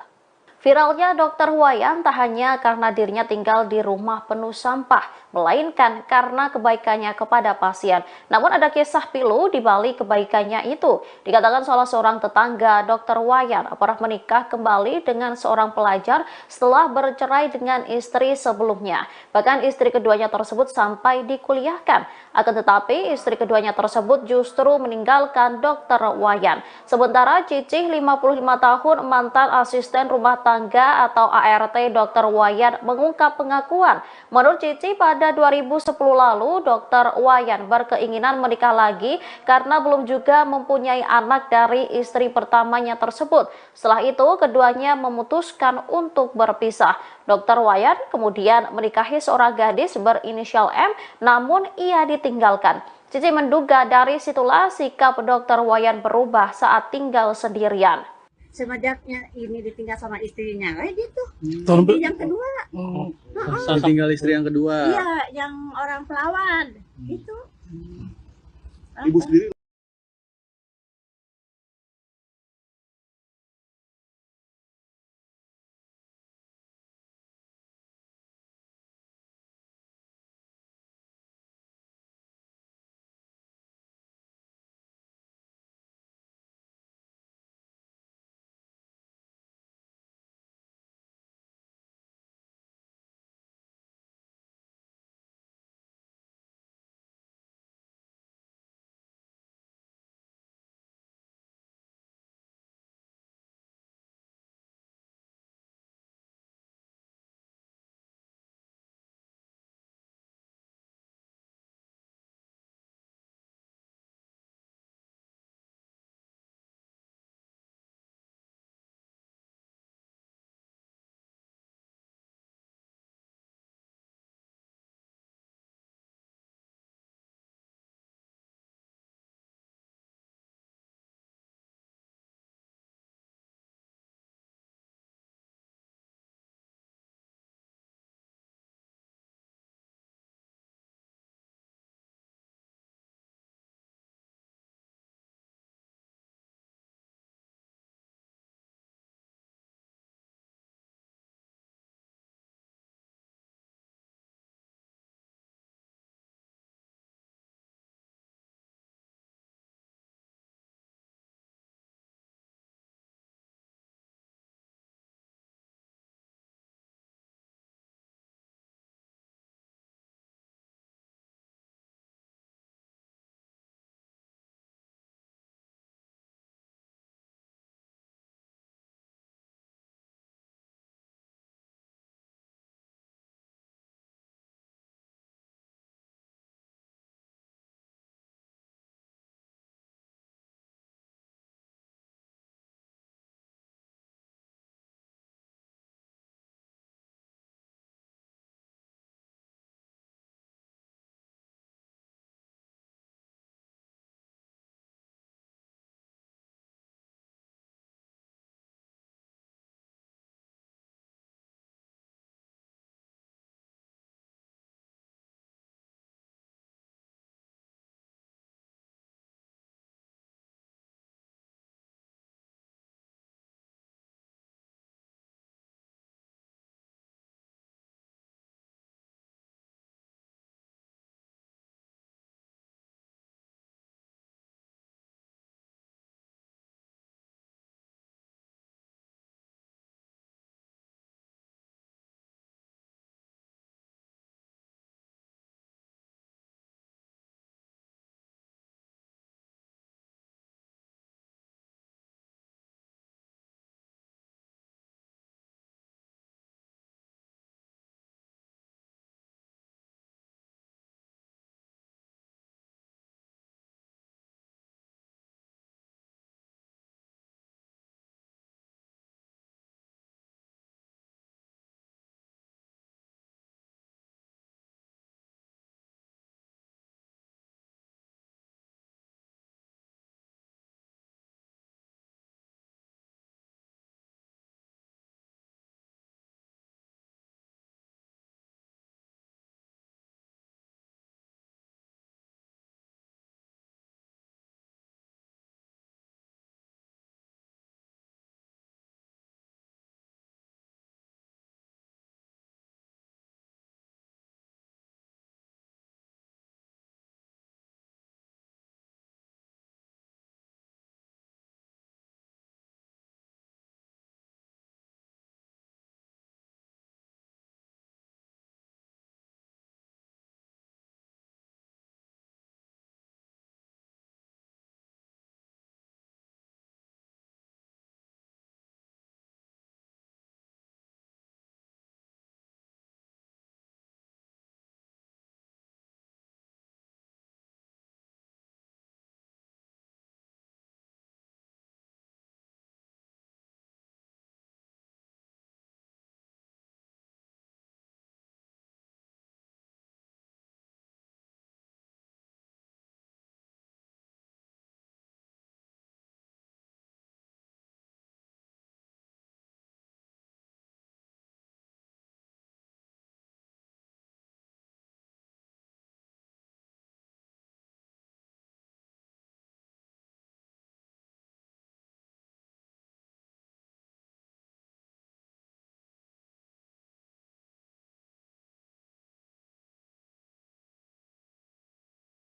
Viralnya Dokter Wayan tak hanya karena dirinya tinggal di rumah penuh sampah, melainkan karena kebaikannya kepada pasien. Namun ada kisah pilu di balik kebaikannya itu. Dikatakan salah seorang tetangga Dokter Wayan pernah menikah kembali dengan seorang pelajar setelah bercerai dengan istri sebelumnya. Bahkan istri keduanya tersebut sampai dikuliahkan. Akan tetapi istri keduanya tersebut justru meninggalkan Dokter Wayan. Sementara Cicih 55 tahun mantan asisten rumah tangga atau ART Dokter Wayan mengungkap pengakuan. Menurut Cici pada 2010 lalu Dokter Wayan berkeinginan menikah lagi karena belum juga mempunyai anak dari istri pertamanya tersebut. Setelah itu keduanya memutuskan untuk berpisah. Dokter Wayan kemudian menikahi seorang gadis berinisial M namun ia ditinggalkan. Cici menduga dari situlah sikap Dokter Wayan berubah saat tinggal sendirian. Semenjaknya ini ditinggal sama istrinya, gitu. Tahun Ini yang kedua. Tinggal istri yang kedua. Iya, yang orang pelawan. Itu. Ibu sendiri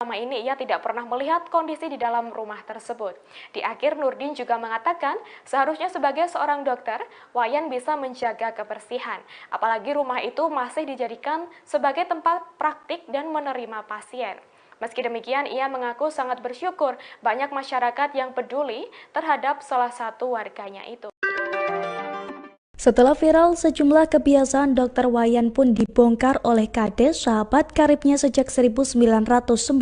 selama ini ia tidak pernah melihat kondisi di dalam rumah tersebut. Di akhir, Nurdin juga mengatakan seharusnya sebagai seorang dokter, Wayan bisa menjaga kebersihan. Apalagi rumah itu masih dijadikan sebagai tempat praktik dan menerima pasien. Meski demikian, ia mengaku sangat bersyukur banyak masyarakat yang peduli terhadap salah satu warganya itu. Setelah viral, sejumlah kebiasaan Dr. Wayan pun dibongkar oleh Kades, sahabat karibnya sejak 1996.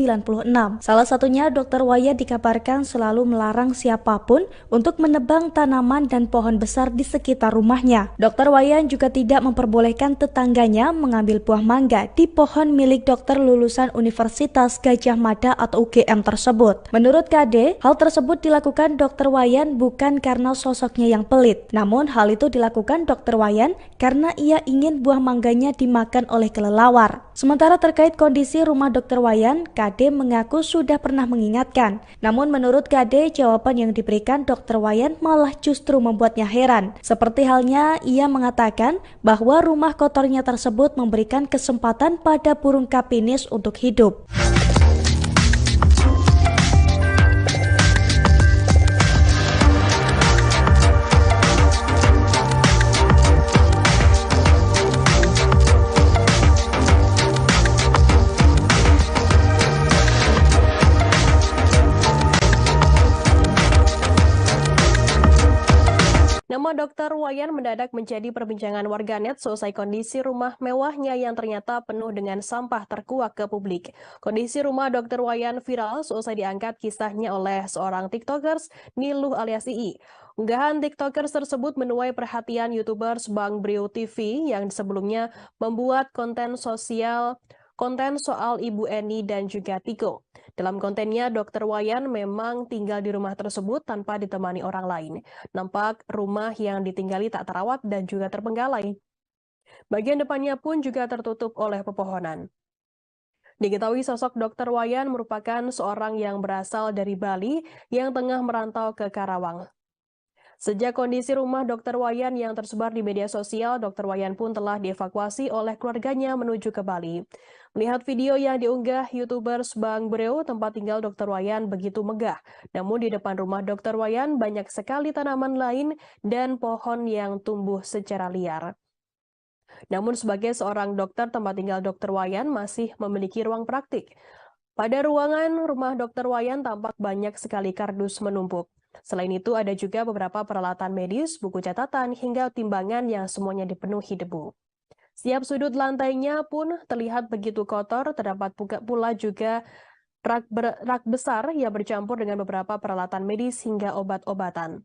Salah satunya, Dr. Wayan dikabarkan selalu melarang siapapun untuk menebang tanaman dan pohon besar di sekitar rumahnya. Dr. Wayan juga tidak memperbolehkan tetangganya mengambil buah mangga di pohon milik dokter lulusan Universitas Gadjah Mada atau UGM tersebut. Menurut Kade, hal tersebut dilakukan Dr. Wayan bukan karena sosoknya yang pelit, namun hal itu dilakukan Dr. Wayan karena ia ingin buah mangganya dimakan oleh kelelawar. Sementara terkait kondisi rumah Dr. Wayan, Kade mengaku sudah pernah mengingatkan. Namun menurut Kade, jawaban yang diberikan Dr. Wayan malah justru membuatnya heran. Seperti halnya ia mengatakan bahwa rumah kotornya tersebut memberikan kesempatan pada burung kapinis untuk hidup. Nama Dr. Wayan mendadak menjadi perbincangan warganet selesai kondisi rumah mewahnya yang ternyata penuh dengan sampah terkuak ke publik. Kondisi rumah Dr. Wayan viral selesai diangkat kisahnya oleh seorang TikTokers, Niluh alias Ii. Unggahan TikTokers tersebut menuai perhatian YouTubers Bang Brio TV yang sebelumnya membuat konten soal Ibu Eni dan juga Tiko. Dalam kontennya, Dr. Wayan memang tinggal di rumah tersebut tanpa ditemani orang lain. Nampak rumah yang ditinggali tak terawat dan juga terbengkalai. Bagian depannya pun juga tertutup oleh pepohonan. Diketahui sosok Dr. Wayan merupakan seorang yang berasal dari Bali yang tengah merantau ke Karawang. Sejak kondisi rumah Dr. Wayan yang tersebar di media sosial, Dr. Wayan pun telah dievakuasi oleh keluarganya menuju ke Bali. Melihat video yang diunggah YouTubers Bang Breo, tempat tinggal Dr. Wayan begitu megah. Namun di depan rumah Dr. Wayan banyak sekali tanaman lain dan pohon yang tumbuh secara liar. Namun sebagai seorang dokter, tempat tinggal Dr. Wayan masih memiliki ruang praktik. Pada ruangan rumah Dr. Wayan tampak banyak sekali kardus menumpuk. Selain itu ada juga beberapa peralatan medis, buku catatan, hingga timbangan yang semuanya dipenuhi debu. Setiap sudut lantainya pun terlihat begitu kotor, terdapat pula juga rak besar yang bercampur dengan beberapa peralatan medis hingga obat-obatan.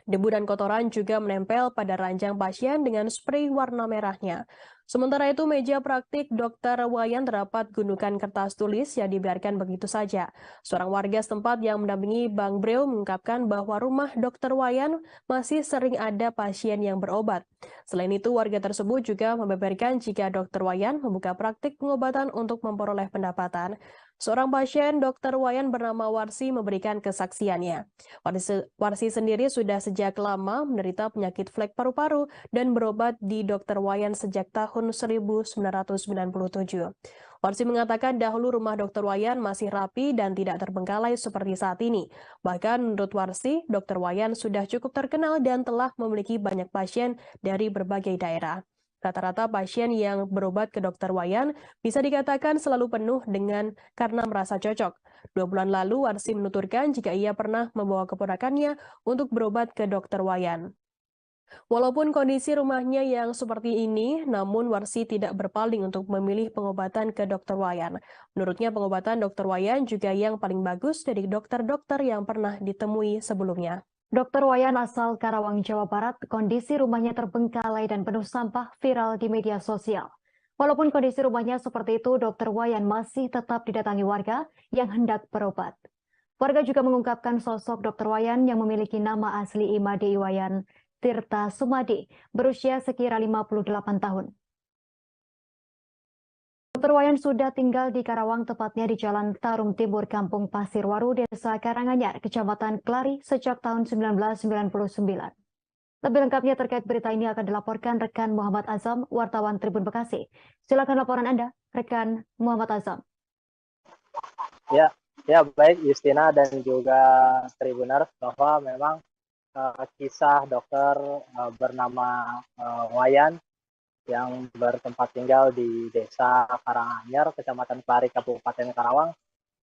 Debu dan kotoran juga menempel pada ranjang pasien dengan spray warna merahnya. Sementara itu, meja praktik Dr. Wayan terdapat gundukan kertas tulis yang dibiarkan begitu saja. Seorang warga setempat yang mendampingi Bang Breo mengungkapkan bahwa rumah Dr. Wayan masih sering ada pasien yang berobat. Selain itu, warga tersebut juga membeberkan jika Dr. Wayan membuka praktik pengobatan untuk memperoleh pendapatan. Seorang pasien Dr. Wayan bernama Warsi memberikan kesaksiannya. Warsi sendiri sudah sejak lama menderita penyakit flek paru-paru dan berobat di Dr. Wayan sejak tahun 1997. Warsi mengatakan dahulu rumah Dr. Wayan masih rapi dan tidak terbengkalai seperti saat ini. Bahkan menurut Warsi, Dr. Wayan sudah cukup terkenal dan telah memiliki banyak pasien dari berbagai daerah. Rata-rata pasien yang berobat ke Dr. Wayan bisa dikatakan selalu penuh karena merasa cocok. 2 bulan lalu, Warsi menuturkan jika ia pernah membawa keponakannya untuk berobat ke Dr. Wayan. Walaupun kondisi rumahnya yang seperti ini, namun Warsi tidak berpaling untuk memilih pengobatan ke Dr. Wayan. Menurutnya pengobatan Dr. Wayan juga yang paling bagus dari dokter-dokter yang pernah ditemui sebelumnya. Dr. Wayan asal Karawang, Jawa Barat, kondisi rumahnya terbengkalai dan penuh sampah viral di media sosial. Walaupun kondisi rumahnya seperti itu, Dr. Wayan masih tetap didatangi warga yang hendak berobat. Warga juga mengungkapkan sosok Dr. Wayan yang memiliki nama asli Imade Iwayan Tirta Sumadi, berusia sekira 58 tahun. Dr. Wayan sudah tinggal di Karawang, tepatnya di Jalan Tarum Timur, Kampung Pasirwaru, Desa Karanganyar, Kecamatan Klari, sejak tahun 1999. Lebih lengkapnya terkait berita ini akan dilaporkan rekan Muhammad Azam, wartawan Tribun Bekasi. Silakan laporan Anda, rekan Muhammad Azam. Ya baik Justina dan juga Tribuners, bahwa memang kisah dokter bernama Wayan yang bertempat tinggal di Desa Karanganyar, Kecamatan Kelari, Kabupaten Karawang.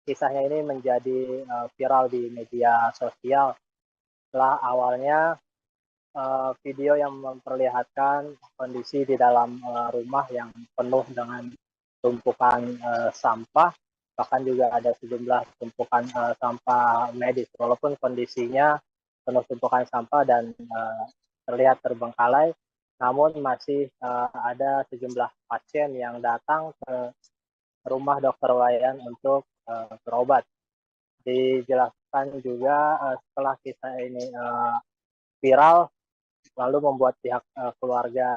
Kisahnya ini menjadi viral di media sosial setelah awalnya video yang memperlihatkan kondisi di dalam rumah yang penuh dengan tumpukan sampah, bahkan juga ada sejumlah tumpukan sampah medis. Walaupun kondisinya penuh tumpukan sampah dan terlihat terbengkalai, namun masih ada sejumlah pasien yang datang ke rumah Dr. Wayan untuk berobat. Dijelaskan juga setelah kisah ini viral, lalu membuat pihak keluarga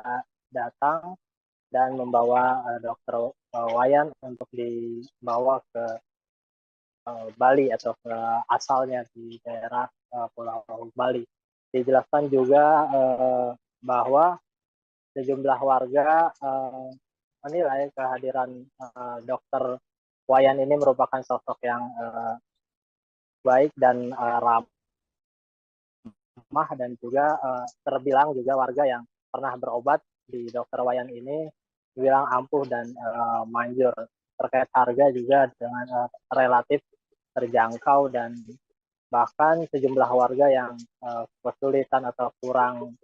datang dan membawa Dr. Wayan untuk dibawa ke Bali atau ke asalnya di daerah Pulau Bali. Dijelaskan juga bahwa sejumlah warga menilai kehadiran Dr. Wayan ini merupakan sosok yang baik dan ramah, dan juga terbilang juga warga yang pernah berobat di Dr. Wayan ini dibilang ampuh dan manjur. Terkait harga juga dengan relatif terjangkau, dan bahkan sejumlah warga yang kesulitan atau kurang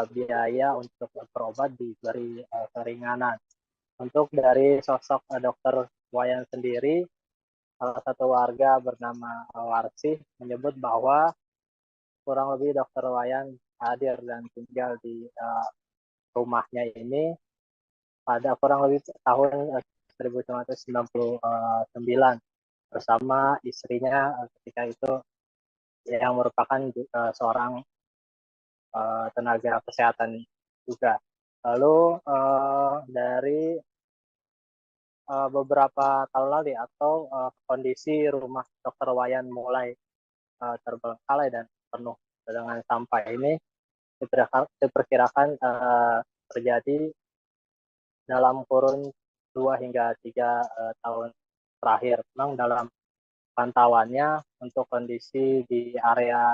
biaya untuk berobat diberi keringanan. Untuk dari sosok Dr. Wayan sendiri, salah satu warga bernama Warsih menyebut bahwa kurang lebih Dr. Wayan hadir dan tinggal di rumahnya ini pada kurang lebih tahun 1999 bersama istrinya ketika itu, yang merupakan seorang tenaga kesehatan juga. Lalu dari beberapa tahun lalu atau kondisi rumah Dr. Wayan mulai terbengkalai dan penuh dengan sampah ini diperkirakan terjadi dalam kurun 2 hingga 3 tahun terakhir. Memang dalam pantauannya untuk kondisi di area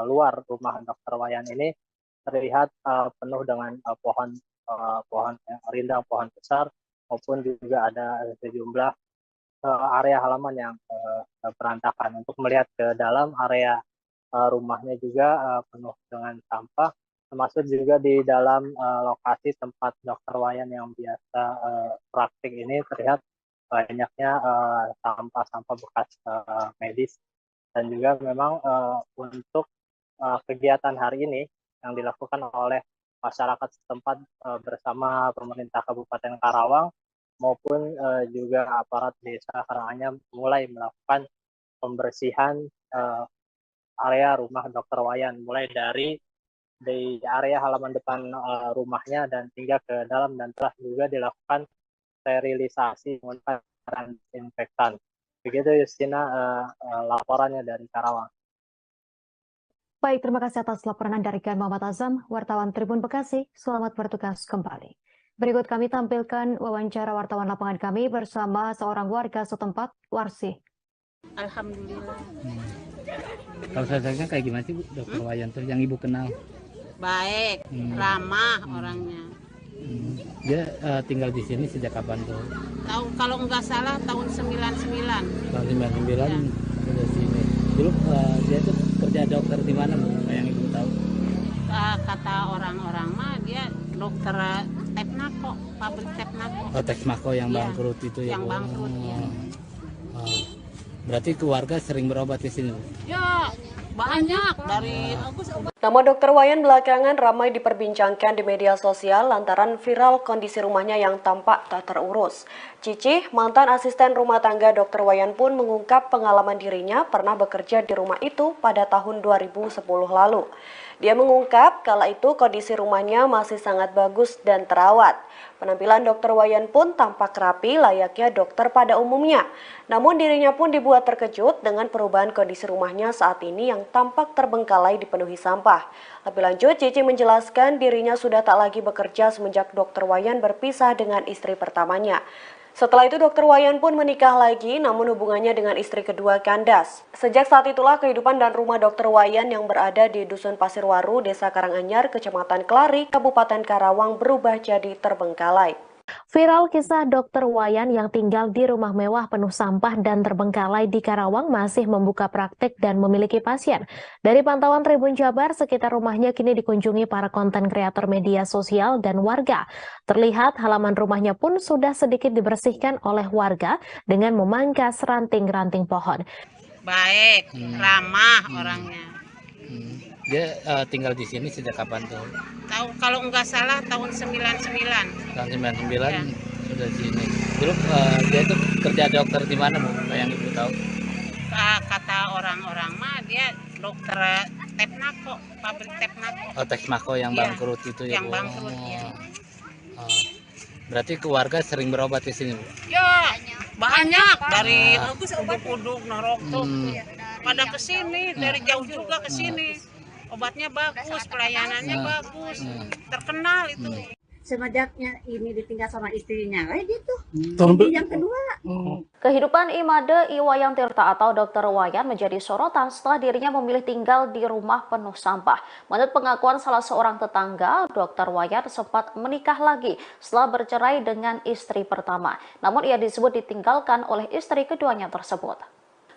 luar rumah Dr. Wayan ini terlihat penuh dengan pohon rindang, pohon besar, maupun juga ada sejumlah area halaman yang berantakan. Untuk melihat ke dalam area rumahnya juga penuh dengan sampah, termasuk juga di dalam lokasi tempat Dr. Wayan yang biasa praktik ini terlihat banyaknya sampah-sampah bekas medis. Dan juga memang untuk kegiatan hari ini yang dilakukan oleh masyarakat setempat bersama pemerintah Kabupaten Karawang maupun juga aparat desa Karanganyar mulai melakukan pembersihan area rumah Dr. Wayan, mulai dari area halaman depan rumahnya dan hingga ke dalam, dan telah juga dilakukan sterilisasi menggunakan disinfektan. Begitu Justina laporannya dari Karawang. Baik, terima kasih atas laporan dari Muhammad Azam, wartawan Tribun Bekasi. Selamat bertugas kembali. Berikut kami tampilkan wawancara wartawan lapangan kami bersama seorang warga setempat, Warsih. Alhamdulillah. Kalau sosoknya kayak gimana sih Bu, Dr. Wayan tuh yang Ibu kenal? Baik, ramah orangnya. Dia tinggal di sini sejak kapan tuh? Kalau nggak salah tahun 99. Tahun 99 udah sini. Dulu dia tuh kerja dokter di mana Bu? Yang Ibu tahu? Kata orang-orang mah dia dokter Tepnako, pabrik Tepnako. Oh, Tepnako yang bangkrut itu ya? Yang bangkrut ya. Berarti keluarga sering berobat di sini? Ya, banyak dari. Nama Dr. Wayan belakangan ramai diperbincangkan di media sosial lantaran viral kondisi rumahnya yang tampak tak terurus. Cici, mantan asisten rumah tangga Dr. Wayan pun mengungkap pengalaman dirinya pernah bekerja di rumah itu pada tahun 2010 lalu. Dia mengungkap kala itu kondisi rumahnya masih sangat bagus dan terawat. Penampilan Dr. Wayan pun tampak rapi layaknya dokter pada umumnya. Namun dirinya pun dibuat terkejut dengan perubahan kondisi rumahnya saat ini yang tampak terbengkalai dipenuhi sampah. Lebih lanjut, Cici menjelaskan dirinya sudah tak lagi bekerja semenjak Dr. Wayan berpisah dengan istri pertamanya. Setelah itu Dr. Wayan pun menikah lagi, namun hubungannya dengan istri kedua kandas. Sejak saat itulah kehidupan dan rumah Dr. Wayan yang berada di Dusun Pasirwaru, Desa Karanganyar, Kecamatan Kelari, Kabupaten Karawang berubah jadi terbengkalai. Viral kisah Dr. Wayan yang tinggal di rumah mewah penuh sampah dan terbengkalai di Karawang masih membuka praktik dan memiliki pasien. Dari pantauan Tribun Jabar, sekitar rumahnya kini dikunjungi para konten kreator media sosial dan warga. Terlihat halaman rumahnya pun sudah sedikit dibersihkan oleh warga dengan memangkas ranting-ranting pohon. Baik, ramah orangnya. Dia tinggal di sini sejak kapan tuh? Kalau nggak salah tahun 99. Tahun 99 ya. Sudah di sini. Dulu dia itu kerja dokter di mana, Bu? Yang Ibu tahu? Kata orang-orang mah dia dokter Tepnako, pabrik Tepnako. Oh, Tepnako yang ya, bangkrut itu ya, yang Bu? bangkrut, ya. Berarti keluarga sering berobat di sini, Bu? Ya, banyak dari uduk-uduk Narok tuh. Pada kesini, dari jauh juga ke sini. Obatnya bagus, pelayanannya bagus, terkenal itu. Semenjaknya ini ditinggal sama istrinya, gitu. Yang kedua. Kehidupan Imade Iwayan Tirta atau Dr. Wayan menjadi sorotan setelah dirinya memilih tinggal di rumah penuh sampah. Menurut pengakuan salah seorang tetangga, Dr. Wayan sempat menikah lagi setelah bercerai dengan istri pertama. Namun ia disebut ditinggalkan oleh istri keduanya tersebut.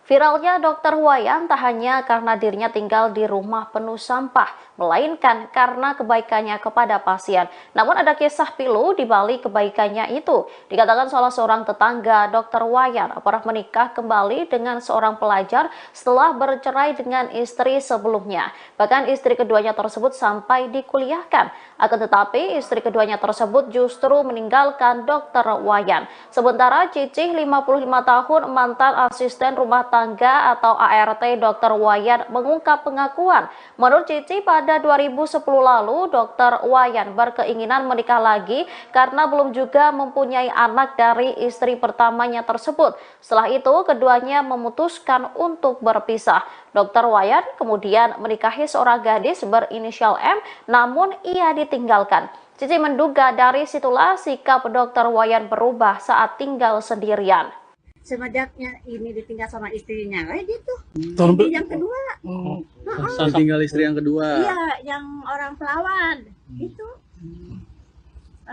Viralnya Dr. Wayan tak hanya karena dirinya tinggal di rumah penuh sampah, melainkan karena kebaikannya kepada pasien. Namun ada kisah pilu di balik kebaikannya itu. Dikatakan salah seorang tetangga Dr. Wayan pernah menikah kembali dengan seorang pelajar setelah bercerai dengan istri sebelumnya. Bahkan istri keduanya tersebut sampai dikuliahkan. Akan tetapi istri keduanya tersebut justru meninggalkan Dr. Wayan. Sementara Cicih 55 tahun mantan asisten rumah tangga atau ART Dr. Wayan mengungkap pengakuan. Menurut Cici, pada 2010 lalu Dr. Wayan berkeinginan menikah lagi karena belum juga mempunyai anak dari istri pertamanya tersebut. Setelah itu keduanya memutuskan untuk berpisah. Dr. Wayan kemudian menikahi seorang gadis berinisial M, namun ia ditinggalkan. Cici menduga dari situlah sikap Dr. Wayan berubah saat tinggal sendirian. Semenjaknya ini ditinggal sama istrinya, gitu. Yang kedua. Tinggal istri yang kedua. Iya, yang orang Pelawan, itu.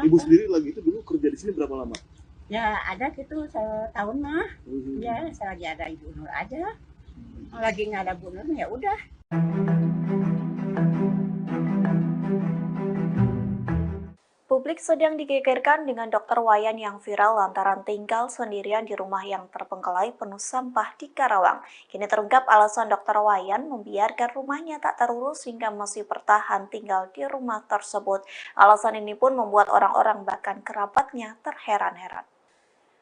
Ibu sendiri lagi itu dulu kerja di sini berapa lama? Ya ada gitu setahun mah. Ya selagi ada Ibu Nur aja. Lagi nggak ada Bu Nur ya udah. Publik sedang digegerkan dengan Dr. Wayan yang viral lantaran tinggal sendirian di rumah yang terbengkalai penuh sampah di Karawang. Kini terungkap alasan Dr. Wayan membiarkan rumahnya tak terurus hingga masih bertahan tinggal di rumah tersebut. Alasan ini pun membuat orang-orang bahkan kerabatnya terheran-heran.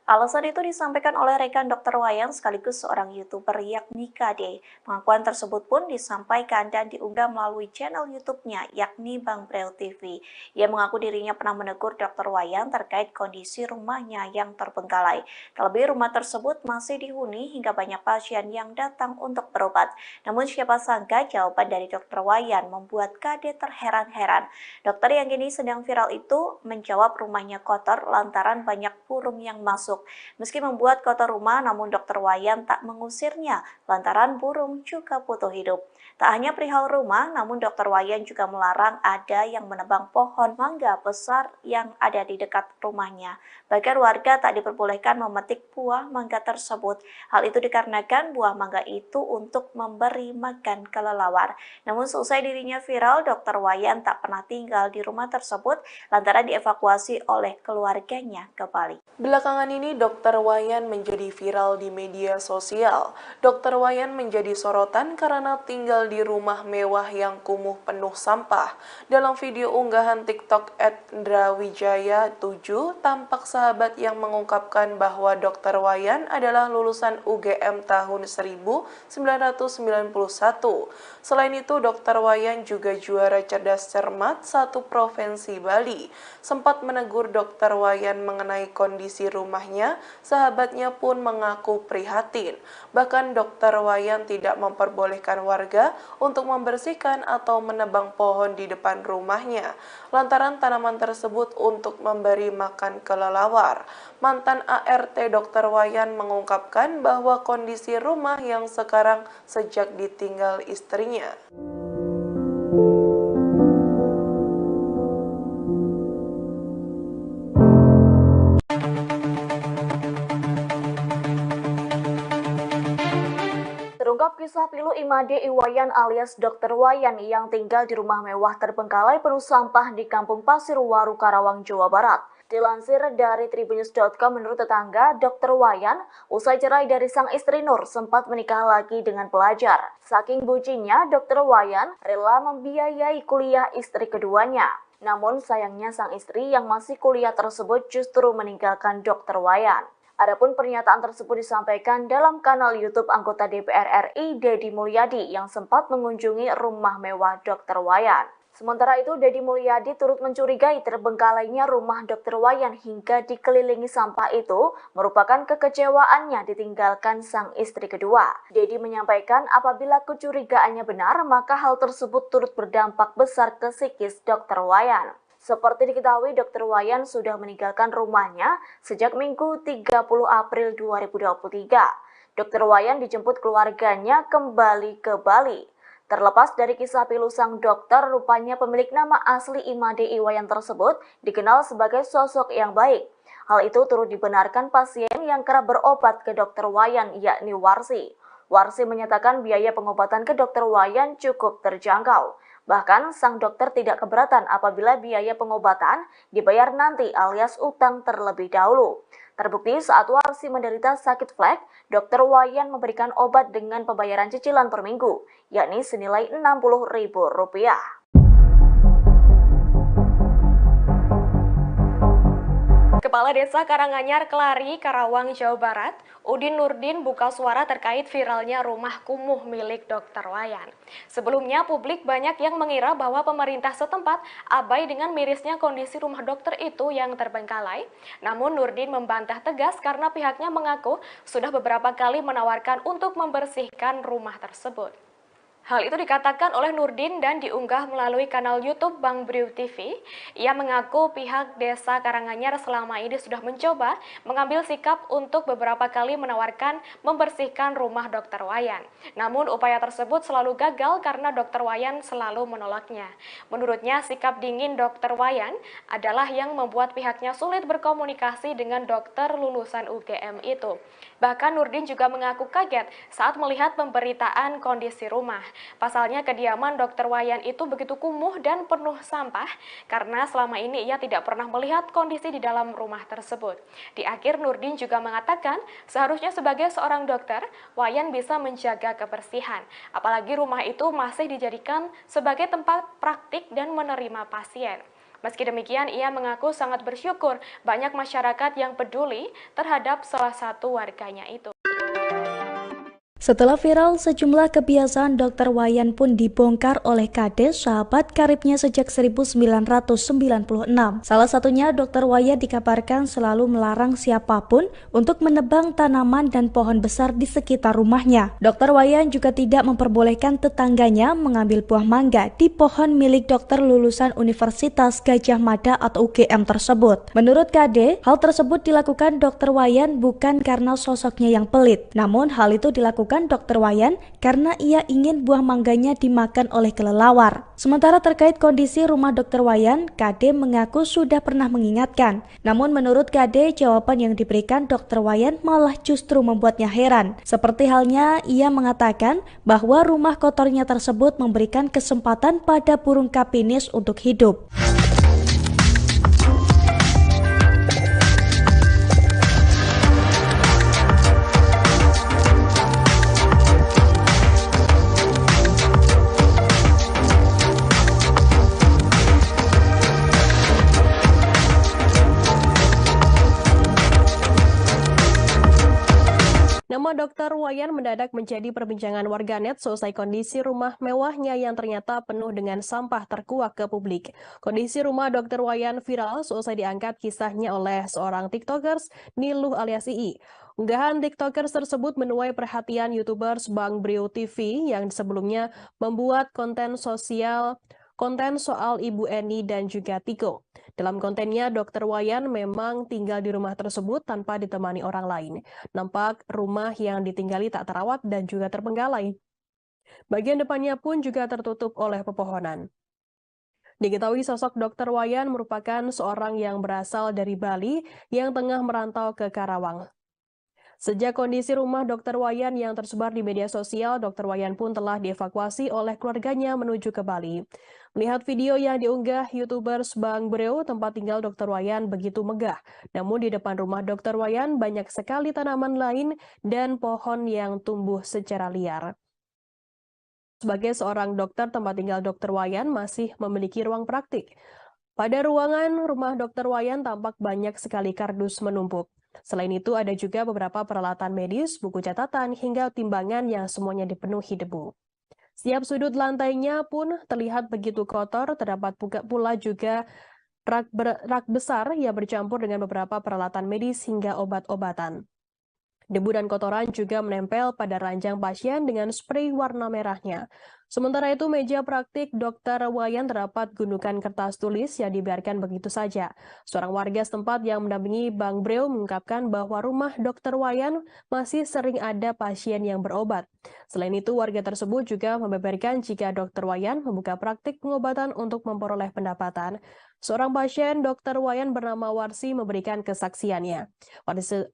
Alasan itu disampaikan oleh rekan Dr. Wayan sekaligus seorang YouTuber yakni KD. Pengakuan tersebut pun disampaikan dan diunggah melalui channel YouTube-nya yakni Bang Breo TV. Ia mengaku dirinya pernah menegur Dr. Wayan terkait kondisi rumahnya yang terbengkalai. Terlebih rumah tersebut masih dihuni hingga banyak pasien yang datang untuk berobat. Namun siapa sangka jawaban dari Dr. Wayan membuat KD terheran-heran. Dokter yang kini sedang viral itu menjawab rumahnya kotor lantaran banyak burung yang masuk. Meski membuat kotor rumah, namun Dr. Wayan tak mengusirnya lantaran burung juga butuh hidup. Tak hanya perihal rumah, namun Dr. Wayan juga melarang ada yang menebang pohon mangga besar yang ada di dekat rumahnya. Bahkan warga tak diperbolehkan memetik buah mangga tersebut. Hal itu dikarenakan buah mangga itu untuk memberi makan kelelawar. Namun seusai dirinya viral, Dr. Wayan tak pernah tinggal di rumah tersebut lantaran dievakuasi oleh keluarganya ke Bali. Belakangan ini Dr. Wayan menjadi viral di media sosial. Dr. Wayan menjadi sorotan karena tinggal di rumah mewah yang kumuh penuh sampah. Dalam video unggahan TikTok @ndrawijaya7, tampak sahabat yang mengungkapkan bahwa Dr. Wayan adalah lulusan UGM tahun 1991. Selain itu, Dr. Wayan juga juara cerdas cermat satu provinsi Bali. Sempat menegur Dr. Wayan mengenai kondisi rumahnya rumahnya, sahabatnya pun mengaku prihatin. Bahkan Dr. Wayan tidak memperbolehkan warga untuk membersihkan atau menebang pohon di depan rumahnya, lantaran tanaman tersebut untuk memberi makan kelelawar. Mantan ART Dr. Wayan mengungkapkan bahwa kondisi rumah yang sekarang sejak ditinggal istrinya. Terungkap kisah pilu Imade Iwayan alias Dr. Wayan yang tinggal di rumah mewah terbengkalai penuh sampah di Kampung Pasir Waru, Karawang, Jawa Barat. Dilansir dari tribunnews.com, menurut tetangga, Dr. Wayan usai cerai dari sang istri Nur sempat menikah lagi dengan pelajar. Saking bucinnya, Dr. Wayan rela membiayai kuliah istri keduanya. Namun sayangnya sang istri yang masih kuliah tersebut justru meninggalkan Dr. Wayan. Adapun pernyataan tersebut disampaikan dalam kanal YouTube anggota DPR RI Deddy Mulyadi yang sempat mengunjungi rumah mewah Dr. Wayan. Sementara itu, Deddy Mulyadi turut mencurigai terbengkalainya rumah Dr. Wayan hingga dikelilingi sampah itu merupakan kekecewaannya ditinggalkan sang istri kedua. Deddy menyampaikan apabila kecurigaannya benar, maka hal tersebut turut berdampak besar ke psikis Dr. Wayan. Seperti diketahui, Dr. Wayan sudah meninggalkan rumahnya sejak Minggu 30 April 2023. Dr. Wayan dijemput keluarganya kembali ke Bali. Terlepas dari kisah pilu sang dokter, rupanya pemilik nama asli Imade Iwayan tersebut dikenal sebagai sosok yang baik. Hal itu turut dibenarkan pasien yang kerap berobat ke Dr. Wayan, yakni Warsi. Warsi menyatakan biaya pengobatan ke Dr. Wayan cukup terjangkau. Bahkan, sang dokter tidak keberatan apabila biaya pengobatan dibayar nanti alias utang terlebih dahulu. Terbukti saat Warsi menderita sakit flek, Dr. Wayan memberikan obat dengan pembayaran cicilan per minggu, yakni senilai Rp60.000. Kepala Desa Karanganyar, Kelari, Karawang, Jawa Barat, Udin Nurdin buka suara terkait viralnya rumah kumuh milik Dr. Wayan. Sebelumnya, publik banyak yang mengira bahwa pemerintah setempat abai dengan mirisnya kondisi rumah dokter itu yang terbengkalai. Namun Nurdin membantah tegas karena pihaknya mengaku sudah beberapa kali menawarkan untuk membersihkan rumah tersebut. Hal itu dikatakan oleh Nurdin dan diunggah melalui kanal YouTube Bang Briu TV. Ia mengaku pihak Desa Karanganyar selama ini sudah mencoba mengambil sikap untuk beberapa kali menawarkan membersihkan rumah Dr. Wayan. Namun upaya tersebut selalu gagal karena Dr. Wayan selalu menolaknya. Menurutnya sikap dingin Dr. Wayan adalah yang membuat pihaknya sulit berkomunikasi dengan dokter lulusan UGM itu. Bahkan Nurdin juga mengaku kaget saat melihat pemberitaan kondisi rumah. Pasalnya kediaman Dr. Wayan itu begitu kumuh dan penuh sampah karena selama ini ia tidak pernah melihat kondisi di dalam rumah tersebut. Di akhir Nurdin juga mengatakan seharusnya sebagai seorang dokter, Wayan bisa menjaga kebersihan. Apalagi rumah itu masih dijadikan sebagai tempat praktik dan menerima pasien. Meski demikian, ia mengaku sangat bersyukur banyak masyarakat yang peduli terhadap salah satu warganya itu. Setelah viral, sejumlah kebiasaan Dr. Wayan pun dibongkar oleh Kades, sahabat karibnya sejak 1996. Salah satunya, Dr. Wayan dikabarkan selalu melarang siapapun untuk menebang tanaman dan pohon besar di sekitar rumahnya. Dr. Wayan juga tidak memperbolehkan tetangganya mengambil buah mangga di pohon milik dokter lulusan Universitas Gadjah Mada atau UGM tersebut. Menurut Kade, hal tersebut dilakukan Dr. Wayan bukan karena sosoknya yang pelit, namun hal itu dilakukan Dr. Wayan karena ia ingin buah mangganya dimakan oleh kelelawar. Sementara terkait kondisi rumah Dr. Wayan, Kade mengaku sudah pernah mengingatkan. Namun menurut Kade, jawaban yang diberikan Dr. Wayan malah justru membuatnya heran. Seperti halnya ia mengatakan bahwa rumah kotornya tersebut memberikan kesempatan pada burung kapinis untuk hidup. Nama Dr. Wayan mendadak menjadi perbincangan warganet selesai kondisi rumah mewahnya yang ternyata penuh dengan sampah terkuak ke publik. Kondisi rumah Dr. Wayan viral selesai diangkat kisahnya oleh seorang TikTokers, Niluh alias Ii. Unggahan TikTokers tersebut menuai perhatian YouTubers Bang Brio TV yang sebelumnya membuat konten soal Ibu Eni dan juga Tiko. Dalam kontennya, Dr. Wayan memang tinggal di rumah tersebut tanpa ditemani orang lain. Nampak rumah yang ditinggali tak terawat dan juga terbengkalai. Bagian depannya pun juga tertutup oleh pepohonan. Diketahui sosok Dr. Wayan merupakan seorang yang berasal dari Bali yang tengah merantau ke Karawang. Sejak kondisi rumah Dr. Wayan yang tersebar di media sosial, Dr. Wayan pun telah dievakuasi oleh keluarganya menuju ke Bali. Melihat video yang diunggah YouTubers Bang Breo, tempat tinggal Dr. Wayan begitu megah. Namun di depan rumah Dr. Wayan banyak sekali tanaman lain dan pohon yang tumbuh secara liar. Sebagai seorang dokter, tempat tinggal Dr. Wayan masih memiliki ruang praktik. Pada ruangan rumah Dr. Wayan tampak banyak sekali kardus menumpuk. Selain itu ada juga beberapa peralatan medis, buku catatan, hingga timbangan yang semuanya dipenuhi debu. Setiap sudut lantainya pun terlihat begitu kotor, terdapat pula juga rak besar yang bercampur dengan beberapa peralatan medis hingga obat-obatan. Debu dan kotoran juga menempel pada ranjang pasien dengan spray warna merahnya. Sementara itu, meja praktik Dr. Wayan terdapat gundukan kertas tulis yang dibiarkan begitu saja. Seorang warga setempat yang mendampingi Bang Breo mengungkapkan bahwa rumah Dr. Wayan masih sering ada pasien yang berobat. Selain itu, warga tersebut juga membeberkan jika Dr. Wayan membuka praktik pengobatan untuk memperoleh pendapatan. Seorang pasien Dr. Wayan bernama Warsi memberikan kesaksiannya.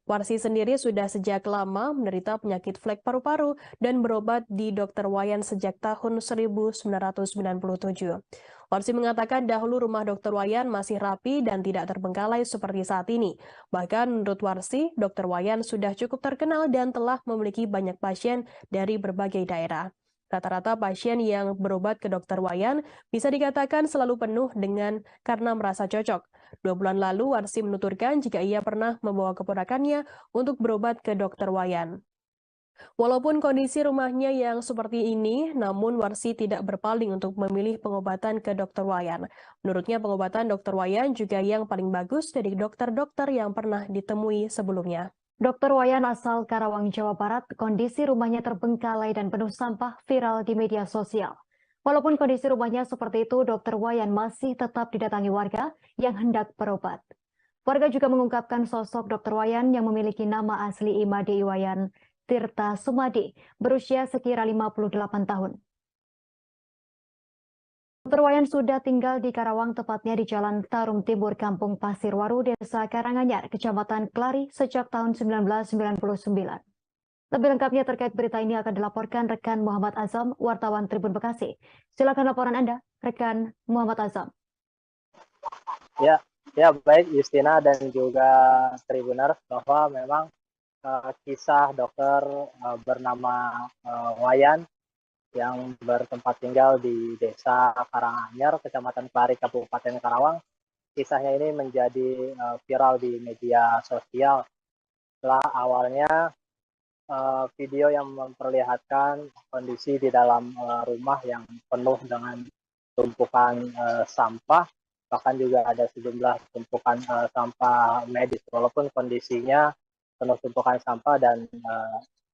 Warsi sendiri sudah sejak lama menderita penyakit flek paru-paru dan berobat di Dr. Wayan sejak tahun 1997. Warsi mengatakan dahulu rumah Dr. Wayan masih rapi dan tidak terbengkalai seperti saat ini. Bahkan menurut Warsi, Dr. Wayan sudah cukup terkenal dan telah memiliki banyak pasien dari berbagai daerah. Rata-rata pasien yang berobat ke Dr. Wayan bisa dikatakan selalu penuh karena merasa cocok. 2 bulan lalu, Warsi menuturkan jika ia pernah membawa keponakannya untuk berobat ke Dr. Wayan. Walaupun kondisi rumahnya yang seperti ini, namun Warsi tidak berpaling untuk memilih pengobatan ke Dr. Wayan. Menurutnya pengobatan Dr. Wayan juga yang paling bagus dari dokter-dokter yang pernah ditemui sebelumnya. Dr. Wayan asal Karawang, Jawa Barat, kondisi rumahnya terbengkalai dan penuh sampah viral di media sosial. Walaupun kondisi rumahnya seperti itu, Dr. Wayan masih tetap didatangi warga yang hendak berobat. Warga juga mengungkapkan sosok Dr. Wayan yang memiliki nama asli Imade Iwayan Tirta Sumadi, berusia sekira 58 tahun. Dr. Wayan sudah tinggal di Karawang, tepatnya di Jalan Tarum Timur, Kampung Pasirwaru, Desa Karanganyar, Kecamatan Klari, sejak tahun 1999. Lebih lengkapnya terkait berita ini akan dilaporkan rekan Muhammad Azam, wartawan Tribun Bekasi. Silakan laporan Anda, rekan Muhammad Azam. Ya baik Justina dan juga Tribuners, bahwa memang kisah dokter bernama Wayan yang bertempat tinggal di Desa Karanganyar, Kecamatan Klari, Kabupaten Karawang. Kisahnya ini menjadi viral di media sosial. Setelah awalnya video yang memperlihatkan kondisi di dalam rumah yang penuh dengan tumpukan sampah, bahkan juga ada sejumlah tumpukan sampah medis. Walaupun kondisinya penuh tumpukan sampah dan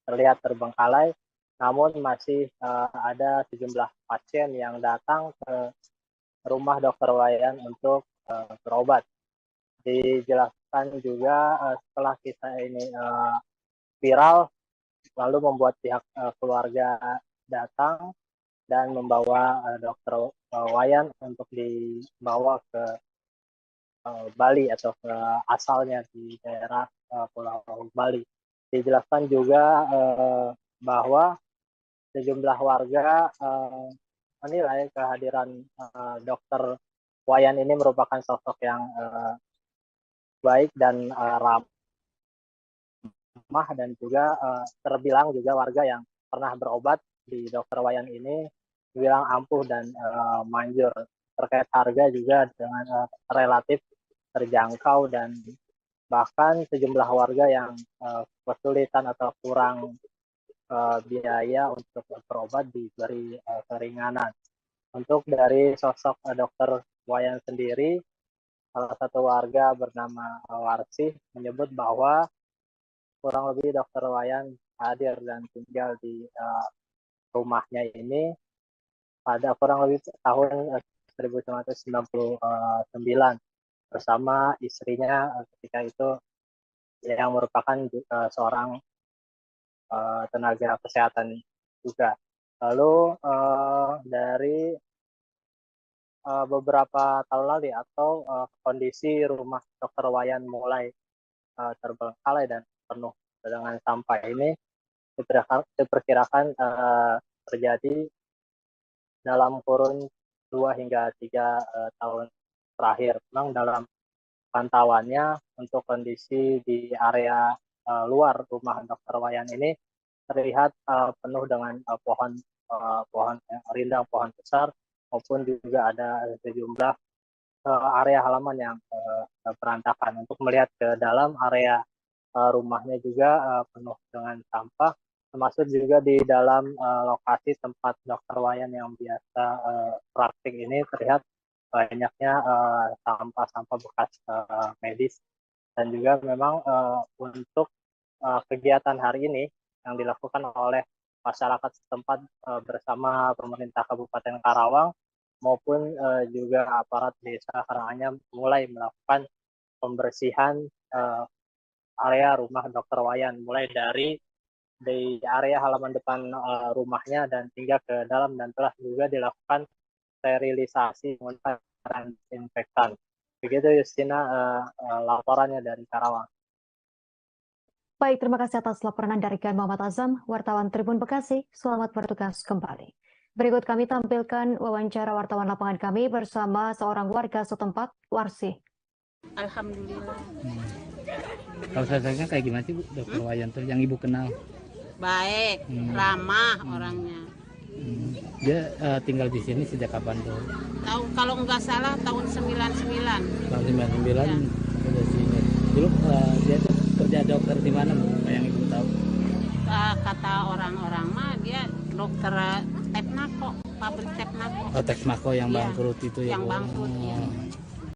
terlihat terbengkalai, namun masih ada sejumlah pasien yang datang ke rumah Dr. Wayan untuk berobat. Dijelaskan juga setelah kisah ini viral, lalu membuat pihak keluarga datang dan membawa Dr. Wayan untuk dibawa ke Bali atau ke asalnya di daerah Pulau Bali. Dijelaskan juga bahwa sejumlah warga menilai kehadiran Dr. Wayan ini merupakan sosok yang baik dan ramah, dan juga terbilang juga warga yang pernah berobat di Dr. Wayan ini bilang ampuh dan manjur. Terkait harga juga dengan relatif terjangkau dan Bahkan sejumlah warga yang kesulitan atau kurang biaya untuk berobat diberi keringanan. Untuk dari sosok Dr. Wayan sendiri, salah satu warga bernama Warsih menyebut bahwa kurang lebih Dr. Wayan hadir dan tinggal di rumahnya ini pada kurang lebih tahun 1999 bersama istrinya ketika itu yang merupakan seorang tenaga kesehatan juga. Lalu dari beberapa tahun lalu atau kondisi rumah Dr. Wayan mulai terbengkalai dan penuh dengan sampah ini diperkirakan terjadi dalam kurun 2 hingga 3 tahun terakhir. Memang dalam pantauannya untuk kondisi di area luar rumah Dr. Wayan ini terlihat penuh dengan pohon rindang, pohon besar, maupun juga ada sejumlah area halaman yang berantakan. Untuk melihat ke dalam area rumahnya juga penuh dengan sampah, termasuk juga di dalam lokasi tempat Dr. Wayan yang biasa praktik ini terlihat banyaknya sampah-sampah bekas medis. Dan juga memang untuk kegiatan hari ini yang dilakukan oleh masyarakat setempat bersama pemerintah Kabupaten Karawang maupun juga aparat desa Karanganyar mulai melakukan pembersihan area rumah Dr. Wayan, mulai dari di area halaman depan rumahnya dan hingga ke dalam, dan telah juga dilakukan sterilisasi menggunakan disinfektan. Begitu Justina laporannya dari Karawang. Baik, terima kasih atas laporan Anda rekan Muhammad Azam, wartawan Tribun Bekasi. Selamat bertugas kembali. Berikut kami tampilkan wawancara wartawan lapangan kami bersama seorang warga setempat, Warsih. Alhamdulillah. Kalau sosoknya kayak gimana sih Bu, Dr. Wayan tuh yang Ibu kenal? Baik, ramah orangnya. Dia tinggal di sini sejak kapan tuh? Kalau nggak salah tahun 99. Tahun 99 udah sini. Dulu dia tuh kerja dokter di mana Bu? Yang Ibu tahu? Kata orang-orang mah dia dokter Tepnako, pabrik Tepnako. Oh, Tepnako yang bangkrut itu ya. Yang Bu? bangkrut ya.